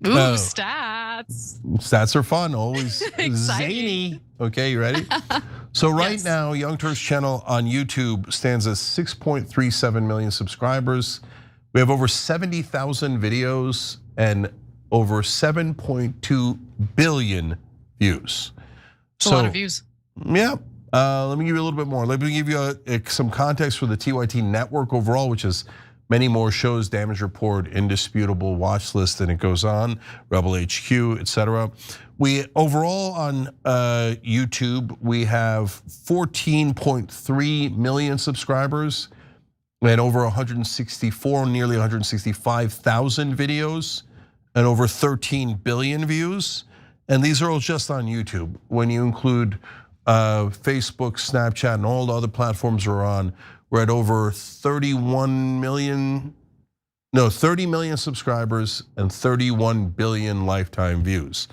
Ooh, stats. Stats are fun, always zany. Okay, you ready? So right now, Young Turks channel on YouTube stands at 6.37 million subscribers. We have over 70,000 videos and over 7.2 billion views. That's a lot of views. Yeah, let me give you a little bit more. Let me give you some context for the TYT network overall, which is many more shows, Damage Report, Indisputable, Watch List, and it goes on, Rebel HQ, etc. We overall on YouTube, we have 14.3 million subscribers and over 164, nearly 165,000 videos and over 13 billion views. And these are all just on YouTube. When you include Facebook, Snapchat, and all the other platforms we're on, we're at over 30 million subscribers and 31 billion lifetime views.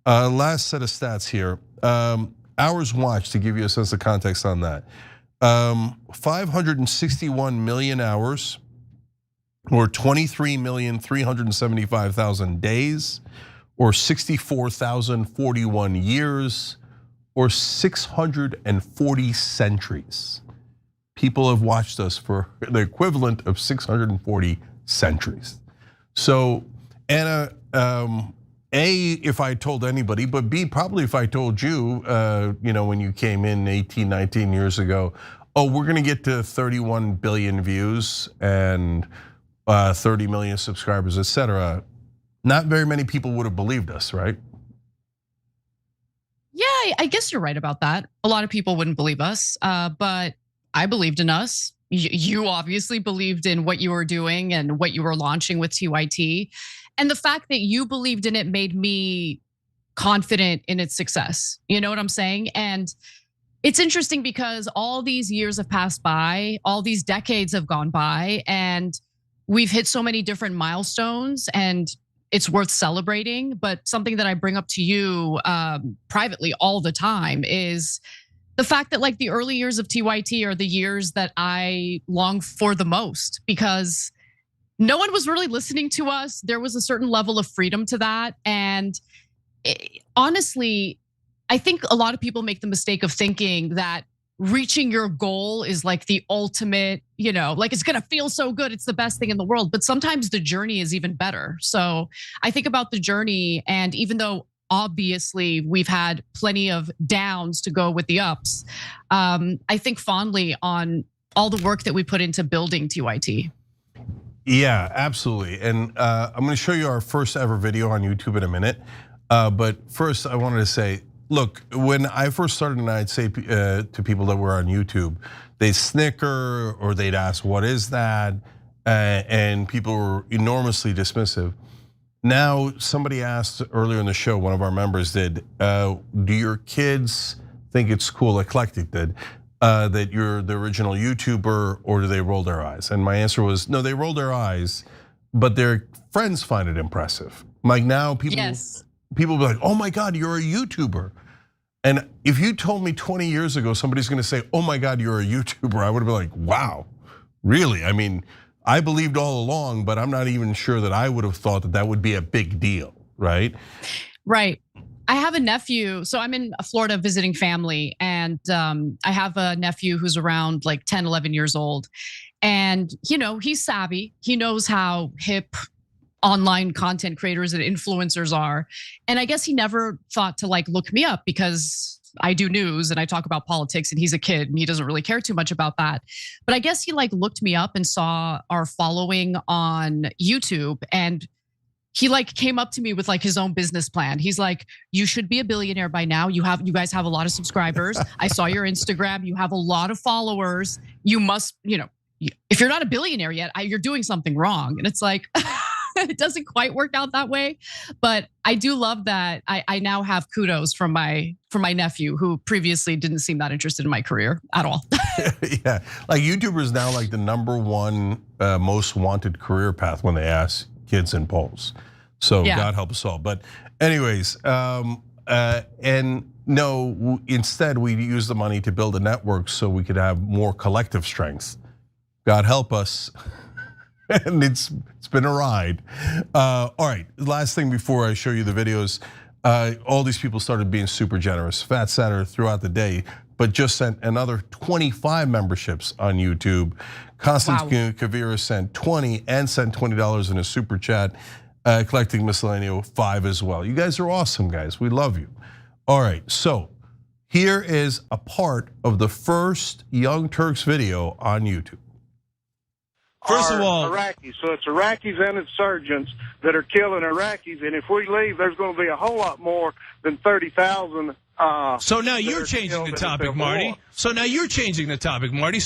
Last set of stats here. Hours watched, to give you a sense of context on that. 561 million hours or 23,375,000 days, or 64,041 years, or 640 centuries. People have watched us for the equivalent of 640 centuries. So, Anna, A, if I told anybody, but B, probably if I told you, when you came in 18, 19 years ago, oh, we're gonna get to 31 billion views and 30 million subscribers, etc. Not very many people would have believed us, right? Yeah, I guess you're right about that. A lot of people wouldn't believe us, but I believed in us. You obviously believed in what you were doing and what you were launching with TYT. And the fact that you believed in it made me confident in its success. You know what I'm saying? And it's interesting because all these years have passed by, all these decades have gone by, and we've hit so many different milestones, and it's worth celebrating. But something that I bring up to you privately all the time is the fact that like the early years of TYT are the years that I long for the most, because no one was really listening to us. There was a certain level of freedom to that. And honestly, I think a lot of people make the mistake of thinking that reaching your goal is like the ultimate, like it's gonna feel so good, it's the best thing in the world. But sometimes the journey is even better. So I think about the journey, and even though obviously we've had plenty of downs to go with the ups, I think fondly on all the work that we put into building TYT. Yeah, absolutely. And I'm gonna show you our first ever video on YouTube in a minute. But first I wanted to say, look, when I first started, and I'd say to people that were on YouTube, they'd snicker or they'd ask, what is that? And people were enormously dismissive. Now, somebody asked earlier in the show, one of our members did, do your kids think it's cool, Eclectic did, that you're the original YouTuber, or do they roll their eyes? And my answer was, no, they roll their eyes, but their friends find it impressive. Like now people be like, oh my God, you're a YouTuber. And if you told me 20 years ago, somebody's gonna say, oh my God, you're a YouTuber, I would have been like, wow, really? I mean, I believed all along, but I'm not even sure that I would have thought that that would be a big deal, right? Right. I have a nephew, so I'm in Florida visiting family, and I have a nephew who's around like 10, 11 years old. And he's savvy, he knows how hip online content creators and influencers are. And I guess he never thought to like look me up because I do news and I talk about politics, and he's a kid and he doesn't really care too much about that. But I guess he like looked me up and saw our following on YouTube, and he like came up to me with like his own business plan. He's like, you should be a billionaire by now. You guys have a lot of subscribers. I saw your Instagram, you have a lot of followers. You must, if you're not a billionaire yet, you're doing something wrong. And it's like, it doesn't quite work out that way, but I do love that I now have kudos from my nephew, who previously didn't seem that interested in my career at all. Yeah, like YouTuber is now like the #1 most wanted career path when they ask kids in polls. So yeah. God help us all. But anyways, and no, instead we use the money to build a network so we could have more collective strength. God help us. And it's been a ride. All right, last thing before I show you the videos, all these people started being super generous. Fat Saturday throughout the day, but just sent another 25 memberships on YouTube. Constance Kavira sent 20 and sent $20 in a super chat. Collecting Miscellaneous 5 as well. You guys are awesome, guys. We love you. All right, so here is a part of the first Young Turks video on YouTube. First of all, Iraqis. So it's Iraqis and insurgents that are killing Iraqis, and if we leave, there's going to be a whole lot more than 30,000. So now you're changing the topic, Marty. So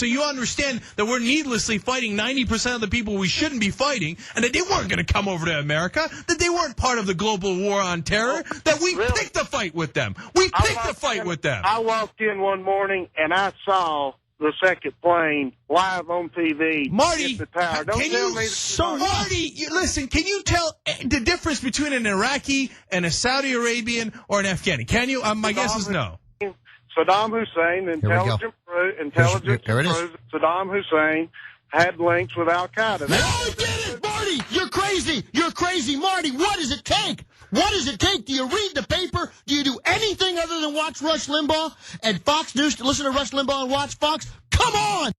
you understand that we're needlessly fighting 90% of the people we shouldn't be fighting, and that they weren't going to come over to America, that they weren't part of the global war on terror, that we picked the fight with them. I walked in one morning and I saw the second plane live on TV. Marty, the tower. Marty, listen, can you tell the difference between an Iraqi and a Saudi Arabian or an Afghani? Can you? My guess is no. Saddam Hussein, intelligent Saddam Hussein had links with Al Qaeda. Oh, did it, Marty! You're crazy! You're crazy, Marty! What does it take? What does it take? Do you read the paper? Do you do anything other than watch Rush Limbaugh and Fox News to listen to Rush Limbaugh and watch Fox? Come on!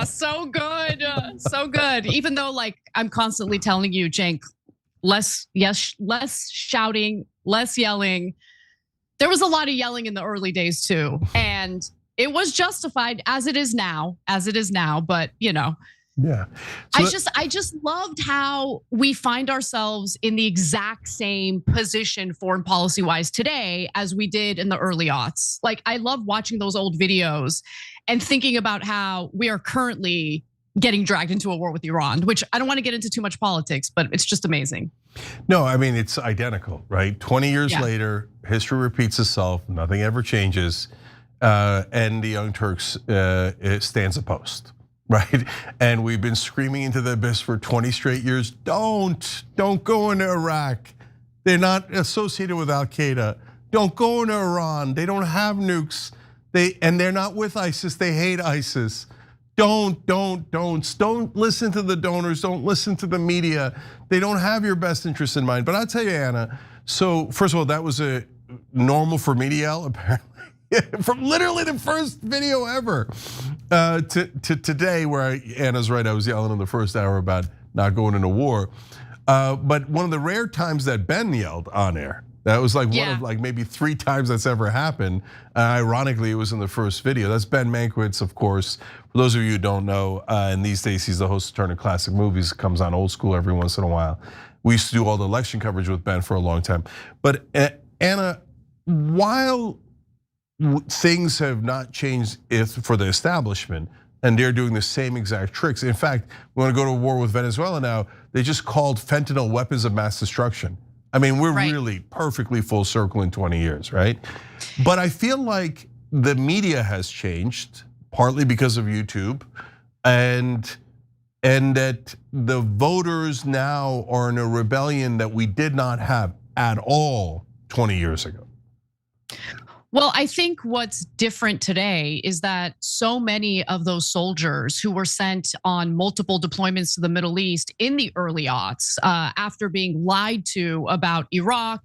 So good, so good. Even though, like, I'm constantly telling you, Cenk, less shouting, less yelling. There was a lot of yelling in the early days too, and it was justified as it is now. But yeah. I just loved how we find ourselves in the exact same position foreign policy wise today as we did in the early aughts. Like, I love watching those old videos and thinking about how we are currently getting dragged into a war with Iran, which I don't want to get into too much politics, but it's just amazing. No, I mean, it's identical, right? 20 years later, history repeats itself, nothing ever changes. And the Young Turks stands a post, right? And we've been screaming into the abyss for 20 straight years. Don't go into Iraq. They're not associated with Al Qaeda. Don't go into Iran. They don't have nukes. And they're not with ISIS. They hate ISIS. Don't listen to the donors. Don't listen to the media. They don't have your best interest in mind. But I'll tell you, Anna. So first of all, that was a normal for me to yell, apparently. From literally the first video ever to today, where Anna's right, I was yelling in the first hour about not going into war. But one of the rare times that Ben yelled on air, that was like one of like maybe 3 times that's ever happened. Ironically, it was in the first video. That's Ben Mankiewicz, of course. For those of you who don't know, and these days he's the host of Turner Classic Movies, comes on Old School every once in a while. We used to do all the election coverage with Ben for a long time. But Anna, while things have not changed for the establishment, and they're doing the same exact tricks. In fact, we want to go to war with Venezuela now. They just called fentanyl weapons of mass destruction. I mean, we're really perfectly full circle in 20 years, right? But I feel like the media has changed, partly because of YouTube, and that the voters now are in a rebellion that we did not have at all 20 years ago. Well, I think what's different today is that so many of those soldiers who were sent on multiple deployments to the Middle East in the early aughts, after being lied to about Iraq,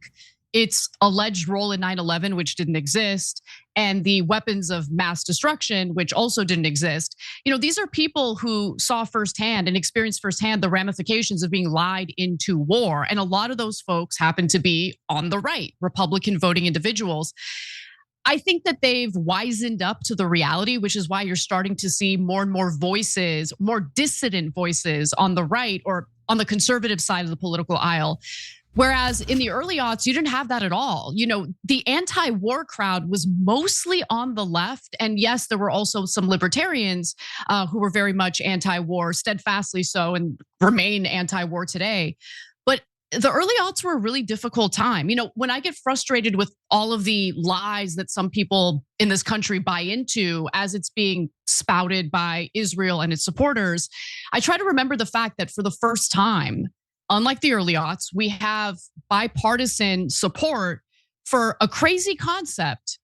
its alleged role in 9/11, which didn't exist, and the weapons of mass destruction, which also didn't exist. These are people who saw firsthand and experienced firsthand the ramifications of being lied into war. And a lot of those folks happen to be on the right, Republican voting individuals. I think that they've wisened up to the reality, which is why you're starting to see more and more voices, more dissident voices on the right or on the conservative side of the political aisle. Whereas in the early aughts, you didn't have that at all. The anti-war crowd was mostly on the left. And yes, there were also some libertarians who were very much anti-war, steadfastly so, and remain anti-war today. But the early aughts were a really difficult time. When I get frustrated with all of the lies that some people in this country buy into as it's being spouted by Israel and its supporters, I try to remember the fact that for the first time, unlike the early aughts, we have bipartisan support for a crazy concept,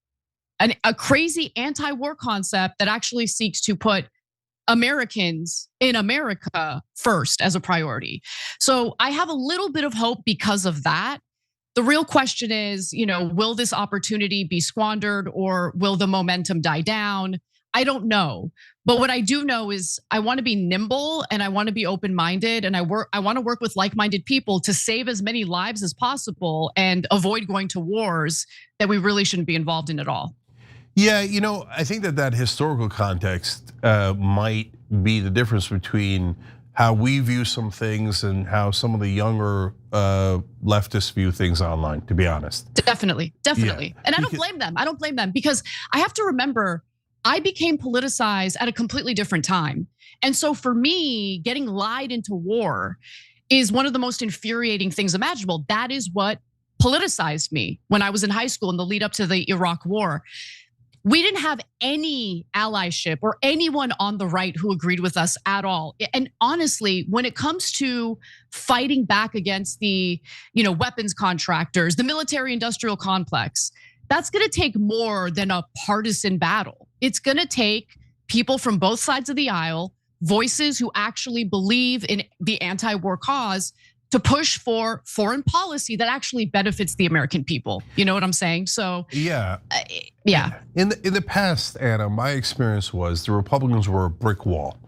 a crazy anti-war concept that actually seeks to put Americans in America first as a priority. So I have a little bit of hope because of that. The real question is, will this opportunity be squandered or will the momentum die down? I don't know. But what I do know is I want to be nimble and I want to be open-minded and I want to work with like-minded people to save as many lives as possible and avoid going to wars that we really shouldn't be involved in at all. Yeah, I think that historical context might be the difference between how we view some things and how some of the younger leftists view things online, to be honest. Definitely. Yeah. And I don't blame them because I have to remember I became politicized at a completely different time. And so for me, getting lied into war is one of the most infuriating things imaginable. That is what politicized me when I was in high school in the lead up to the Iraq war. We didn't have any allyship or anyone on the right who agreed with us at all. And honestly, when it comes to fighting back against the, weapons contractors, the military industrial complex, that's gonna take more than a partisan battle. It's gonna take people from both sides of the aisle, voices who actually believe in the anti-war cause, to push for foreign policy that actually benefits the American people. You know what I'm saying? So yeah. In the past, Anna, my experience was the Republicans were a brick wall.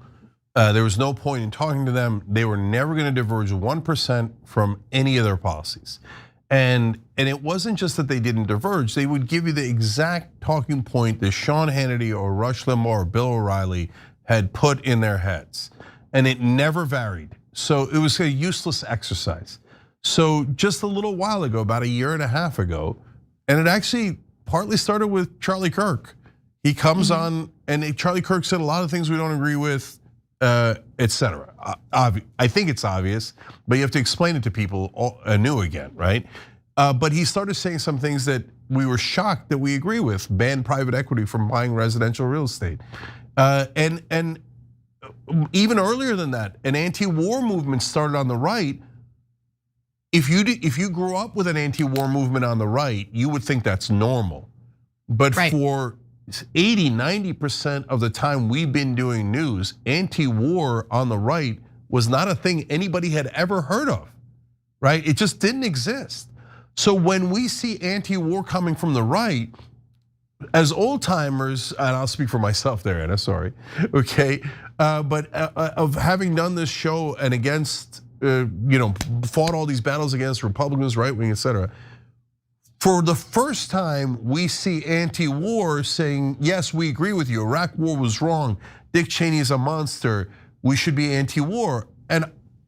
There was no point in talking to them. They were never going to diverge 1% from any of their policies. And it wasn't just that they didn't diverge, they would give you the exact talking point that Sean Hannity or Rush Limbaugh or Bill O'Reilly had put in their heads. And it never varied. So it was a useless exercise. So just a little while ago, about a year and a half ago, and it actually partly started with Charlie Kirk. He comes on, and Charlie Kirk said a lot of things we don't agree with, etc. I think it's obvious, but you have to explain it to people anew again, right? But he started saying some things that we were shocked that we agree with: ban private equity from buying residential real estate, and even earlier than that, an anti-war movement started on the right. If you grew up with an anti-war movement on the right, you would think that's normal. But for 80-90% of the time we've been doing news, anti-war on the right was not a thing anybody had ever heard of, right? It just didn't exist. So when we see anti-war coming from the right, as old timers, and I'll speak for myself there, Anna, sorry, okay, but of having done this show and against, fought all these battles against Republicans, right wing, etc. For the first time, we see anti-war saying, yes, we agree with you. Iraq war was wrong. Dick Cheney is a monster. We should be anti-war. And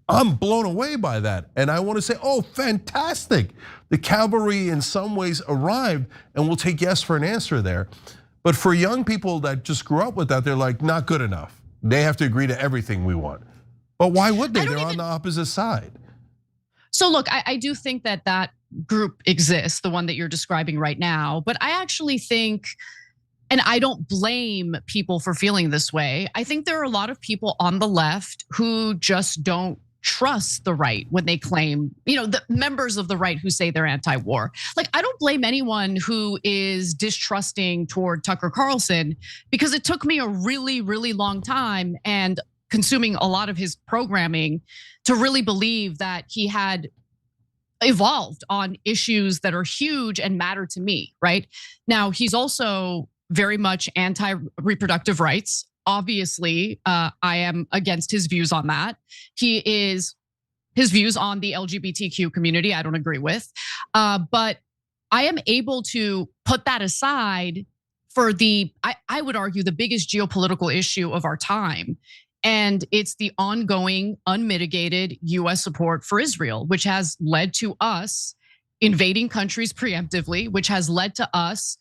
I'm blown away by that. And I want to say, oh, fantastic. The cavalry in some ways arrived, and we'll take yes for an answer there. But for young people that just grew up with that, they're like, not good enough. They have to agree to everything we want. But why would they? They're on the opposite side. So look, I do think that group exists, the one that you're describing right now. But I actually think, and I don't blame people for feeling this way, I think there are a lot of people on the left who just don't trust the right when they claim, the members of the right who say they're anti-war. Like, I don't blame anyone who is distrusting toward Tucker Carlson, because it took me a really, really long time and consuming a lot of his programming to really believe that he had evolved on issues that are huge and matter to me, right? Now, he's also very much anti-reproductive rights. Obviously, I am against his views on that. His views on the LGBTQ community, I don't agree with. But I am able to put that aside for I would argue, the biggest geopolitical issue of our time. And it's the ongoing, unmitigated US support for Israel, which has led to us invading countries preemptively, which has led to us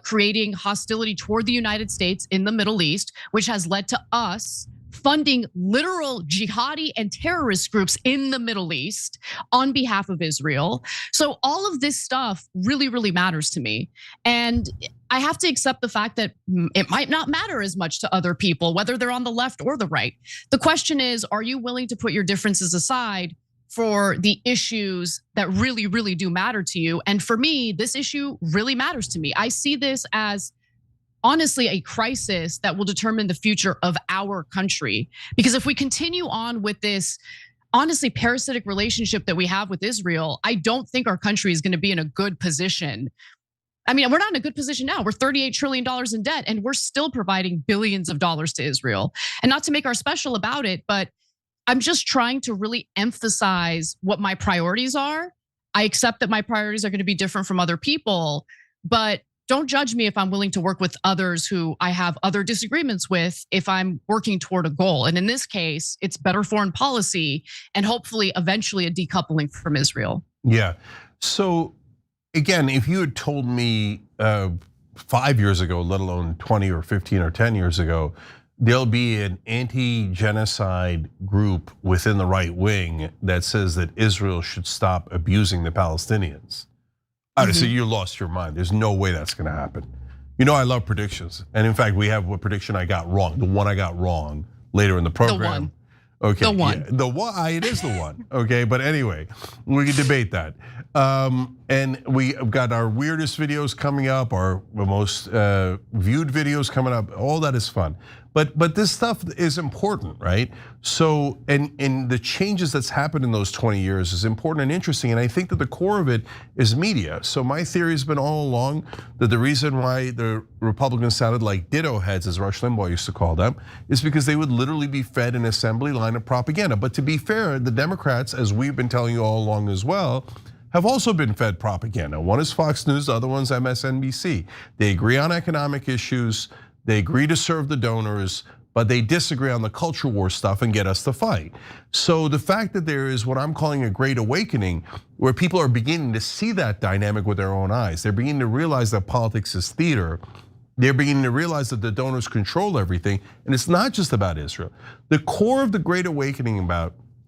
creating hostility toward the United States in the Middle East, which has led to us funding literal jihadi and terrorist groups in the Middle East on behalf of Israel. So all of this stuff really, really matters to me. And I have to accept the fact that it might not matter as much to other people, whether they're on the left or the right. The question is, are you willing to put your differences aside for the issues that really, really do matter to you? And for me, this issue really matters to me. I see this as honestly a crisis that will determine the future of our country. Because if we continue on with this honestly parasitic relationship that we have with Israel, I don't think our country is going to be in a good position. I mean, we're not in a good position now. We're $38 trillion in debt, and we're still providing billions of dollars to Israel. And not to make our special about it, but I'm just trying to really emphasize what my priorities are. I accept that my priorities are going to be different from other people, but don't judge me if I'm willing to work with others who I have other disagreements with if I'm working toward a goal. And in this case, it's better foreign policy and hopefully eventually a decoupling from Israel. Yeah. So again, if you had told me 5 years ago, let alone 20 or 15 or 10 years ago, there'll be an anti-genocide group within the right wing that says that Israel should stop abusing the Palestinians, I would say you lost your mind. There's no way that's gonna happen. I love predictions. And in fact, we have a prediction I got wrong, the one I got wrong later in the program. The one. Okay, the one. Yeah, the one, it is the one, okay? But anyway, we can debate that. And we've got our weirdest videos coming up, our most viewed videos coming up, all that is fun. But this stuff is important, right? So, and the changes that's happened in those 20 years is important and interesting. And I think that the core of it is media. So my theory has been all along that the reason why the Republicans sounded like ditto heads, as Rush Limbaugh used to call them, is because they would literally be fed an assembly line of propaganda. But to be fair, the Democrats, as we've been telling you all along as well, have also been fed propaganda. One is Fox News, the other one's MSNBC. They agree on economic issues. They agree to serve the donors, but they disagree on the culture war stuff and get us to fight. So the fact that there is what I'm calling a great awakening, where people are beginning to see that dynamic with their own eyes. They're beginning to realize that politics is theater. They're beginning to realize that the donors control everything, and it's not just about Israel. The core of the great awakening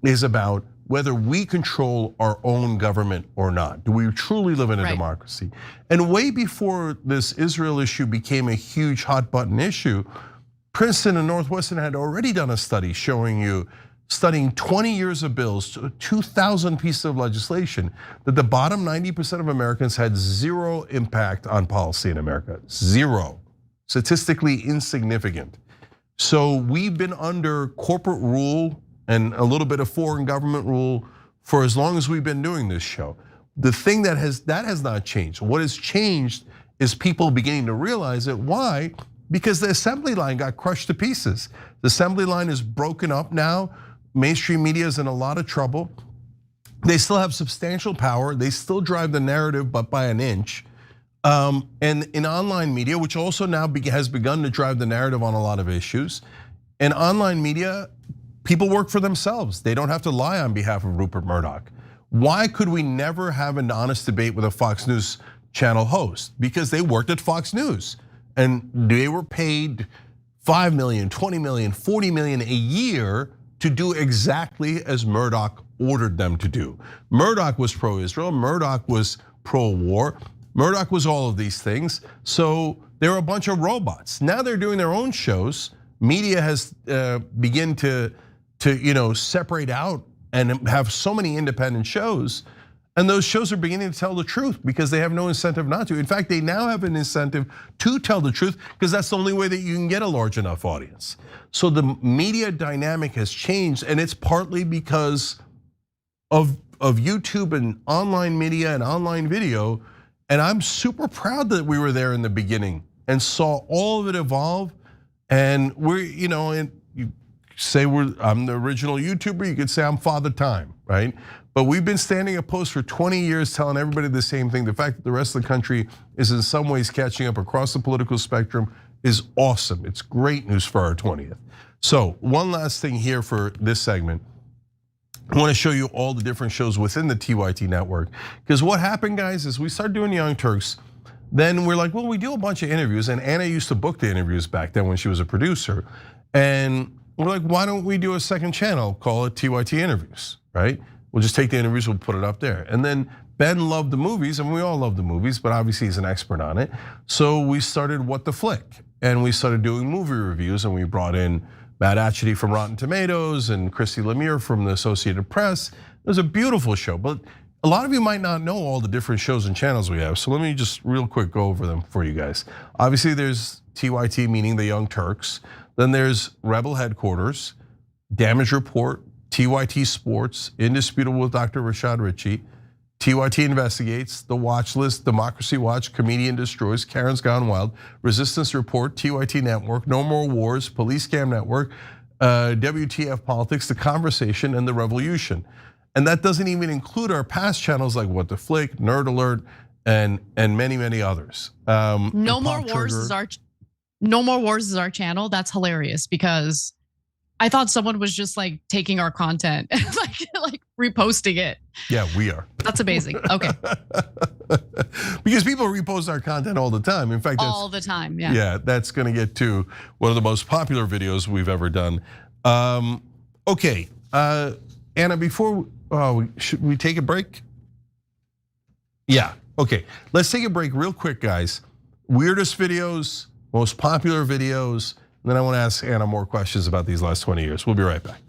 is about whether we control our own government or not. Do we truly live in a democracy? And way before this Israel issue became a huge hot button issue, Princeton and Northwestern had already done a study studying 20 years of bills, 2,000 pieces of legislation, that the bottom 90% of Americans had zero impact on policy in America, zero, statistically insignificant. So we've been under corporate rule and a little bit of foreign government rule for as long as we've been doing this show. The thing that has not changed. What has changed is people beginning to realize it. Why? Because the assembly line got crushed to pieces. The assembly line is broken up now. Mainstream media is in a lot of trouble. They still have substantial power. They still drive the narrative, but by an inch. And in online media, which also now has begun to drive the narrative on a lot of issues. In online media, people work for themselves. They don't have to lie on behalf of Rupert Murdoch. Why could we never have an honest debate with a Fox News channel host? Because they worked at Fox News and they were paid 5 million, 20 million, 40 million a year to do exactly as Murdoch ordered them to do. Murdoch was pro-Israel, Murdoch was pro-war, Murdoch was all of these things. So they're a bunch of robots. Now they're doing their own shows. Media has begun to separate out and have so many independent shows. And those shows are beginning to tell the truth because they have no incentive not to. In fact, they now have an incentive to tell the truth because that's the only way that you can get a large enough audience. So the media dynamic has changed, and it's partly because of YouTube and online media and online video. And I'm super proud that we were there in the beginning and saw all of it evolve. And we're, and you say I'm the original YouTuber, you could say I'm Father Time, right? But we've been standing a post for 20 years telling everybody the same thing. The fact that the rest of the country is in some ways catching up across the political spectrum is awesome. It's great news for our 20th. So one last thing here for this segment. I want to show you all the different shows within the TYT network. Because what happened, guys, is we started doing Young Turks. Then we're like, well, we do a bunch of interviews, and Anna used to book the interviews back then when she was a producer. And we're like, why don't we do a second channel, call it TYT Interviews, right? We'll just take the interviews, we'll put it up there. And then Ben loved the movies, and we all love the movies, but obviously he's an expert on it. So we started What the Flick, and we started doing movie reviews, and we brought in Matt Atchity from Rotten Tomatoes and Christy Lemire from the Associated Press. It was a beautiful show, but a lot of you might not know all the different shows and channels we have. So let me just real quick go over them for you guys. Obviously there's TYT, meaning the Young Turks. Then there's Rebel Headquarters, Damage Report, TYT Sports, Indisputable with Dr. Rashad Ritchie, TYT Investigates, The Watch List, Democracy Watch, Comedian Destroys, Karen's Gone Wild, Resistance Report, TYT Network, No More Wars, Police Scam Network, WTF Politics, The Conversation, and The Revolution. And that doesn't even include our past channels like What the Flick, Nerd Alert, and many, many others. No More Wars is our channel. That's hilarious because I thought someone was just like taking our content and like reposting it. Yeah, we are. That's amazing. Okay. Because people repost our content all the time. In fact, all the time. Yeah. Yeah, that's going to get to one of the most popular videos we've ever done. Okay, Anna, before should we take a break? Yeah. Okay. Let's take a break real quick, guys. Weirdest videos, most popular videos. And then I want to ask Anna more questions about these last 20 years. We'll be right back.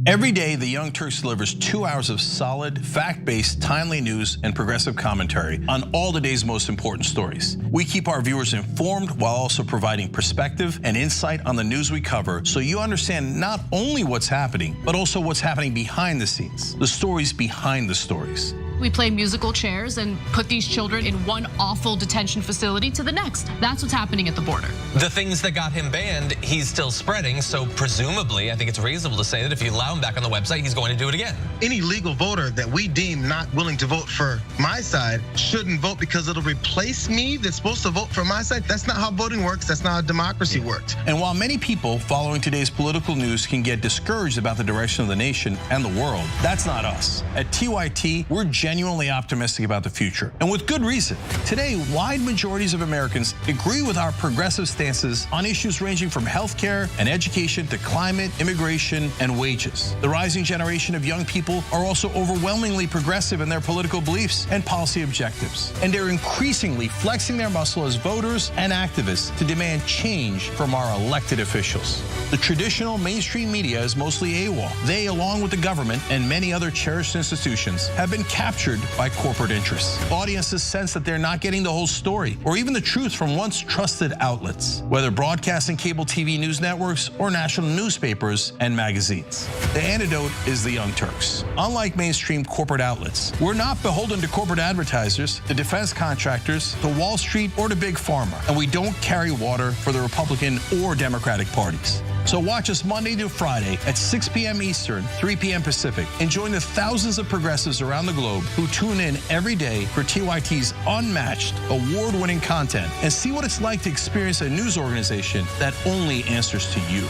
Every day, the Young Turks delivers 2 hours of solid, fact-based, timely news and progressive commentary on all the day's most important stories. We keep our viewers informed while also providing perspective and insight on the news we cover, so you understand not only what's happening, but also what's happening behind the scenes, the stories behind the stories. We play musical chairs and put these children in one awful detention facility to the next. That's what's happening at the border. The things that got him banned, he's still spreading. So presumably, I think it's reasonable to say that if you allow him back on the website, he's going to do it again. Any legal voter that we deem not willing to vote for my side shouldn't vote because it'll replace me that's supposed to vote for my side. That's not how voting works. That's not how democracy works. And while many people following today's political news can get discouraged about the direction of the nation and the world, that's not us. At TYT, we're genuinely optimistic about the future, and with good reason. Today, wide majorities of Americans agree with our progressive stances on issues ranging from healthcare and education to climate, immigration, and wages. The rising generation of young people are also overwhelmingly progressive in their political beliefs and policy objectives, and they're increasingly flexing their muscle as voters and activists to demand change from our elected officials. The traditional mainstream media is mostly AWOL. They, along with the government and many other cherished institutions, have been captured by corporate interests. Audiences sense that they're not getting the whole story or even the truth from once trusted outlets, whether broadcasting cable TV news networks or national newspapers and magazines. The antidote is the Young Turks. Unlike mainstream corporate outlets, we're not beholden to corporate advertisers, the defense contractors, to Wall Street, or to Big Pharma, and we don't carry water for the Republican or Democratic parties. So watch us Monday through Friday at 6 p.m. Eastern, 3 p.m. Pacific, and join the thousands of progressives around the globe who tune in every day for TYT's unmatched, award-winning content and see what it's like to experience a news organization that only answers to you.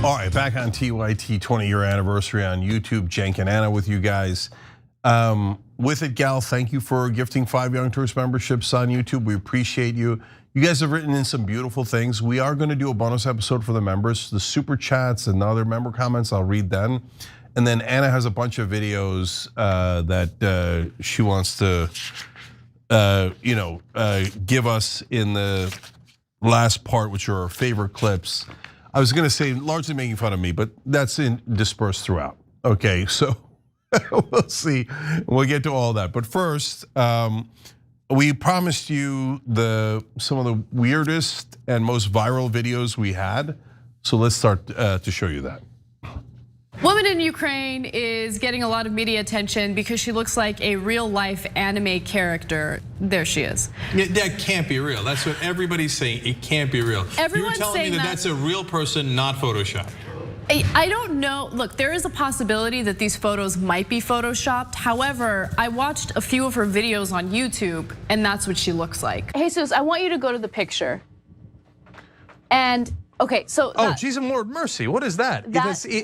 All right, back on TYT 20-year anniversary on YouTube. Cenk and Anna with you guys. With it, Gal, thank you for gifting 5 Young Turks memberships on YouTube. We appreciate you. You guys have written in some beautiful things. We are going to do a bonus episode for the members. The super chats and other member comments, I'll read then. And then Anna has a bunch of videos that she wants to give us in the last part, which are our favorite clips. I was going to say largely making fun of me, but that's dispersed throughout. Okay, so we'll see. We'll get to all that. But first, we promised you some of the weirdest and most viral videos we had. So let's start to show you that. Woman in Ukraine is getting a lot of media attention because she looks like a real life anime character. There she is. That can't be real. That's what everybody's saying. It can't be real. Everyone's You're telling saying me that that's a real person, not Photoshopped. I don't know. Look, there is a possibility that these photos might be photoshopped. However, I watched a few of her videos on YouTube, and that's what she looks like. Jesus, I want you to go to the picture. And okay, so oh, Jesus Lord mercy, what is that?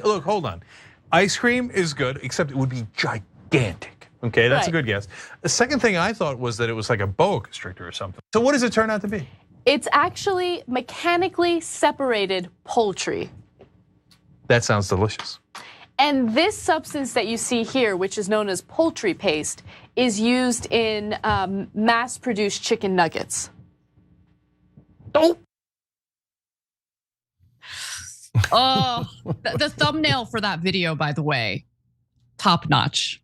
Look, hold on. Ice cream is good, except it would be gigantic. Okay, that's a good guess. The second thing I thought was that it was like a boa constrictor or something. So what does it turn out to be? It's actually mechanically separated poultry. That sounds delicious. And this substance that you see here, which is known as poultry paste, is used in mass-produced chicken nuggets. Oh, the thumbnail for that video, by the way, top notch.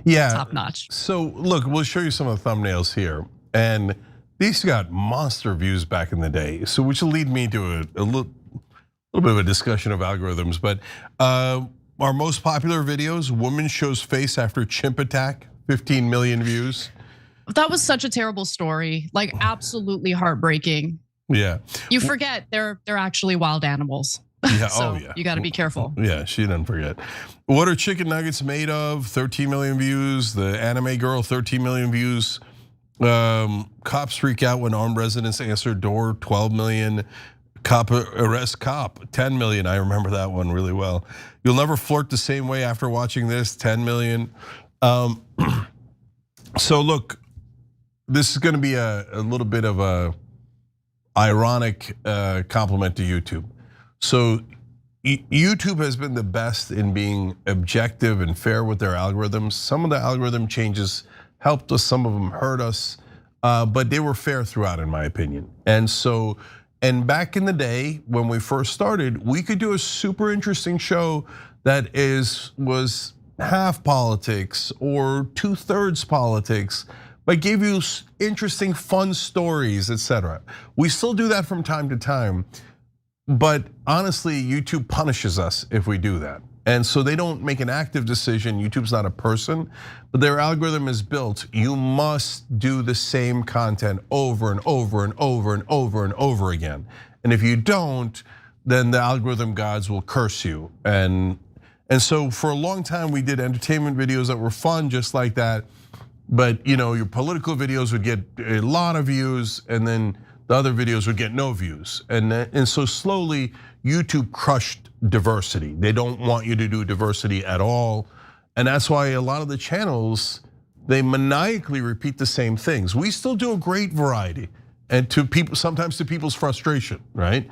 Yeah, top notch. So look, we'll show you some of the thumbnails here, and these got monster views back in the day. So which will lead me to a little bit of a discussion of algorithms. But our most popular videos: woman shows face after chimp attack, 15 million views. That was such a terrible story, like absolutely heartbreaking. Yeah, you forget they're actually wild animals. Yeah, so oh yeah. You got to be careful. Yeah, she didn't forget. What are chicken nuggets made of? 13 million views. The anime girl, 13 million views. Cops freak out when armed residents answer door, 12 million. Cop arrest cop, 10 million. I remember that one really well. You'll never flirt the same way after watching this, 10 million. So look, this is gonna be a little bit of a ironic compliment to YouTube. So YouTube has been the best in being objective and fair with their algorithms. Some of the algorithm changes helped us, some of them hurt us, but they were fair throughout, in my opinion. And back in the day when we first started, we could do a super interesting show that was half politics or 2/3 politics, but gave you interesting, fun stories, etc. We still do that from time to time, but honestly, YouTube punishes us if we do that. And so they don't make an active decision. YouTube's not a person, but their algorithm is built. You must do the same content over and over and over and over and over again. And if you don't, then the algorithm gods will curse you. And so for a long time, we did entertainment videos that were fun, just like that. But your political videos would get a lot of views, and then the other videos would get no views. And so slowly, YouTube crushed diversity. They don't want you to do diversity at all. And that's why a lot of the channels, they maniacally repeat the same things. We still do a great variety, and sometimes to people's frustration, right?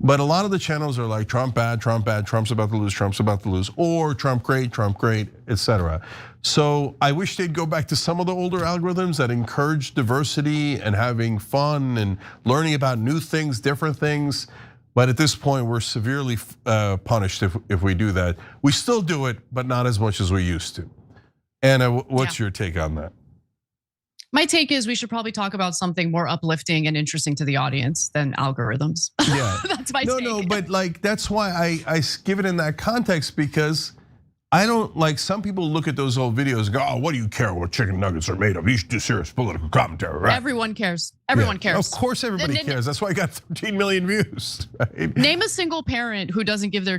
But a lot of the channels are like Trump bad, Trump's about to lose, or Trump great, etc. So I wish they'd go back to some of the older algorithms that encourage diversity and having fun and learning about new things, different things. But at this point, we're severely punished if we do that. We still do it, but not as much as we used to. Anna, what's your take on that? My take is we should probably talk about something more uplifting and interesting to the audience than algorithms. Yeah, that's my take. No, but that's why I give it in that context, because I don't like, some people look at those old videos and go, oh, what do you care what chicken nuggets are made of? You should do serious political commentary, right? Everyone cares. Everyone cares. Of course everybody cares. That's why I got 13 million views. Right? Name a single parent who doesn't give their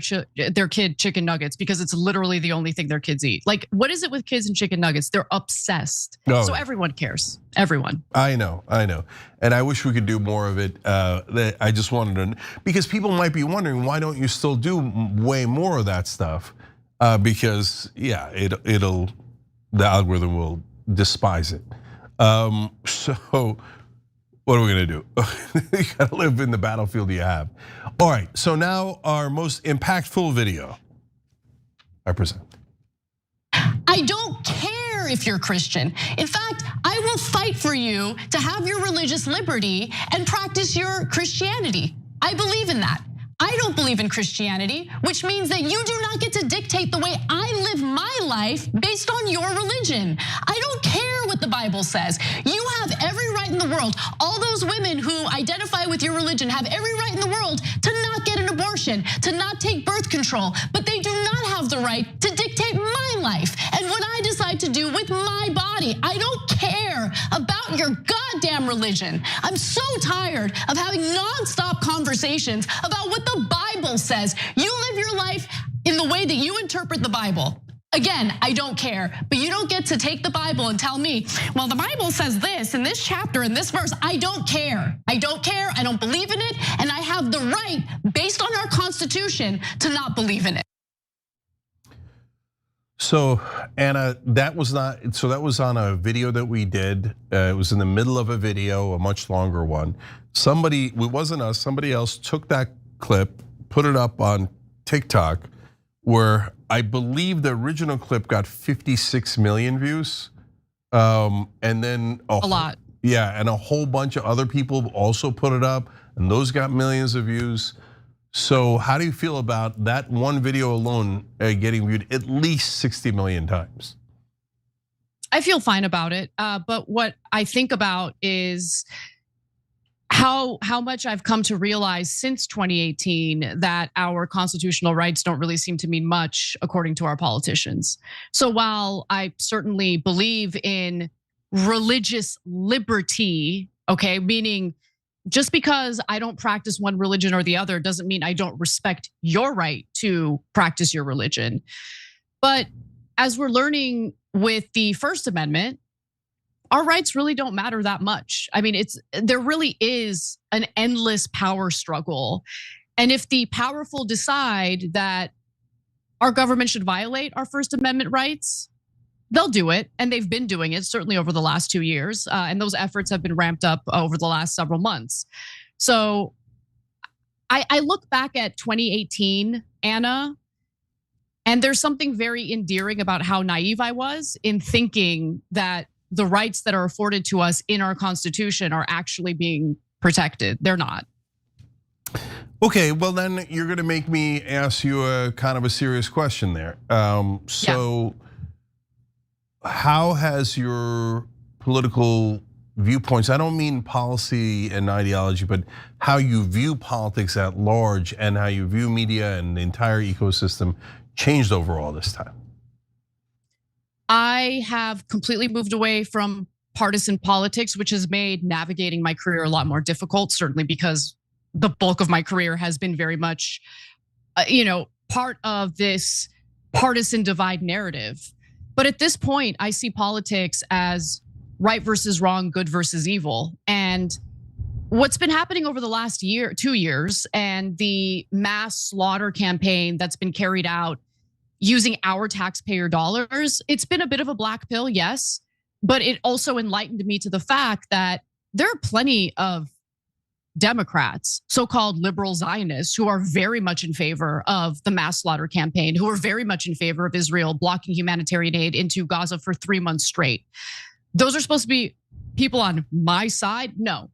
kid chicken nuggets because it's literally the only thing their kids eat. Like, what is it with kids and chicken nuggets? They're obsessed. No. So everyone cares. Everyone. I know. And I wish we could do more of it. I just wanted to, because people might be wondering, why don't you still do way more of that stuff? Because the algorithm will despise it. So what are we gonna do? You gotta live in the battlefield you have. All right, so now our most impactful video, I present. I don't care if you're Christian. In fact, I will fight for you to have your religious liberty and practice your Christianity. I believe in that. I don't believe in Christianity, which means that you do not get to dictate the way I live my life based on your religion. I don't care what the Bible says. You have every right in the world. All those women who identify with your religion have every right in the world to not get an abortion, to not take birth control, but they do not have the right to dictate my life and what I decide to do with my body. I don't care about your goddamn religion. I'm so tired of having nonstop conversations about what the Bible says. You live your life in the way that you interpret the Bible. Again, I don't care, but you don't get to take the Bible and tell me, well, the Bible says this in this chapter, in this verse. I don't care. I don't care. I don't believe in it. And I have the right, based on our Constitution, to not believe in it. So Anna, that was on a video that we did. It was in the middle of a video, a much longer one. It wasn't us, somebody else took that clip, put it up on TikTok, where I believe the original clip got 56 million views. And then a lot. Yeah, and a whole bunch of other people also put it up, and those got millions of views. So how do you feel about that one video alone getting viewed at least 60 million times? I feel fine about it, but what I think about is how much I've come to realize since 2018 that our constitutional rights don't really seem to mean much according to our politicians. So while I certainly believe in religious liberty, okay, meaning just because I don't practice one religion or the other doesn't mean I don't respect your right to practice your religion. But as we're learning with the First Amendment, our rights really don't matter that much. I mean, there really is an endless power struggle. And if the powerful decide that our government should violate our First Amendment rights, they'll do it. And they've been doing it, certainly over the last 2 years. And those efforts have been ramped up over the last several months. So I look back at 2018, Anna, and there's something very endearing about how naive I was in thinking that the rights that are afforded to us in our Constitution are actually being protected. They're not. Okay, well then you're going to make me ask you a kind of a serious question there. How has your political viewpoints, I don't mean policy and ideology, but how you view politics at large and how you view media and the entire ecosystem changed over all this time? I have completely moved away from partisan politics, which has made navigating my career a lot more difficult, certainly because the bulk of my career has been very much, part of this partisan divide narrative. But at this point, I see politics as right versus wrong, good versus evil. And what's been happening over the last 2 years, and the mass slaughter campaign that's been carried out using our taxpayer dollars, it's been a bit of a black pill, yes, but it also enlightened me to the fact that there are plenty of Democrats, so-called liberal Zionists, who are very much in favor of the mass slaughter campaign, who are very much in favor of Israel blocking humanitarian aid into Gaza for 3 months straight. Those are supposed to be people on my side? No.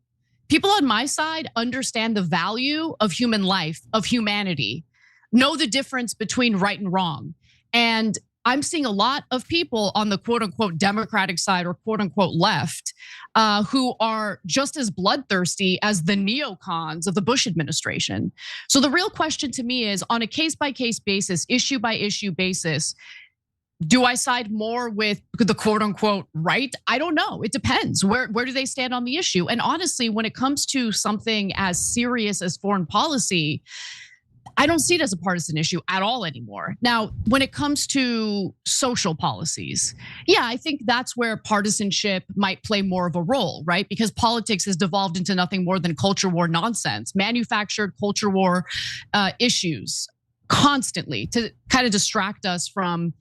People on my side understand the value of human life, of humanity, know the difference between right and wrong. And I'm seeing a lot of people on the quote unquote Democratic side or quote unquote left who are just as bloodthirsty as the neocons of the Bush administration. So the real question to me is, on a case by case basis, issue by issue basis, do I side more with the quote unquote right? I don't know. It depends. Where do they stand on the issue? And honestly, when it comes to something as serious as foreign policy, I don't see it as a partisan issue at all anymore. Now, when it comes to social policies, yeah, I think that's where partisanship might play more of a role, right? Because politics has devolved into nothing more than culture war nonsense, manufactured culture war issues constantly to kind of distract us from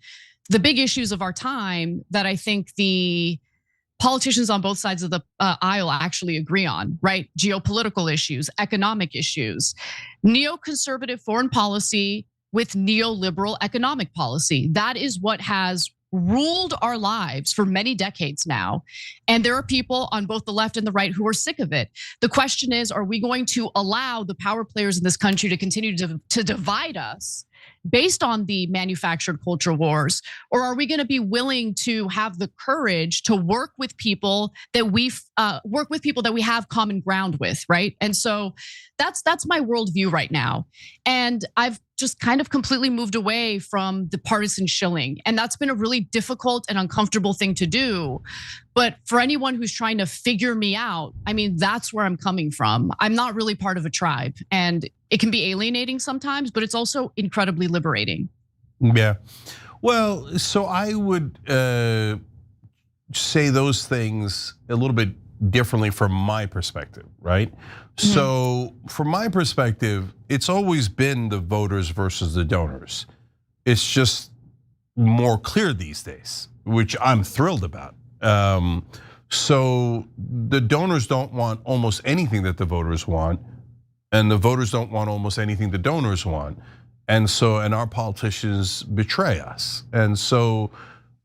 the big issues of our time that I think the politicians on both sides of the aisle actually agree on, right? Geopolitical issues, economic issues, neoconservative foreign policy with neoliberal economic policy. That is what has ruled our lives for many decades now. And there are people on both the left and the right who are sick of it. The question is, are we going to allow the power players in this country to continue to divide us based on the manufactured culture wars? Or are we going to be willing to have the courage to work with people that we have common ground with, right? And so that's my worldview right now. And I've just kind of completely moved away from the partisan shilling. And that's been a really difficult and uncomfortable thing to do. But for anyone who's trying to figure me out, I mean, that's where I'm coming from. I'm not really part of a tribe, and it can be alienating sometimes, but it's also incredibly liberating. Yeah, well, so I would say those things a little bit differently from my perspective, right? Mm-hmm. So from my perspective, it's always been the voters versus the donors. It's just more clear these days, which I'm thrilled about. So the donors don't want almost anything that the voters want, and the voters don't want almost anything the donors want. And so, our politicians betray us. And so,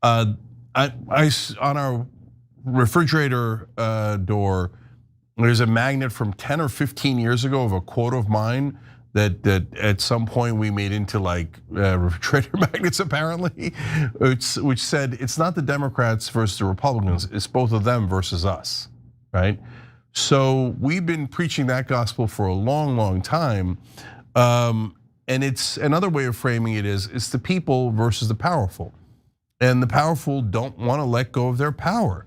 on our refrigerator door, there's a magnet from 10 or 15 years ago of a quote of mine that at some point we made into like refrigerator magnets apparently, which said it's not the Democrats versus the Republicans, it's both of them versus us, right? So we've been preaching that gospel for a long, long time. And it's another way of framing it is it's the people versus the powerful. And the powerful don't want to let go of their power.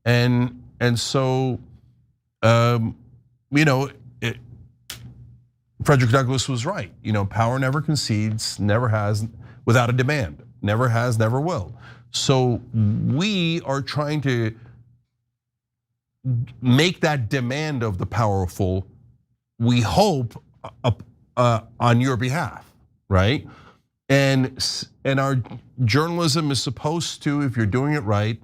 And so, Frederick Douglass was right. Power never concedes, never has, without a demand. Never has, never will. So we are trying to make that demand of the powerful, we hope, on your behalf, right? And our journalism is supposed to, if you're doing it right,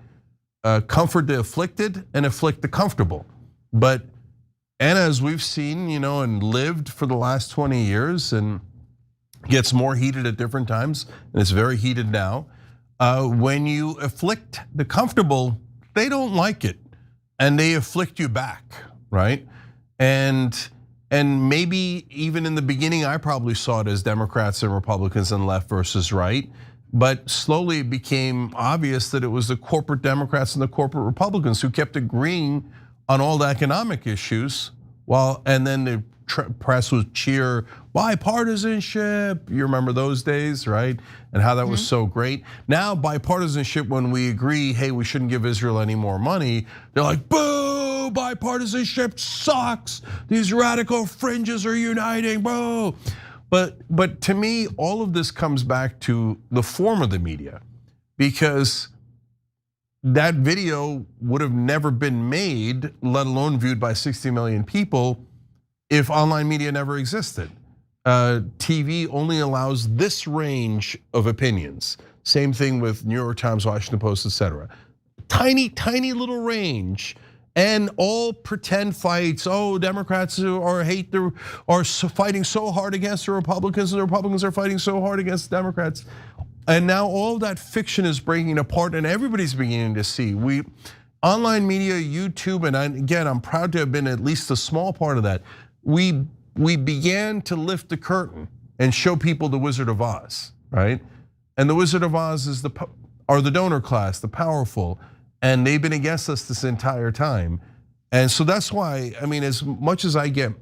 comfort the afflicted and afflict the comfortable. And as we've seen, and lived for the last 20 years, and gets more heated at different times, and it's very heated now. When you afflict the comfortable, they don't like it, and they afflict you back, right? And maybe even in the beginning, I probably saw it as Democrats and Republicans and left versus right. But slowly it became obvious that it was the corporate Democrats and the corporate Republicans who kept agreeing on all the economic issues, and then the press would cheer bipartisanship. You remember those days, right? And how that was so great. Now bipartisanship, when we agree, hey, we shouldn't give Israel any more money, they're like, boo, bipartisanship sucks. These radical fringes are uniting, boo. But to me, all of this comes back to the form of the media, because that video would have never been made, let alone viewed by 60 million people, if online media never existed. TV only allows this range of opinions. Same thing with New York Times, Washington Post, etc. Tiny little range. And all pretend fights. Oh, Democrats are fighting so hard against the Republicans, and the Republicans are fighting so hard against the Democrats. And now all that fiction is breaking apart, and everybody's beginning to see. Online media, YouTube, and again, I'm proud to have been at least a small part of that. We began to lift the curtain and show people the Wizard of Oz, right? And the Wizard of Oz is the donor class, the powerful. And they've been against us this entire time. And so that's why, as much as I get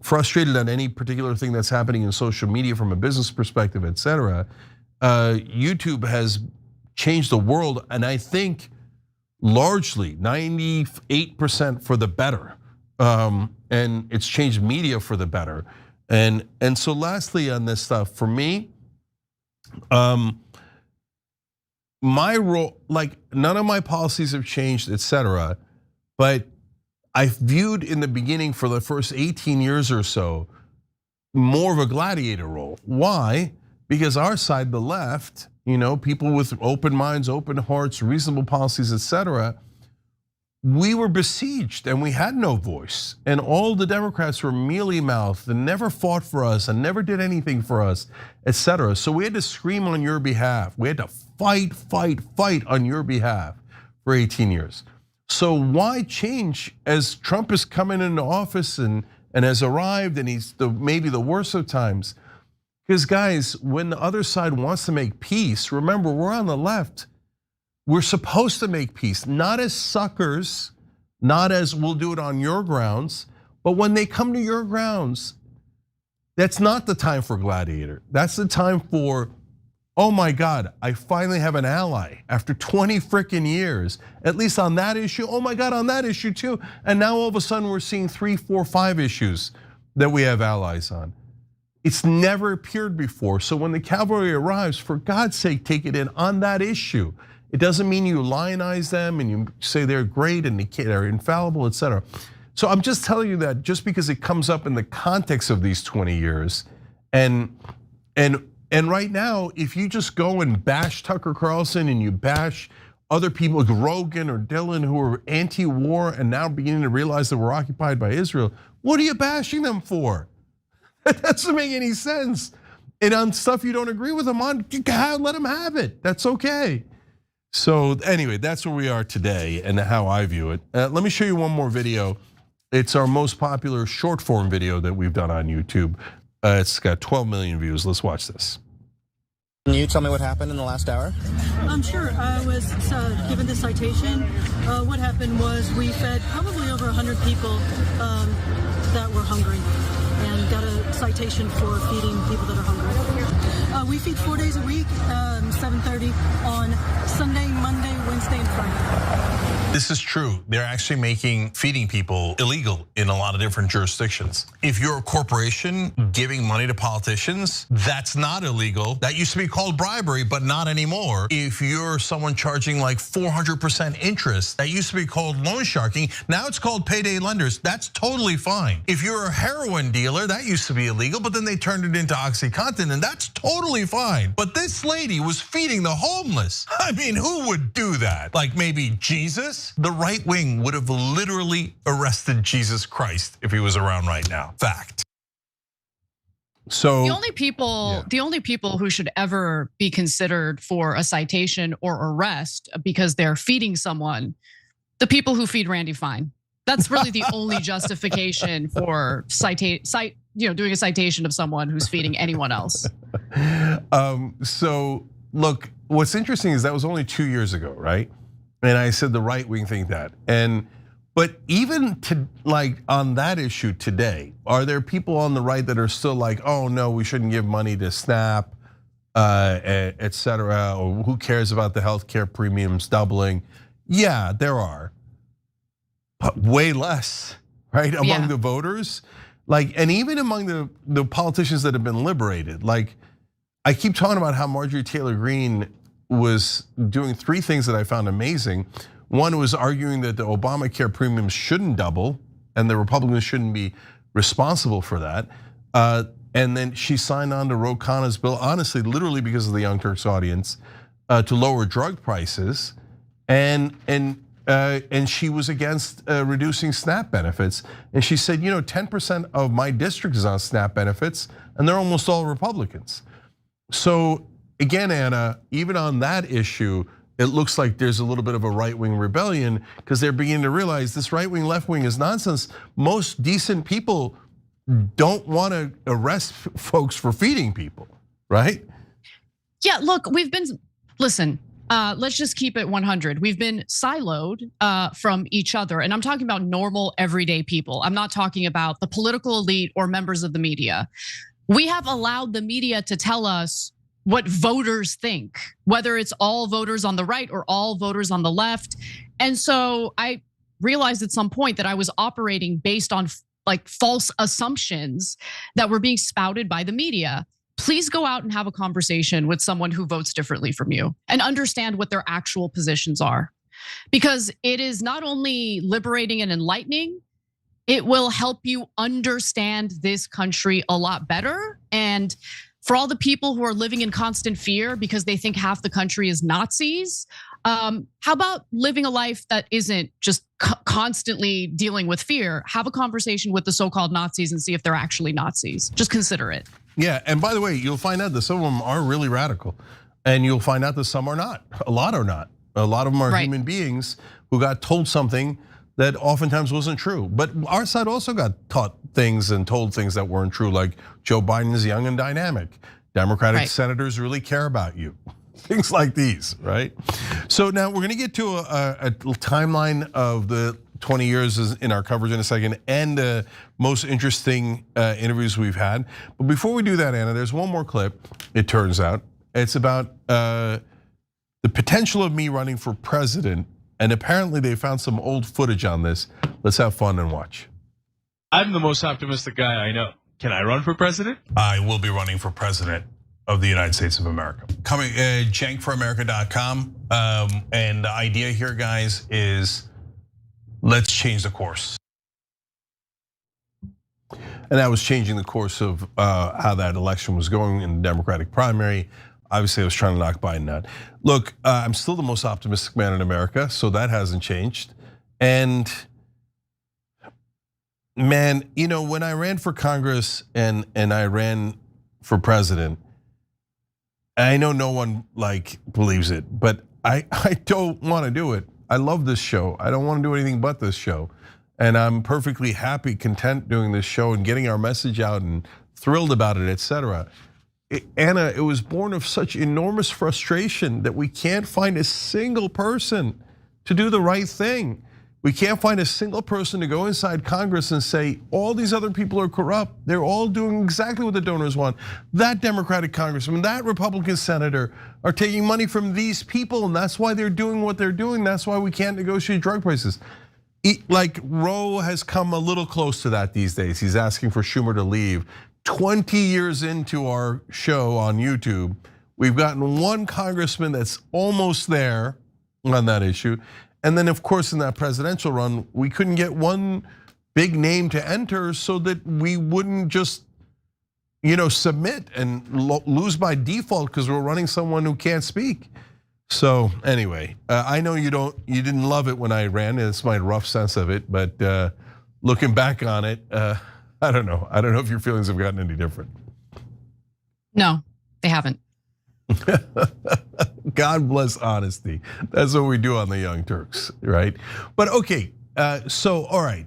frustrated on any particular thing that's happening in social media from a business perspective, etc., YouTube has changed the world, and I think largely 98% for the better. And it's changed media for the better. And so lastly on this stuff, for me, my role, like none of my policies have changed, etc. But I viewed in the beginning, for the first 18 years or so, more of a gladiator role. Why? Because our side, the left, people with open minds, open hearts, reasonable policies, etc., we were besieged and we had no voice. And all the Democrats were mealy-mouthed and never fought for us and never did anything for us, etc. So we had to scream on your behalf. We had to fight on your behalf for 18 years. So why change as Trump is coming into office and has arrived, and he's maybe the worst of times? Because guys, when the other side wants to make peace, remember, we're on the left. We're supposed to make peace, not as suckers, not as we'll do it on your grounds, but when they come to your grounds, that's not the time for gladiator. That's the time for, oh my God, I finally have an ally after 20 freaking years, at least on that issue. Oh my God, on that issue too. And now all of a sudden we're seeing 3, 4, 5 issues that we have allies on. It's never appeared before. So when the cavalry arrives, for God's sake, take it in on that issue. It doesn't mean you lionize them and you say they're great and they're infallible, etc. So I'm just telling you that just because it comes up in the context of these 20 years, and right now, if you just go and bash Tucker Carlson and you bash other people like Rogan or Dylan who are anti-war and now beginning to realize that we're occupied by Israel, what are you bashing them for? That doesn't make any sense. And on stuff you don't agree with them on, let them have it. That's okay. So anyway, that's where we are today and how I view it. Let me show you one more video. It's our most popular short form video that we've done on YouTube. It's got 12 million views. Let's watch this. Can you tell me what happened in the last hour? I'm sure. I was given the citation. What happened was we fed probably over 100 people that were hungry, and got a citation for feeding people that are hungry. We feed 4 days a week, 7:30 on Sunday, Monday, Wednesday, and Friday. This is true. They're actually making feeding people illegal in a lot of different jurisdictions. If you're a corporation giving money to politicians, that's not illegal. That used to be called bribery, but not anymore. If you're someone charging like 400% interest, that used to be called loan sharking. Now it's called payday lenders. That's totally fine. If you're a heroin dealer, that used to be illegal, but then they turned it into OxyContin, and that's totally fine. But this lady was feeding the homeless. I mean, who would do that? Like maybe Jesus? The right wing would have literally arrested Jesus Christ if he was around right now. Fact. So the only people who should ever be considered for a citation or arrest because they're feeding someone, the people who feed Randy Fine. That's really the only justification for doing a citation of someone who's feeding anyone else. So look, what's interesting is that was only 2 years ago, right? And I said the right wing think that. But even to like on that issue today, are there people on the right that are still like, oh no, we shouldn't give money to SNAP, et cetera, or who cares about the healthcare premiums doubling? Yeah, there are, but way less, right? Among the voters, and even among the politicians that have been liberated. Like, I keep talking about how Marjorie Taylor Greene was doing 3 things that I found amazing. One was arguing that the Obamacare premiums shouldn't double and the Republicans shouldn't be responsible for that. And then she signed on to Ro Khanna's bill, honestly, literally because of the Young Turks audience, to lower drug prices. And she was against reducing SNAP benefits. And she said, 10% of my district is on SNAP benefits and they're almost all Republicans. So again, Anna, even on that issue, it looks like there's a little bit of a right-wing rebellion because they're beginning to realize this right-wing, left-wing is nonsense. Most decent people don't want to arrest folks for feeding people, right? Yeah, look, listen, let's just keep it 100. We've been siloed from each other, and I'm talking about normal, everyday people. I'm not talking about the political elite or members of the media. We have allowed the media to tell us what voters think, whether it's all voters on the right or all voters on the left. And so I realized at some point that I was operating based on false assumptions that were being spouted by the media. Please go out and have a conversation with someone who votes differently from you and understand what their actual positions are. Because it is not only liberating and enlightening, it will help you understand this country a lot better. And for all the people who are living in constant fear because they think half the country is Nazis, how about living a life that isn't just constantly dealing with fear? Have a conversation with the so-called Nazis and see if they're actually Nazis. Just consider it. Yeah, and by the way, you'll find out that some of them are really radical. And you'll find out that some are not. A lot are not. A lot of them are human beings who got told something that oftentimes wasn't true. But our side also got taught things and told things that weren't true, like Joe Biden is young and dynamic. Democratic senators really care about you. Things like these, right? So now we're gonna get to a timeline of the 20 years in our coverage in a second and the most interesting interviews we've had. But before we do that, Anna, there's one more clip, it turns out. It's about the potential of me running for president. And apparently they found some old footage on this. Let's have fun and watch. I'm the most optimistic guy I know. Can I run for president? I will be running for president of the United States of America. Coming, cenkforamerica.com. And the idea here, guys, is let's change the course. And that was changing the course of how that election was going in the Democratic primary. Obviously, I was trying to knock Biden out. Look, I'm still the most optimistic man in America, so that hasn't changed. And man, when I ran for Congress and I ran for president, I know no one believes it, but I don't want to do it. I love this show. I don't want to do anything but this show. And I'm perfectly happy, content doing this show and getting our message out and thrilled about it, et cetera. Anna, it was born of such enormous frustration that we can't find a single person to do the right thing. We can't find a single person to go inside Congress and say, all these other people are corrupt. They're all doing exactly what the donors want. That Democratic congressman, that Republican senator are taking money from these people, and that's why they're doing what they're doing. That's why we can't negotiate drug prices. Like Roe has come a little close to that these days. He's asking for Schumer to leave. 20 years into our show on YouTube, we've gotten one congressman that's almost there on that issue. And then of course in that presidential run, we couldn't get one big name to enter so that we wouldn't just submit and lose by default because we're running someone who can't speak. So anyway, I know you didn't love it when I ran. It's my rough sense of it, but looking back on it, I don't know. I don't know if your feelings have gotten any different. No, they haven't. God bless honesty. That's what we do on the Young Turks, right? But okay, so all right,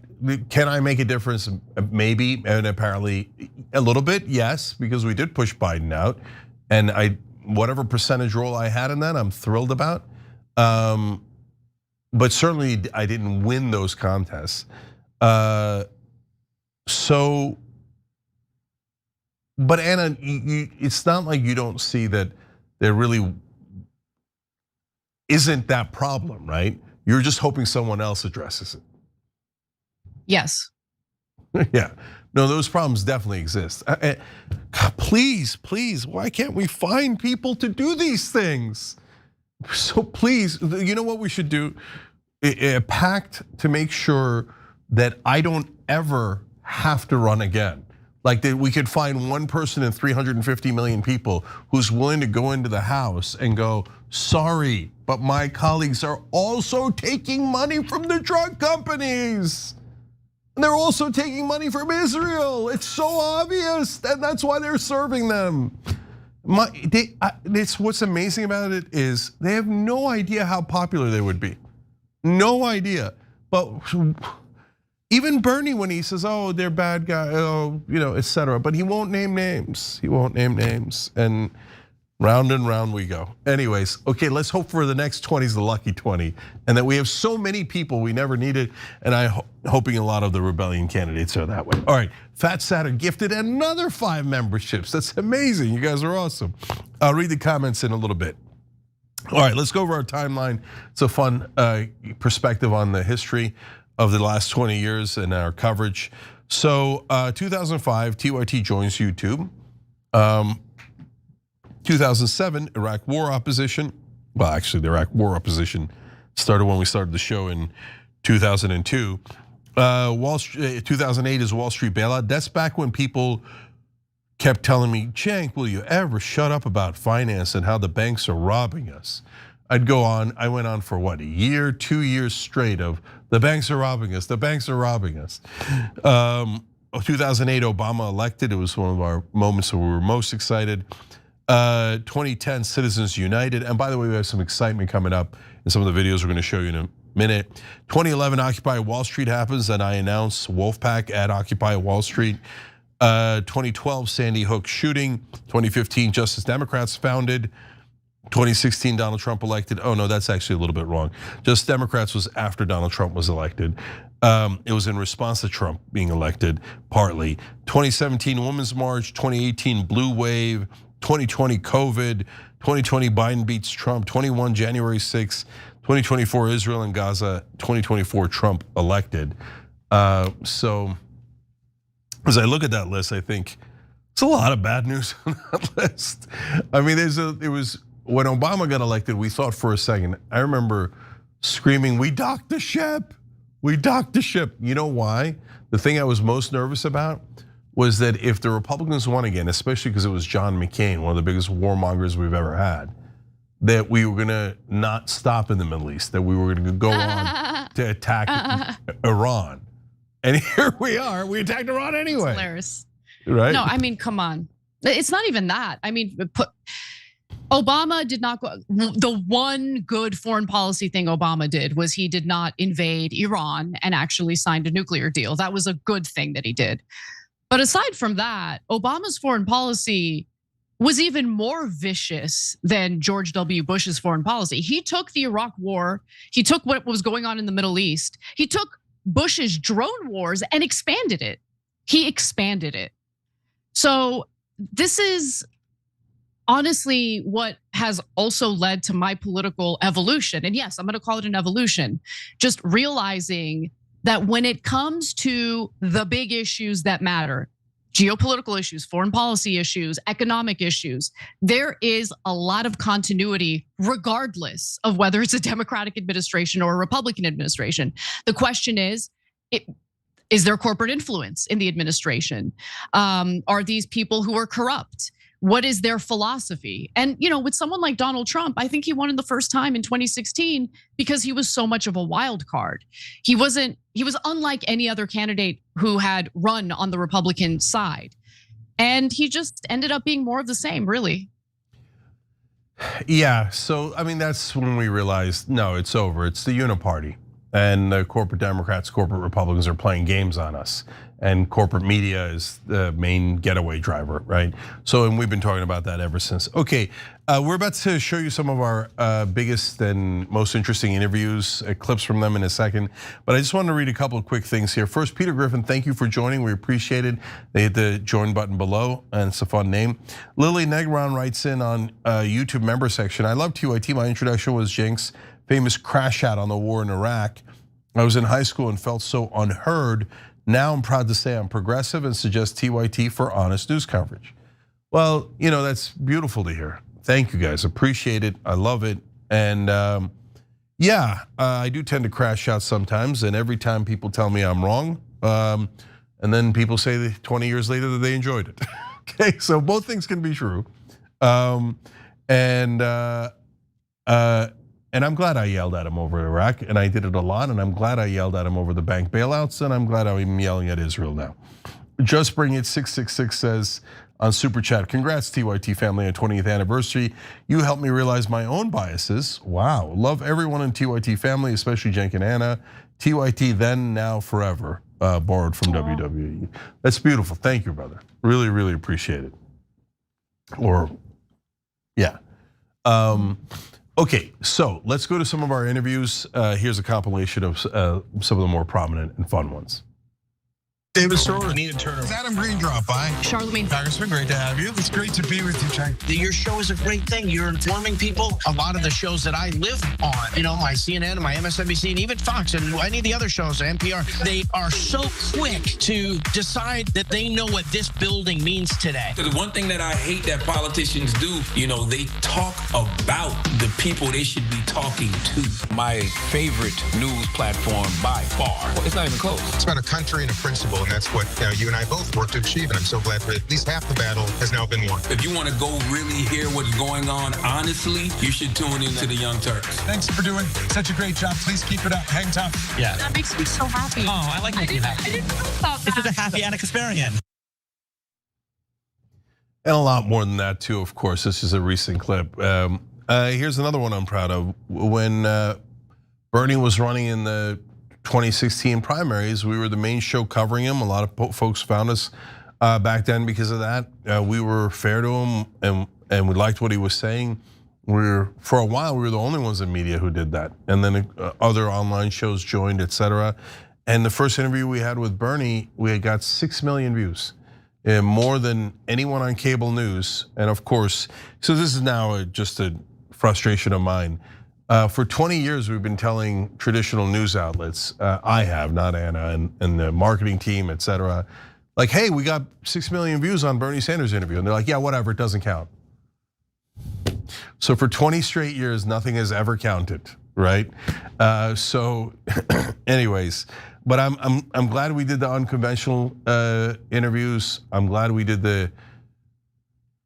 can I make a difference? Maybe, and apparently a little bit, yes, because we did push Biden out, and whatever percentage role I had in that, I'm thrilled about. But certainly I didn't win those contests. But Anna, it's not like you don't see that there really isn't that problem, right? You're just hoping someone else addresses it. Yes. Yeah, no, those problems definitely exist. Please, why can't we find people to do these things? So please, you know what we should do? A pact to make sure that I don't ever have to run again. Like that we could find one person in 350 million people who's willing to go into the House and go, sorry, but my colleagues are also taking money from the drug companies. And they're also taking money from Israel. It's so obvious, and that's why they're serving them. What's amazing about it is they have no idea how popular they would be. No idea, but even Bernie, when he says, "Oh, they're bad guys," etc., but he won't name names. He won't name names, and round we go. Anyways, okay, let's hope for the next 20 is the lucky 20, and that we have so many people we never needed. And I'm hoping a lot of the rebellion candidates are that way. All right, Fat Satter gifted another 5 memberships. That's amazing. You guys are awesome. I'll read the comments in a little bit. All right, let's go over our timeline. It's a fun perspective on the history of the last 20 years and our coverage. So 2005, TYT joins YouTube. 2007, Iraq War opposition. Well, actually, the Iraq War opposition started when we started the show in 2002. 2008 is Wall Street bailout. That's back when people kept telling me, Cenk, will you ever shut up about finance and how the banks are robbing us? I'd go on, I went on for what, a year, 2 years straight of the banks are robbing us, the banks are robbing us. 2008, Obama elected. It was one of our moments where we were most excited. 2010, Citizens United. And by the way, we have some excitement coming up in some of the videos we're gonna show you in a minute. 2011, Occupy Wall Street happens, and I announce Wolfpack at Occupy Wall Street. 2012, Sandy Hook shooting. 2015, Justice Democrats founded. 2016, Donald Trump elected. Oh no, that's actually a little bit wrong. Just Democrats was after Donald Trump was elected. It was in response to Trump being elected, partly. 2017, Women's March. 2018, Blue Wave. 2020, COVID. 2020, Biden beats Trump. 21, January 6th. 2024, Israel and Gaza. 2024, Trump elected. So as I look at that list, I think it's a lot of bad news on that list. I mean, it was when Obama got elected, we thought for a second, I remember screaming, we docked the ship, we docked the ship. You know why? The thing I was most nervous about was that if the Republicans won again, especially because it was John McCain, one of the biggest warmongers we've ever had, that we were gonna not stop in the Middle East, that we were gonna go on to attack Iran. And here we are, we attacked Iran anyway. It's hilarious. Right? No, I mean, come on. It's not even that. I mean, Obama did not go. The one good foreign policy thing Obama did was he did not invade Iran and actually signed a nuclear deal. That was a good thing that he did. But aside from that, Obama's foreign policy was even more vicious than George W. Bush's foreign policy. He took the Iraq War, he took what was going on in the Middle East, he took Bush's drone wars and expanded it. He expanded it. So this is honestly what has also led to my political evolution. And yes, I'm gonna call it an evolution. Just realizing that when it comes to the big issues that matter, geopolitical issues, foreign policy issues, economic issues, there is a lot of continuity regardless of whether it's a Democratic administration or a Republican administration. The question is there corporate influence in the administration? Are these people who are corrupt? What is their philosophy? And with someone like Donald Trump, I think he won in the first time in 2016 because he was so much of a wild card. He was unlike any other candidate who had run on the Republican side. And he just ended up being more of the same, really. Yeah, so I mean, that's when we realized, no, it's over. It's the uniparty. And the corporate Democrats, corporate Republicans are playing games on us. And corporate media is the main getaway driver, right? So, and we've been talking about that ever since. Okay, we're about to show you some of our biggest and most interesting interviews, clips from them in a second. But I just wanted to read a couple of quick things here. First, Peter Griffin, thank you for joining. We appreciate it. They hit the join button below, and it's a fun name. Lily Negron writes in on YouTube member section. I love TYT. My introduction was Cenk's famous crash out on the war in Iraq. I was in high school and felt so unheard. Now I'm proud to say I'm progressive and suggest TYT for honest news coverage. Well, that's beautiful to hear. Thank you guys, appreciate it, I love it. And yeah, I do tend to crash out sometimes, and every time people tell me I'm wrong, and then people say that 20 years later that they enjoyed it. Okay, so both things can be true. And I'm glad I yelled at him over Iraq, and I did it a lot, and I'm glad I yelled at him over the bank bailouts, and I'm glad I'm yelling at Israel now. Just Bring It 666 says on Super Chat, congrats TYT family on 20th anniversary. You helped me realize my own biases. Wow, love everyone in TYT family, especially Cenk and Anna. TYT then, now, forever, borrowed from WWE. That's beautiful, thank you, brother. Really, really appreciate it. Or, yeah. Okay, so let's go to some of our interviews. Here's a compilation of some of the more prominent and fun ones. David Sorrell, Nina Turner. Adam Green dropped by. Charlemagne. Congressman, great to have you. It's great to be with you, Cenk. Your show is a great thing. You're informing people. A lot of the shows that I live on, my CNN, my MSNBC, and even Fox, and any of the other shows, NPR, they are so quick to decide that they know what this building means today. The one thing that I hate that politicians do, they talk about the people they should be talking to. My favorite news platform by far. It's not even close. It's about a country and a principle. And that's what you and I both worked to achieve. And I'm so glad that at least half the battle has now been won. If you want to go really hear what's going on honestly, you should tune into the Young Turks. Thanks for doing such a great job. Please keep it up. Hang tough. Yeah. That makes me so happy. Oh, I like making you happy. I didn't know about that. This is a happy Anna Kasparian. And a lot more than that too, of course. This is a recent clip. Here's another one I'm proud of. When Bernie was running in the 2016 primaries, we were the main show covering him. A lot of folks found us back then because of that. We were fair to him, and we liked what he was saying. For a while, we were the only ones in media who did that. And then other online shows joined, etc. And the first interview we had with Bernie, we had got 6 million views, more than anyone on cable news. And of course, so this is now just a frustration of mine. For 20 years, we've been telling traditional news outlets, I have, not Anna, and the marketing team, etc. Like, hey, we got 6 million views on Bernie Sanders' interview. And they're like, yeah, whatever, it doesn't count. So for 20 straight years, nothing has ever counted, right? So anyways, but I'm glad we did the unconventional interviews. I'm glad we did the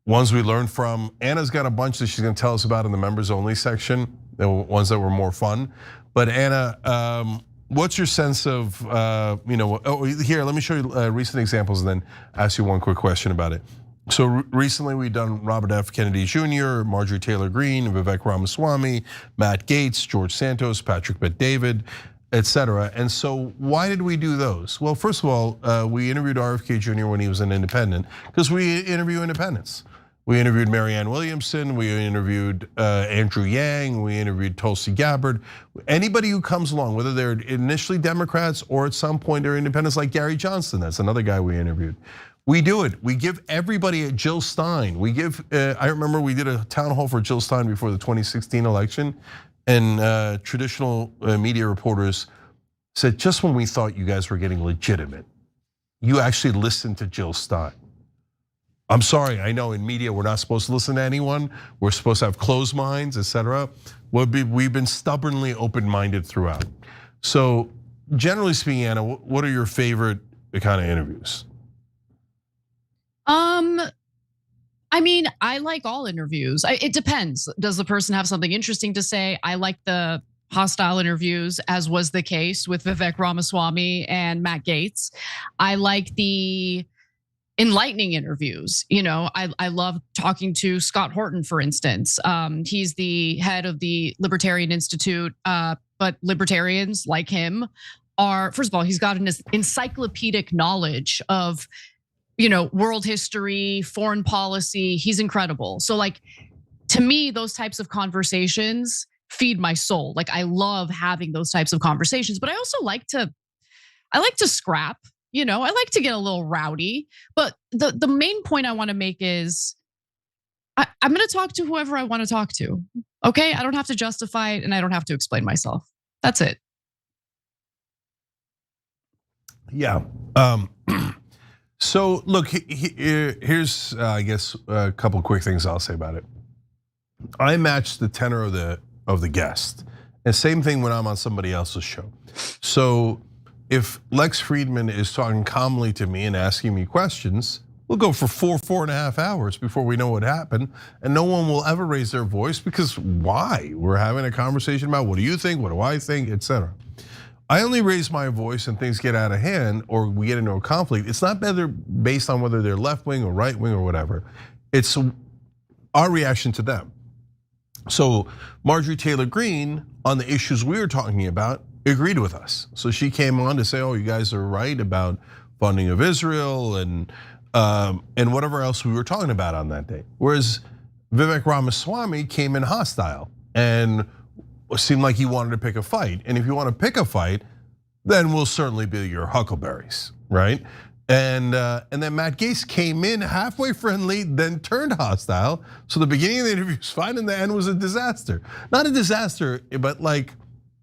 ones we learned from. Anna's got a bunch that she's gonna tell us about in the members only section, the ones that were more fun. But Anna, what's your sense of, here, let me show you recent examples and then ask you one quick question about it. So recently we've done Robert F. Kennedy Jr., Marjorie Taylor Greene, Vivek Ramaswamy, Matt Gaetz, George Santos, Patrick Bet-David, etc. And so why did we do those? Well, first of all, we interviewed RFK Jr. when he was an independent, because we interview independents. We interviewed Marianne Williamson, we interviewed Andrew Yang, we interviewed Tulsi Gabbard. Anybody who comes along, whether they're initially Democrats or at some point they're independents, like Gary Johnston, that's another guy we interviewed. We do it. We give everybody a Jill Stein. We give, I remember we did a town hall for Jill Stein before the 2016 election, and traditional media reporters said, just when we thought you guys were getting legitimate, you actually listened to Jill Stein. I'm sorry, I know in media we're not supposed to listen to anyone. We're supposed to have closed minds, etc. We've been stubbornly open-minded throughout. So generally speaking, Anna, what are your favorite kind of interviews? I mean, I like all interviews. It depends. Does the person have something interesting to say? I like the hostile interviews, as was the case with Vivek Ramaswamy and Matt Gaetz. I like the enlightening interviews. I love talking to Scott Horton, for instance. He's the head of the Libertarian Institute, but libertarians like him are, first of all, he's got an encyclopedic knowledge of world history, foreign policy. He's incredible. So to me, those types of conversations feed my soul. I love having those types of conversations, but I also like to scrap. I like to get a little rowdy. But the main point I want to make is I'm going to talk to whoever I want to talk to. Okay, I don't have to justify it and I don't have to explain myself. That's it. Yeah. So look, here's I guess a couple quick things I'll say about it. I match the tenor of the guest, and same thing when I'm on somebody else's show. So if Lex Friedman is talking calmly to me and asking me questions, we'll go for 4.5 hours before we know what happened, and no one will ever raise their voice, because why? We're having a conversation about what do you think, what do I think, etc. I only raise my voice and things get out of hand or we get into a conflict. It's not based on whether they're left wing or right wing or whatever. It's our reaction to them. So Marjorie Taylor Greene, on the issues we were talking about, agreed with us. So she came on to say, oh, you guys are right about funding of Israel and whatever else we were talking about on that day. Whereas Vivek Ramaswamy came in hostile and seemed like he wanted to pick a fight. And if you want to pick a fight, then we'll certainly be your huckleberries, right? And then Matt Gaetz came in halfway friendly, then turned hostile. So the beginning of the interview was fine, and the end was a disaster. Not a disaster, but like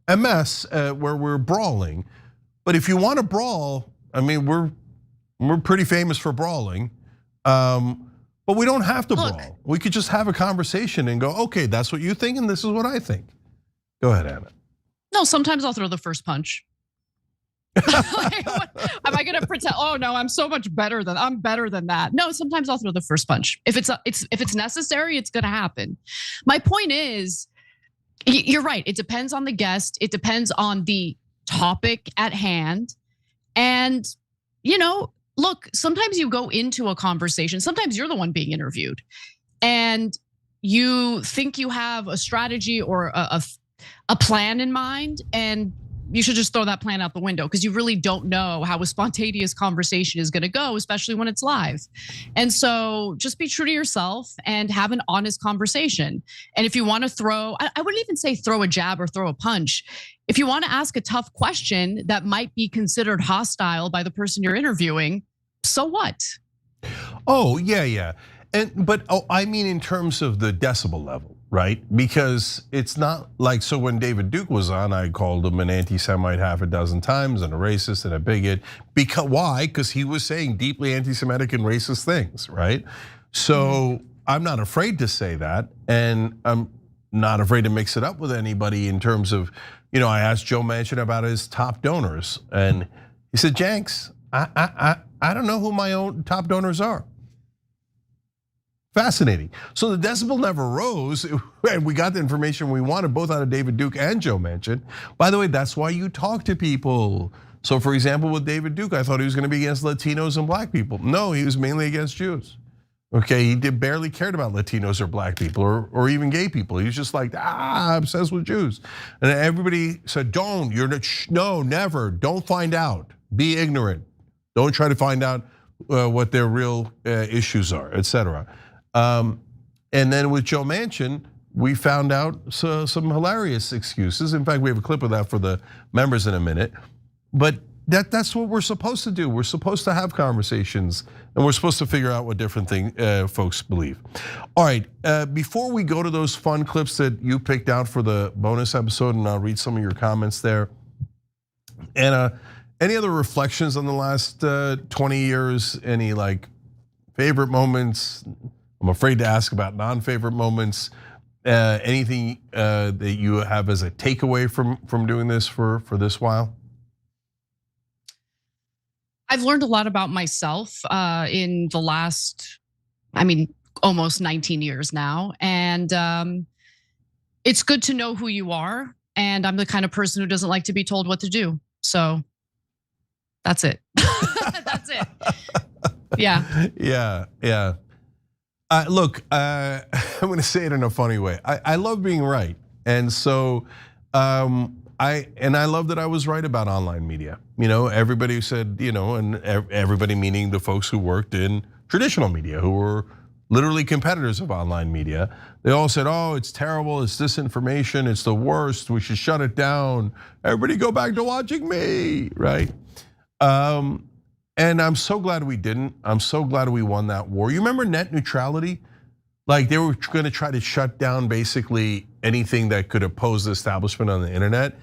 a mess where we're brawling. But if you want to brawl, I mean, we're pretty famous for brawling. But we don't have to brawl. We could just have a conversation and go, okay, that's what you think, and this is what I think. Go ahead, Anna. No, sometimes I'll throw the first punch. Am I gonna pretend? Oh no, I'm better than that. No, sometimes I'll throw the first punch. If it's necessary, it's gonna happen. My point is, you're right. It depends on the guest. It depends on the topic at hand. And look, sometimes you go into a conversation. Sometimes you're the one being interviewed, and you think you have a strategy or a plan in mind, and you should just throw that plan out the window, because you really don't know how a spontaneous conversation is going to go, especially when it's live. And so just be true to yourself and have an honest conversation. And if you want to I wouldn't even say throw a jab or throw a punch. If you want to ask a tough question that might be considered hostile by the person you're interviewing, so what? Oh, yeah. But I mean in terms of the decibel level, right? Because it's not like, so when David Duke was on, I called him an anti-Semite half a dozen times and a racist and a bigot. Why? Because he was saying deeply anti-Semitic and racist things, right? So I'm not afraid to say that, and I'm not afraid to mix it up with anybody in terms of, I asked Joe Manchin about his top donors, and he said, Jenks, I don't know who my own top donors are. Fascinating. So the decibel never rose, and we got the information we wanted both out of David Duke and Joe Manchin. By the way, that's why you talk to people. So for example, with David Duke, I thought he was going to be against Latinos and black people. No, he was mainly against Jews. Okay, he barely cared about Latinos or black people or even gay people. He was just like, obsessed with Jews. And everybody said, no, never, don't find out. Be ignorant. Don't try to find out what their real issues are, etc. And then with Joe Manchin, we found out some hilarious excuses. In fact, we have a clip of that for the members in a minute. But that's what we're supposed to do. We're supposed to have conversations, and we're supposed to figure out what different folks believe. All right, before we go to those fun clips that you picked out for the bonus episode, and I'll read some of your comments there. Anna, any other reflections on the last 20 years? Any like favorite moments? I'm afraid to ask about non-favorite moments. Anything that you have as a takeaway from doing this for this while? I've learned a lot about myself in the last, almost 19 years now. And it's good to know who you are. And I'm the kind of person who doesn't like to be told what to do. So that's it. That's it. Yeah. Yeah. Look, I'm gonna say it in a funny way. I love being right. And so I love that I was right about online media. Everybody said, and everybody meaning the folks who worked in traditional media, who were literally competitors of online media. They all said, oh, it's terrible, it's disinformation, it's the worst, we should shut it down. Everybody go back to watching me, right? And I'm so glad we didn't. I'm so glad we won that war. You remember net neutrality? Like they were gonna try to shut down basically anything that could oppose the establishment on the internet.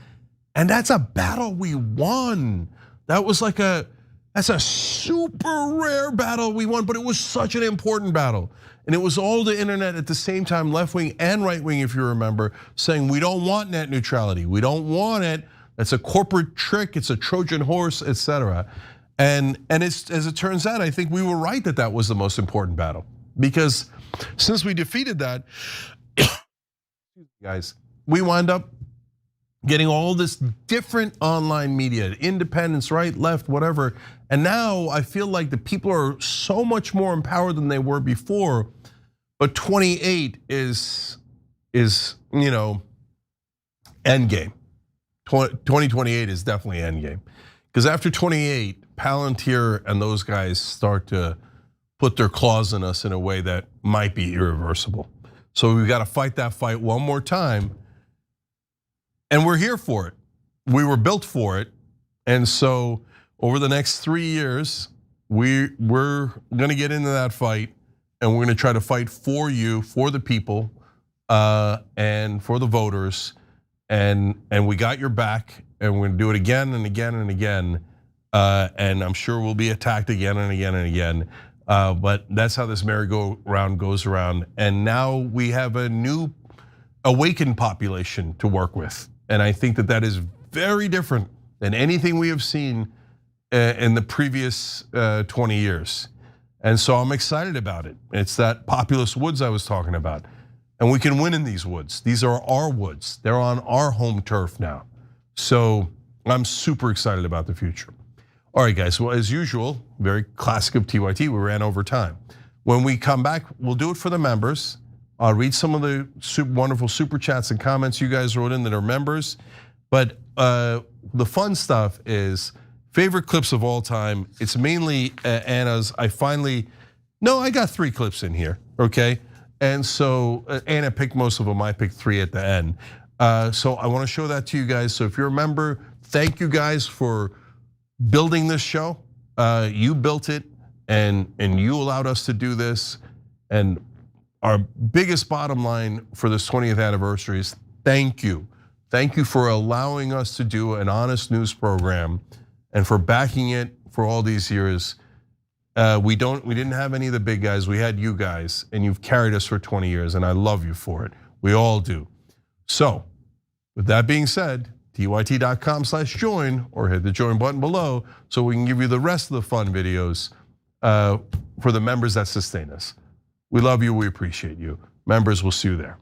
And that's a battle we won. That's a super rare battle we won, but it was such an important battle. And it was all the internet at the same time, left wing and right wing, if you remember, saying we don't want net neutrality. We don't want it. That's a corporate trick. It's a Trojan horse, etc. And it's, as it turns out, I think we were right that was the most important battle, because since we defeated that, guys, we wound up getting all this different online media, independence, right, left, whatever. And now I feel like the people are so much more empowered than they were before. But 28 is end game. 2028 is definitely end game. Because after 28, Palantir and those guys start to put their claws in us in a way that might be irreversible. So we've got to fight that fight one more time. And we're here for it. We were built for it. And so over the next 3 years, we're gonna get into that fight, and we're gonna try to fight for you, for the people, and for the voters. And we got your back, and we're gonna do it again and again and again. And I'm sure we'll be attacked again and again and again. But that's how this merry-go-round goes around. And now we have a new awakened population to work with. And I think that is very different than anything we have seen in the previous 20 years. And so I'm excited about it. It's that populous woods I was talking about. And we can win in these woods. These are our woods. They're on our home turf now. So I'm super excited about the future. All right, guys, well, as usual, very classic of TYT, we ran over time. When we come back, we'll do it for the members. I'll read some of the wonderful super chats and comments you guys wrote in that are members. But the fun stuff is favorite clips of all time. It's mainly Anna's. I got 3 clips in here, okay? And so Anna picked most of them. I picked 3 at the end. So I want to show that to you guys. So if you're a member, thank you guys for building this show. You built it, and you allowed us to do this. And our biggest bottom line for this 20th anniversary is thank you. Thank you for allowing us to do an honest news program, and for backing it for all these years. We didn't have any of the big guys. We had you guys, and you've carried us for 20 years, and I love you for it. We all do. So, with that being said, tyt.com/join, or hit the join button below so we can give you the rest of the fun videos for the members that sustain us. We love you, we appreciate you. Members, we'll see you there.